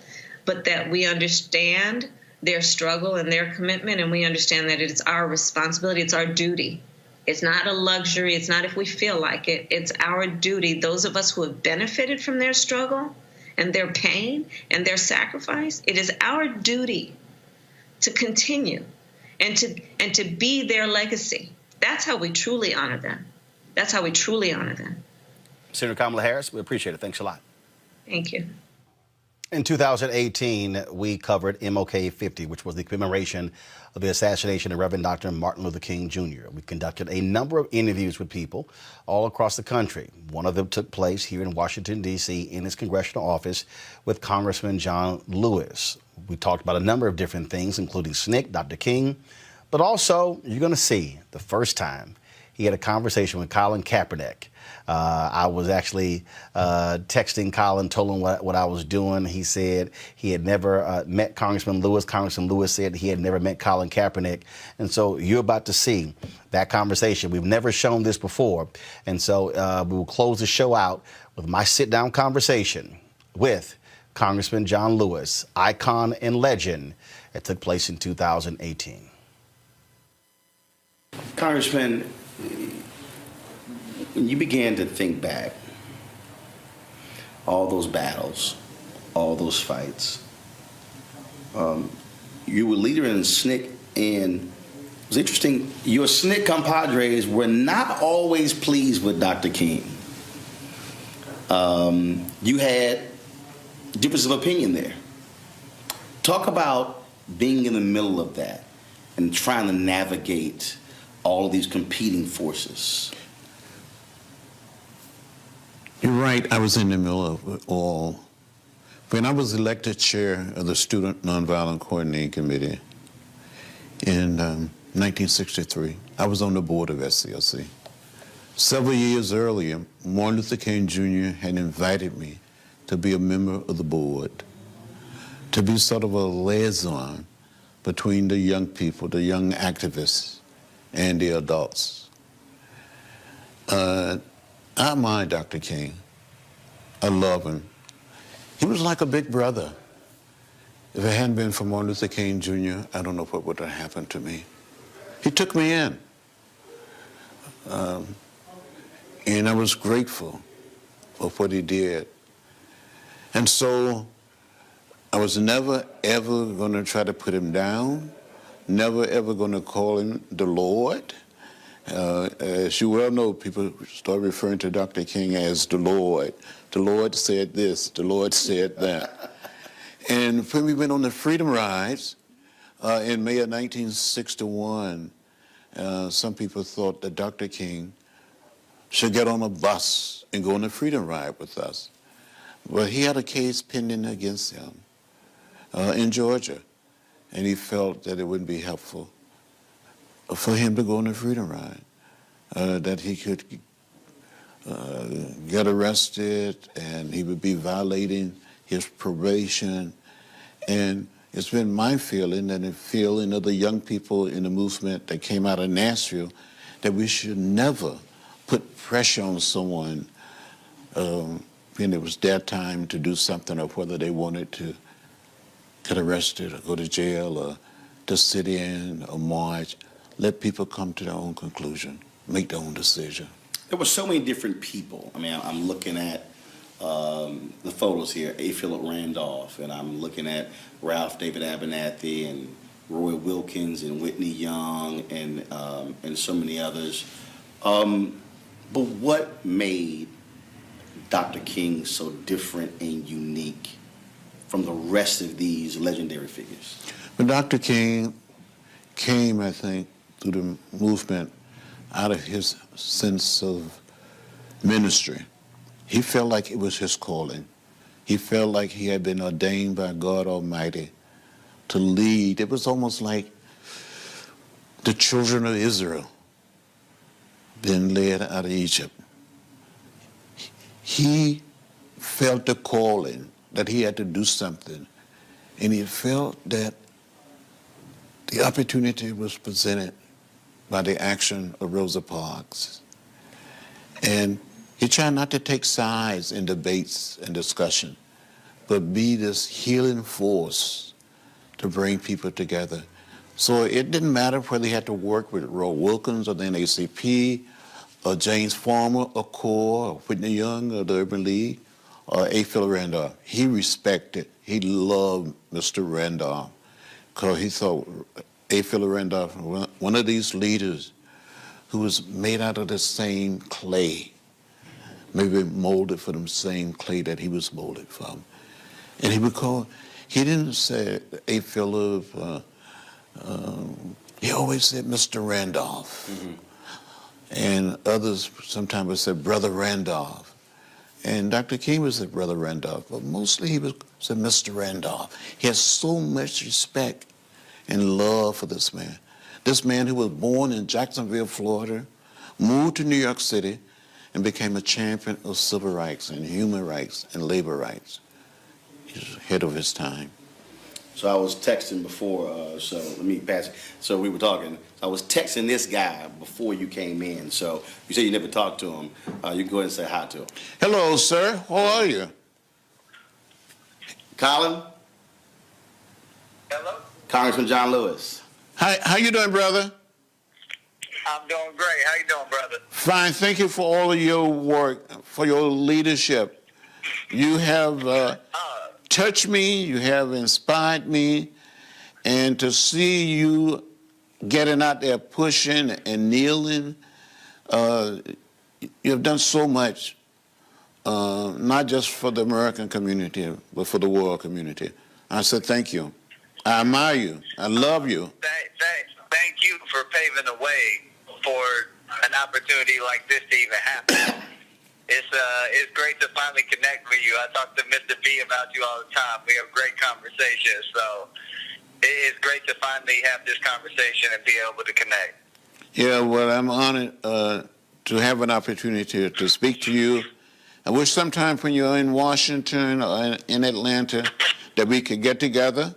but that we understand their struggle and their commitment, and we understand that it's our responsibility, it's our duty. It's not a luxury, it's not if we feel like it, it's our duty. Those of us who have benefited from their struggle and their pain and their sacrifice, it is our duty to continue and to be their legacy. That's how we truly honor them. That's how we truly honor them.
Senator Kamala Harris, we appreciate it. Thanks a lot.
Thank you.
In 2018, we covered MLK 50, which was the commemoration of the assassination of Reverend Dr. Martin Luther King Jr. We conducted a number of interviews with people all across the country. One of them took place here in Washington, D.C., in his congressional office with Congressman John Lewis. We talked about a number of different things, including SNCC, Dr. King, but also you're going to see the first time he had a conversation with Colin Kaepernick. I was actually texting Colin, told him what I was doing. He said he had never met Congressman Lewis. Congressman Lewis said he had never met Colin Kaepernick. And so you're about to see that conversation. We've never shown this before. And so we will close the show out with my sit-down conversation with Congressman John Lewis, icon and legend, that took place in 2018. Congressman, when you began to think back, all those battles, all those fights, you were leader in SNCC, and it was interesting, your SNCC compadres were not always pleased with Dr. King. You had difference of opinion there. Talk about being in the middle of that and trying to navigate all of these competing forces.
You're right, I was in the middle of it all. When I was elected chair of the Student Nonviolent Coordinating Committee in 1963, I was on the board of SCLC. Several years earlier, Martin Luther King Jr. had invited me to be a member of the board, to be sort of a liaison between the young people, the young activists, and the adults. I admire Dr. King. I love him. He was like a big brother. If it hadn't been for Martin Luther King Jr., I don't know what would have happened to me. He took me in. And I was grateful for what he did. And so I was never, ever going to try to put him down, never, ever going to call him the Lord. As you well know, people start referring to Dr. King as the Lord. The Lord said this, the Lord said that. And when we went on the Freedom Rides in May of 1961, some people thought that Dr. King should get on a bus and go on a Freedom Ride with us. Well, he had a case pending against him in Georgia, and he felt that it wouldn't be helpful for him to go on a Freedom Ride, that he could get arrested and he would be violating his probation. And it's been my feeling and the feeling of the young people in the movement that came out of Nashville that we should never put pressure on someone when it was their time to do something, or whether they wanted to get arrested or go to jail or to sit in or march. Let people come to their own conclusion, make their own decision.
There were so many different people. I mean, I'm looking at the photos here, A. Philip Randolph, and I'm looking at Ralph David Abernathy and Roy Wilkins and Whitney Young and so many others. But what made Dr. King so different and unique from the rest of these legendary figures?
But Dr. King came, I think, through the movement out of his sense of ministry. He felt like it was his calling. He felt like he had been ordained by God Almighty to lead. It was almost like the children of Israel being led out of Egypt. He felt the calling that he had to do something, and he felt that the opportunity was presented by the action of Rosa Parks. And he tried not to take sides in debates and discussion, but be this healing force to bring people together. So it didn't matter whether he had to work with Roy Wilkins or the NAACP, or James Farmer, or CORE, or Whitney Young, or the Urban League, or A. Philip Randolph. He respected, he loved Mr. Randolph, because he thought A. Philip Randolph, one of these leaders who was made out of the same clay, maybe molded for the same clay that he was molded from. And he would call, he didn't say A. Philip, he always said Mr. Randolph. Mm-hmm. And others sometimes would say Brother Randolph. And Dr. King would say Brother Randolph, but mostly he would say Mr. Randolph. He has so much respect and love for this man. This man who was born in Jacksonville, Florida, moved to New York City, and became a champion of civil rights and human rights and labor rights. He's ahead of his time.
So I was texting before, so let me pass it. So we were talking. I was texting this guy before you came in. So you said you never talked to him. You can go ahead and say hi to him.
Hello, sir. How are you?
Colin?
Hello?
Congressman John Lewis.
Hi, how you doing, brother?
I'm doing great. How you doing, brother?
Fine. Thank you for all of your work, for your leadership. You have touched me, you have inspired me, and to see you getting out there pushing and kneeling, you have done so much not just for the American community, but for the world community. I said, thank you. I admire you. I love you.
Thank you for paving the way for an opportunity like this to even happen. It's great to finally connect with you. I talk to Mr. B about you all the time. We have great conversations, so it's great to finally have this conversation and be able to connect.
Yeah, well, I'm honored to have an opportunity to speak to you. I wish sometime when you're in Washington or in Atlanta that we could get together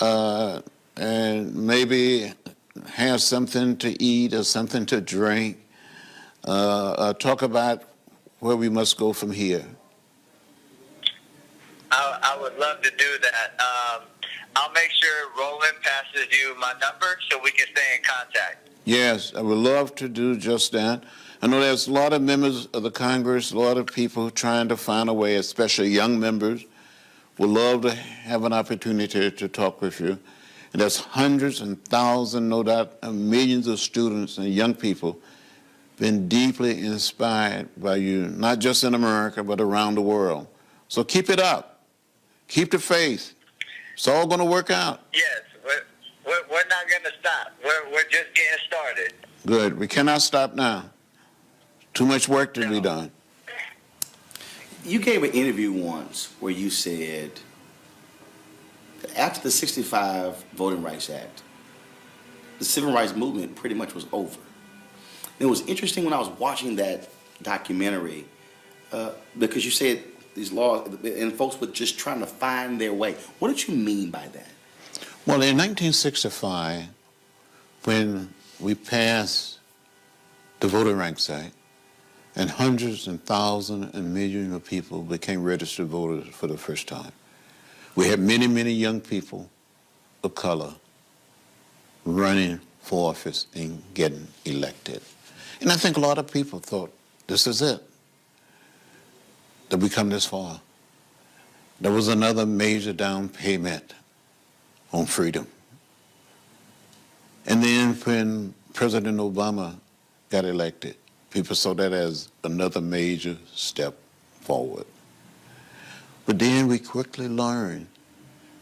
and maybe have something to eat or something to drink, talk about where we must go from here.
I would love to do that. I'll make sure Roland passes you my number so we can stay in contact.
Yes, I would love to do just that. I know there's a lot of members of the Congress, a lot of people trying to find a way, especially young members, would love to have an opportunity to talk with you. And there's hundreds and thousands, no doubt, millions of students and young people been deeply inspired by you, not just in America, but around the world. So keep it up. Keep the faith. It's all going to work out.
Yes, we're not going to stop. We're just getting started.
Good. We cannot stop now. Too much work to be done.
You gave an interview once where you said that after the 65 Voting Rights Act, the civil rights movement pretty much was over. And it was interesting when I was watching that documentary because you said these laws, and folks were just trying to find their way. What did you mean by that?
Well, in 1965, when we passed the Voting Rights Act, and hundreds and thousands and millions of people became registered voters for the first time, we had many, many young people of color running for office and getting elected. And I think a lot of people thought, this is it, that we come this far. There was another major down payment on freedom. And then when President Obama got elected, people saw that as another major step forward. But then we quickly learned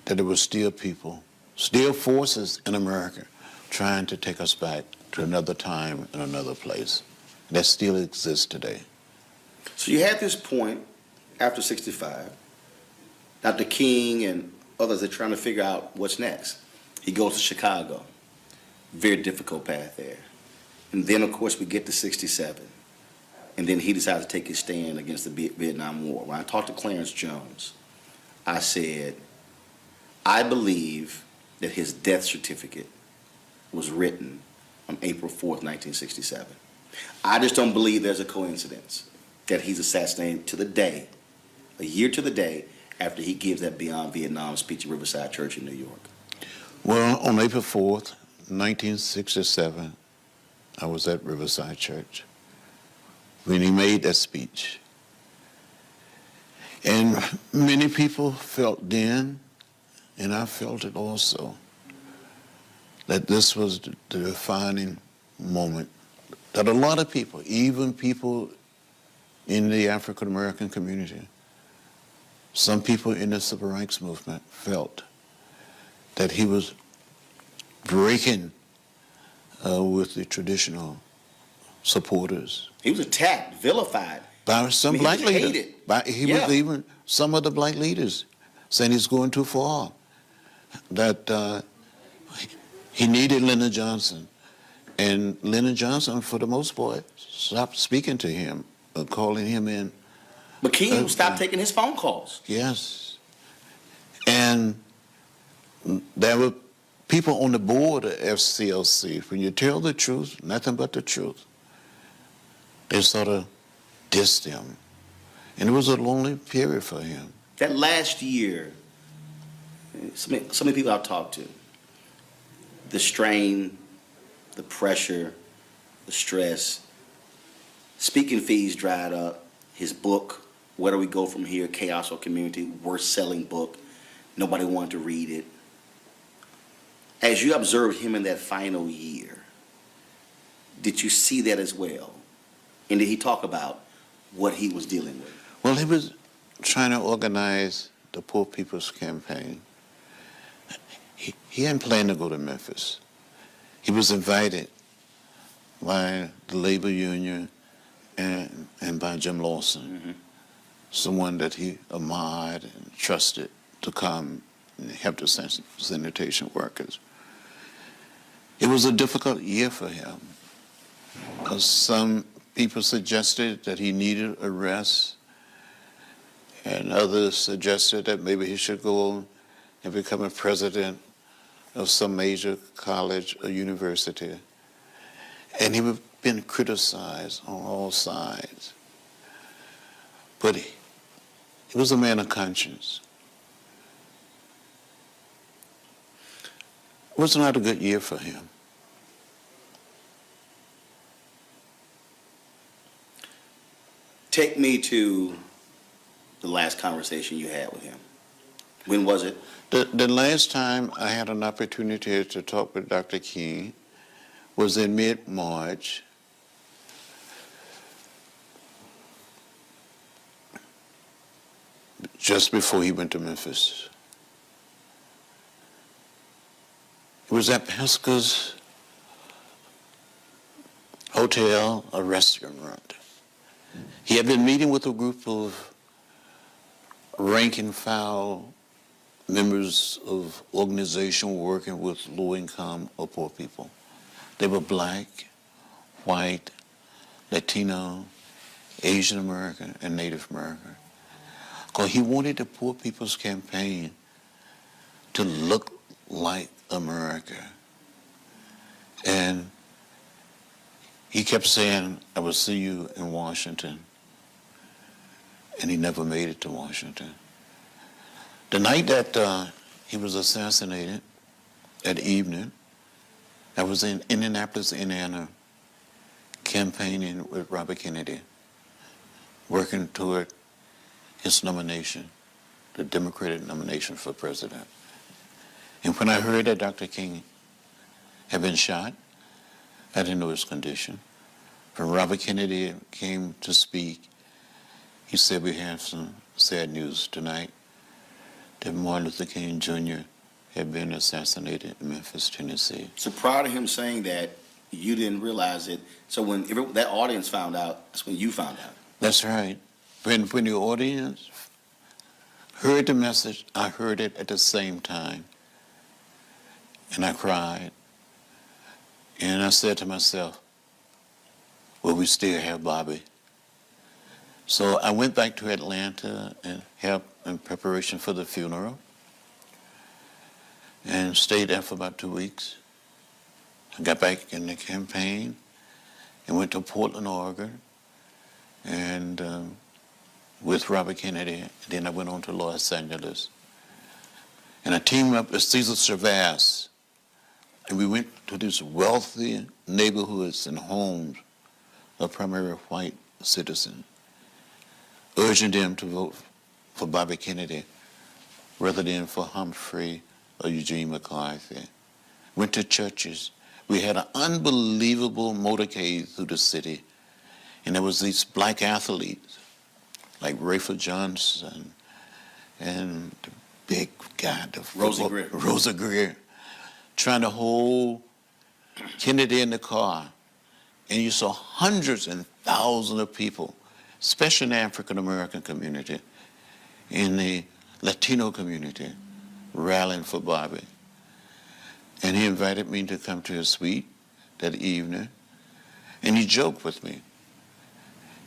that there were still people, still forces in America trying to take us back to another time and another place. That still exists today.
So you had this point after 65. Dr. King and others are trying to figure out what's next. He goes to Chicago. Very difficult path there. And then, of course, we get to 67. And then he decides to take his stand against the Vietnam War. When I talked to Clarence Jones, I said, I believe that his death certificate was written on April 4th, 1967. I just don't believe there's a coincidence that he's assassinated to the day, a year to the day, after he gives that Beyond Vietnam speech at Riverside Church in New York.
Well, on April 4th, 1967, I was at Riverside Church when he made that speech. And many people felt then, and I felt it also, that this was the defining moment that a lot of people, even people in the African American community, some people in the civil rights movement felt that he was breaking with the traditional supporters.
He was attacked, vilified.
By some black leaders. He was even some of the black leaders saying he's going too far. That he needed Lyndon Johnson. And Lyndon Johnson, for the most part, stopped speaking to him, calling him in.
But King stopped taking his phone calls.
Yes. And there were people on the board of FCLC. When you tell the truth, nothing but the truth, they sort of dissed him. And it was a lonely period for him.
That last year, so many people I've talked to, the strain, the pressure, the stress, speaking fees dried up, his book, Where Do We Go From Here, Chaos or Community, worst-selling book. Nobody wanted to read it. As you observed him in that final year, did you see that as well? And did he talk about what he was dealing with?
Well, he was trying to organize the Poor People's Campaign. He hadn't planned to go to Memphis. He was invited by the labor union and by Jim Lawson, someone that he admired and trusted to come and help the sanitation workers. It was a difficult year for him, because some people suggested that he needed a rest, and others suggested that maybe he should go and become a president of some major college or university. And he was been criticized on all sides. But he was a man of conscience. It was not a good year for him.
Take me to the last conversation you had with him. When was it?
The last time I had an opportunity to talk with Dr. King was in mid-March. Just before he went to Memphis. It was at Pesca's hotel, a restaurant. He had been meeting with a group of rank and file members of organization working with low-income or poor people. They were black, white, Latino, Asian American, and Native American. Because he wanted the Poor People's Campaign to look like America. And he kept saying, I will see you in Washington. And he never made it to Washington. The night that he was assassinated, that evening, I was in Indianapolis, Indiana, campaigning with Robert Kennedy, working toward his nomination, the Democratic nomination for president. And when I heard that Dr. King had been shot, I didn't know his condition. When Robert Kennedy came to speak, he said, we have some sad news tonight, that Martin Luther King Jr. had been assassinated in Memphis, Tennessee.
So prior to him saying that, you didn't realize it. So when that audience found out, that's when you found out.
That's right. When the audience heard the message, I heard it at the same time. And I cried. And I said to myself, well, we still have Bobby. So I went back to Atlanta and helped in preparation for the funeral and stayed there for about 2 weeks. I got back in the campaign and went to Portland, Oregon, and with Robert Kennedy. And then I went on to Los Angeles. And I teamed up with Cesar Chavez, and we went to these wealthy neighborhoods and homes of primarily white citizens, urging them to vote for Bobby Kennedy rather than for Humphrey or Eugene McCarthy. Went to churches. We had an unbelievable motorcade through the city, and there was these black athletes like Rayford Johnson and the big guy, Rosa Greer, trying to hold Kennedy in the car. And you saw hundreds and thousands of people, especially in the African-American community, in the Latino community, rallying for Bobby. And he invited me to come to his suite that evening, and he joked with me.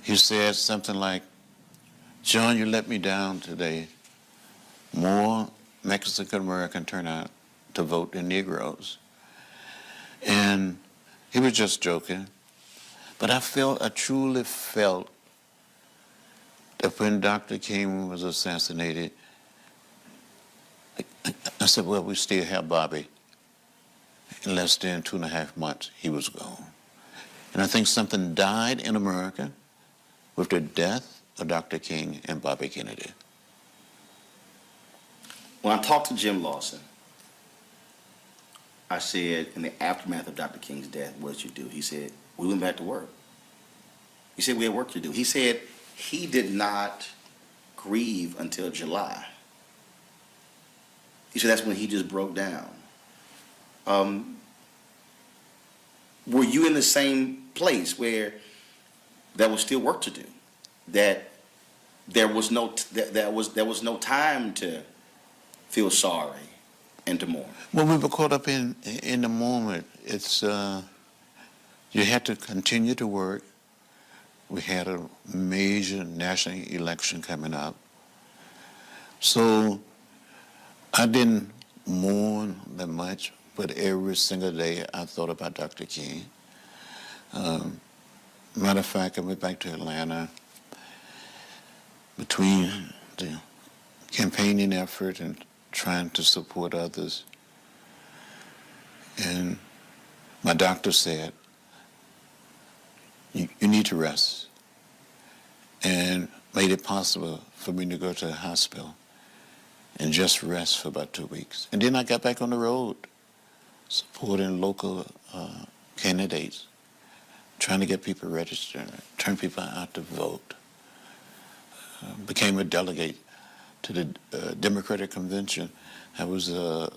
He said something like, John, you let me down today. More Mexican-American turn out to vote than Negroes. And he was just joking. But I truly felt that when Dr. King was assassinated, I said, well, we still have Bobby. In less than 2.5 months, he was gone. And I think something died in America with the death of Dr. King and Bobby Kennedy.
When I talked to Jim Lawson, I said, in the aftermath of Dr. King's death, what did you do? He said, we went back to work. He said, we had work to do. He said he did not grieve until July. He said that's when he just broke down. Were you in the same place where there was still work to do? That there was no time to feel sorry and to mourn?
Well, we were caught up in the moment. It's you had to continue to work. We had a major national election coming up. So I didn't mourn that much, but every single day I thought about Dr. King. Matter of fact, I went back to Atlanta between the campaigning effort and trying to support others. And my doctor said, you need to rest, and made it possible for me to go to the hospital and just rest for about 2 weeks. And then I got back on the road, supporting local candidates, trying to get people registered, turn people out to vote. Became a delegate to the Democratic Convention. I was a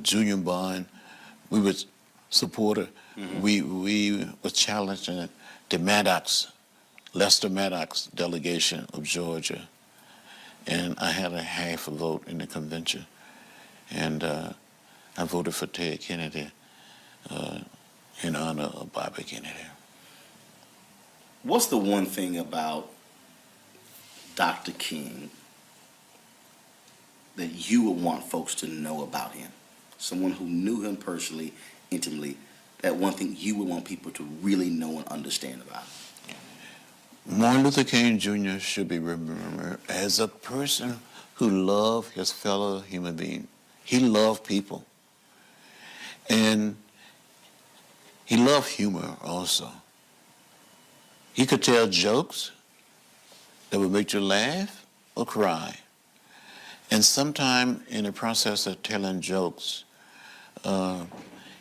junior bond. We were supporter. We were challenging the Lester Maddox delegation of Georgia. And I had a half a vote in the convention. And I voted for Ted Kennedy in honor of Bobby Kennedy.
What's the one thing about Dr. King that you would want folks to know about him? Someone who knew him personally, intimately, that one thing you would want people to really know and understand about him?
Martin Luther King Jr. should be remembered as a person who loved his fellow human being. He loved people. And he loved humor also. He could tell jokes that would make you laugh or cry. And sometime in the process of telling jokes,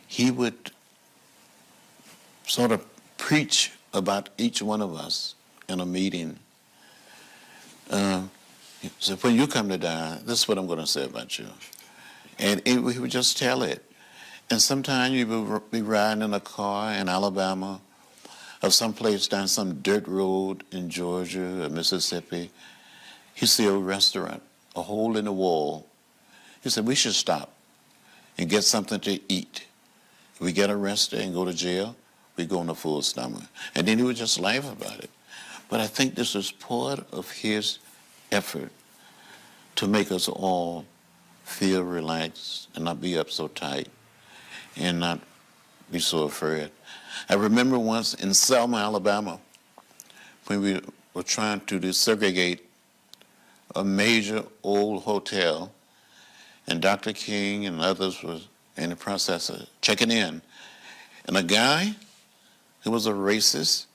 he would sort of preach about each one of us in a meeting. So when you come to die, this is what I'm going to say about you. And he would just tell it. And sometimes you would be riding in a car in Alabama or someplace down some dirt road in Georgia or Mississippi. He see a restaurant, a hole in the wall. He said, we should stop and get something to eat. If we get arrested and go to jail, we go on a full stomach. And then he would just laugh about it. But I think this is part of his effort to make us all feel relaxed and not be up so tight and not be so afraid. I remember once in Selma, Alabama, when we were trying to desegregate a major old hotel, and Dr. King and others was in the process of checking in. And a guy who was a racist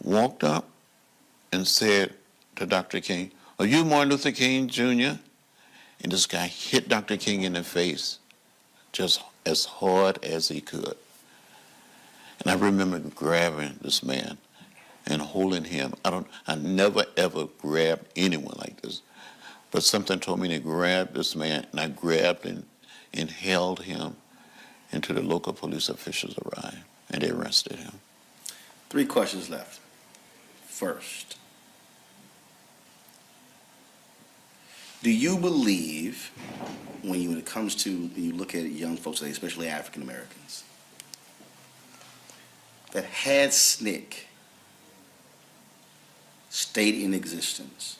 walked up and said to Dr. King, are you Martin Luther King Jr.? And this guy hit Dr. King in the face just as hard as he could. And I remember grabbing this man and holding him. I never ever grabbed anyone like this. But something told me to grab this man, and I grabbed him and held him until the local police officials arrived, and they arrested him.
3 questions left. First, do you believe, when it comes to, when you look at young folks today, especially African Americans, that had SNCC stayed in existence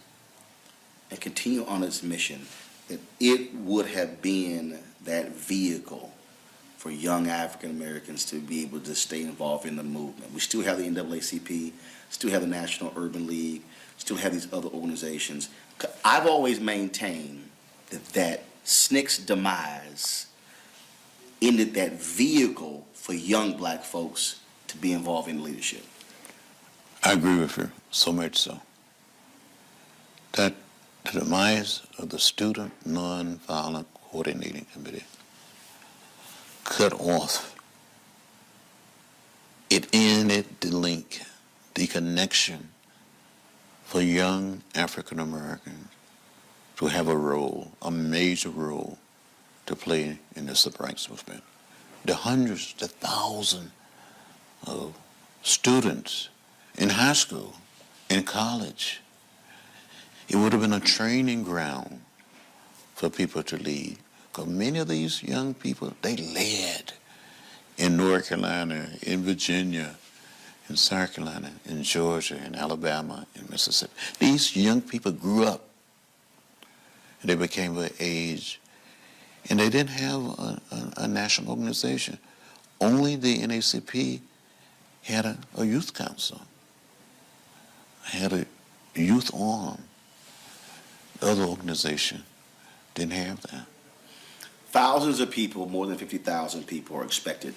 and continue on its mission, that it would have been that vehicle for young African Americans to be able to stay involved in the movement? We still have the NAACP, still have the National Urban League, still have these other organizations. I've always maintained that SNCC's demise ended that vehicle for young black folks to be involved in leadership.
I agree with you, so much so, that the demise of the Student Nonviolent Coordinating Committee cut off. It ended the link, the connection for young African Americans to have a role, a major role to play in the civil rights movement. The hundreds, the thousands of students in high school, in college. It would have been a training ground for people to lead. Because many of these young people, they led in North Carolina, in Virginia, in South Carolina, in Georgia, in Alabama, in Mississippi. These young people grew up and they became of age, and they didn't have a national organization. Only the NAACP had a youth council, had a youth arm. The other organization didn't have that.
Thousands of people, more than 50,000 people are expected.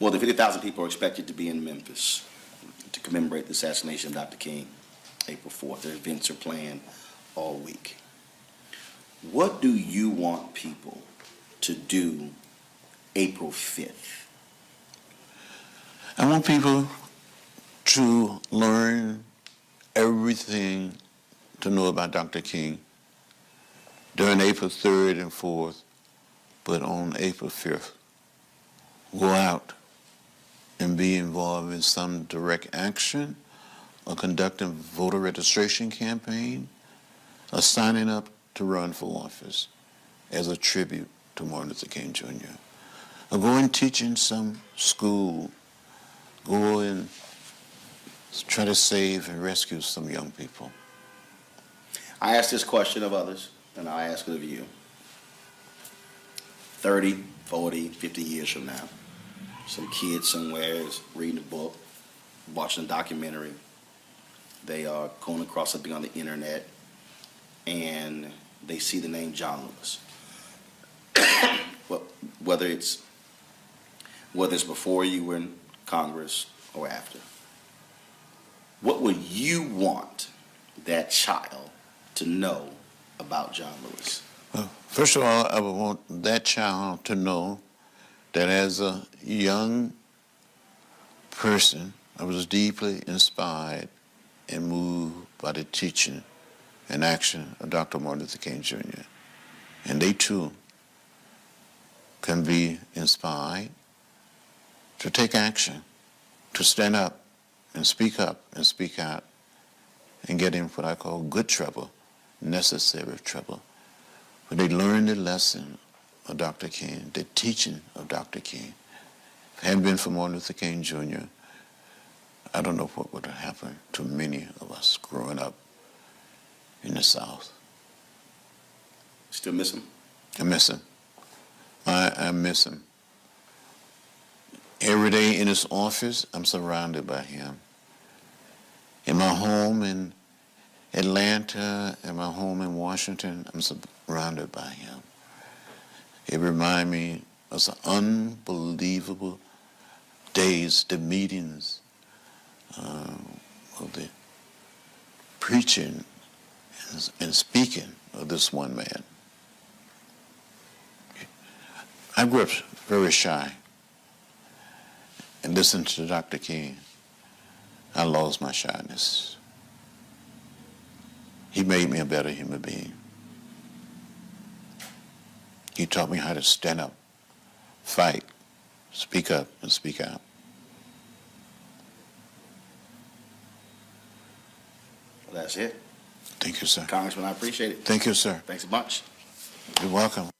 More than 50,000 people are expected to be in Memphis to commemorate the assassination of Dr. King, April 4th. Their events are planned all week. What do you want people to do April 5th?
I want people to learn everything to know about Dr. King during April 3rd and 4th, but on April 5th, go out and be involved in some direct action, or conducting voter registration campaign, or signing up to run for office as a tribute to Martin Luther King Jr. Or go and teach in some school, go and try to save and rescue some young people.
I ask this question of others, and I ask it of you. 30, 40, 50 years from now, some kid somewhere is reading a book, watching a documentary. They are going across something on the internet, and they see the name John Lewis. Well, whether it's before you were in Congress or after, what would you want that child to know about John Lewis?
Well, first of all, I would want that child to know that as a young person, I was deeply inspired and moved by the teaching and action of Dr. Martin Luther King Jr. And they too can be inspired to take action, to stand up and speak out and get in what I call good trouble, necessary trouble. When they learn the lesson of Dr. King, the teaching of Dr. King. If it hadn't been for Martin Luther King Jr., I don't know what would have happened to many of us growing up in the South.
Still miss him?
I miss him. I miss him. Every day in his office, I'm surrounded by him. In my home in Atlanta, in my home in Washington, I'm surrounded by him. It reminds me of some unbelievable days, the meetings, of the preaching and speaking of this one man. I grew up very shy and listened to Dr. King. I lost my shyness. He made me a better human being. He taught me how to stand up, fight, speak up, and speak out.
Well, that's it.
Thank you, sir.
Congressman, I appreciate it.
Thank you, sir.
Thanks a bunch.
You're welcome.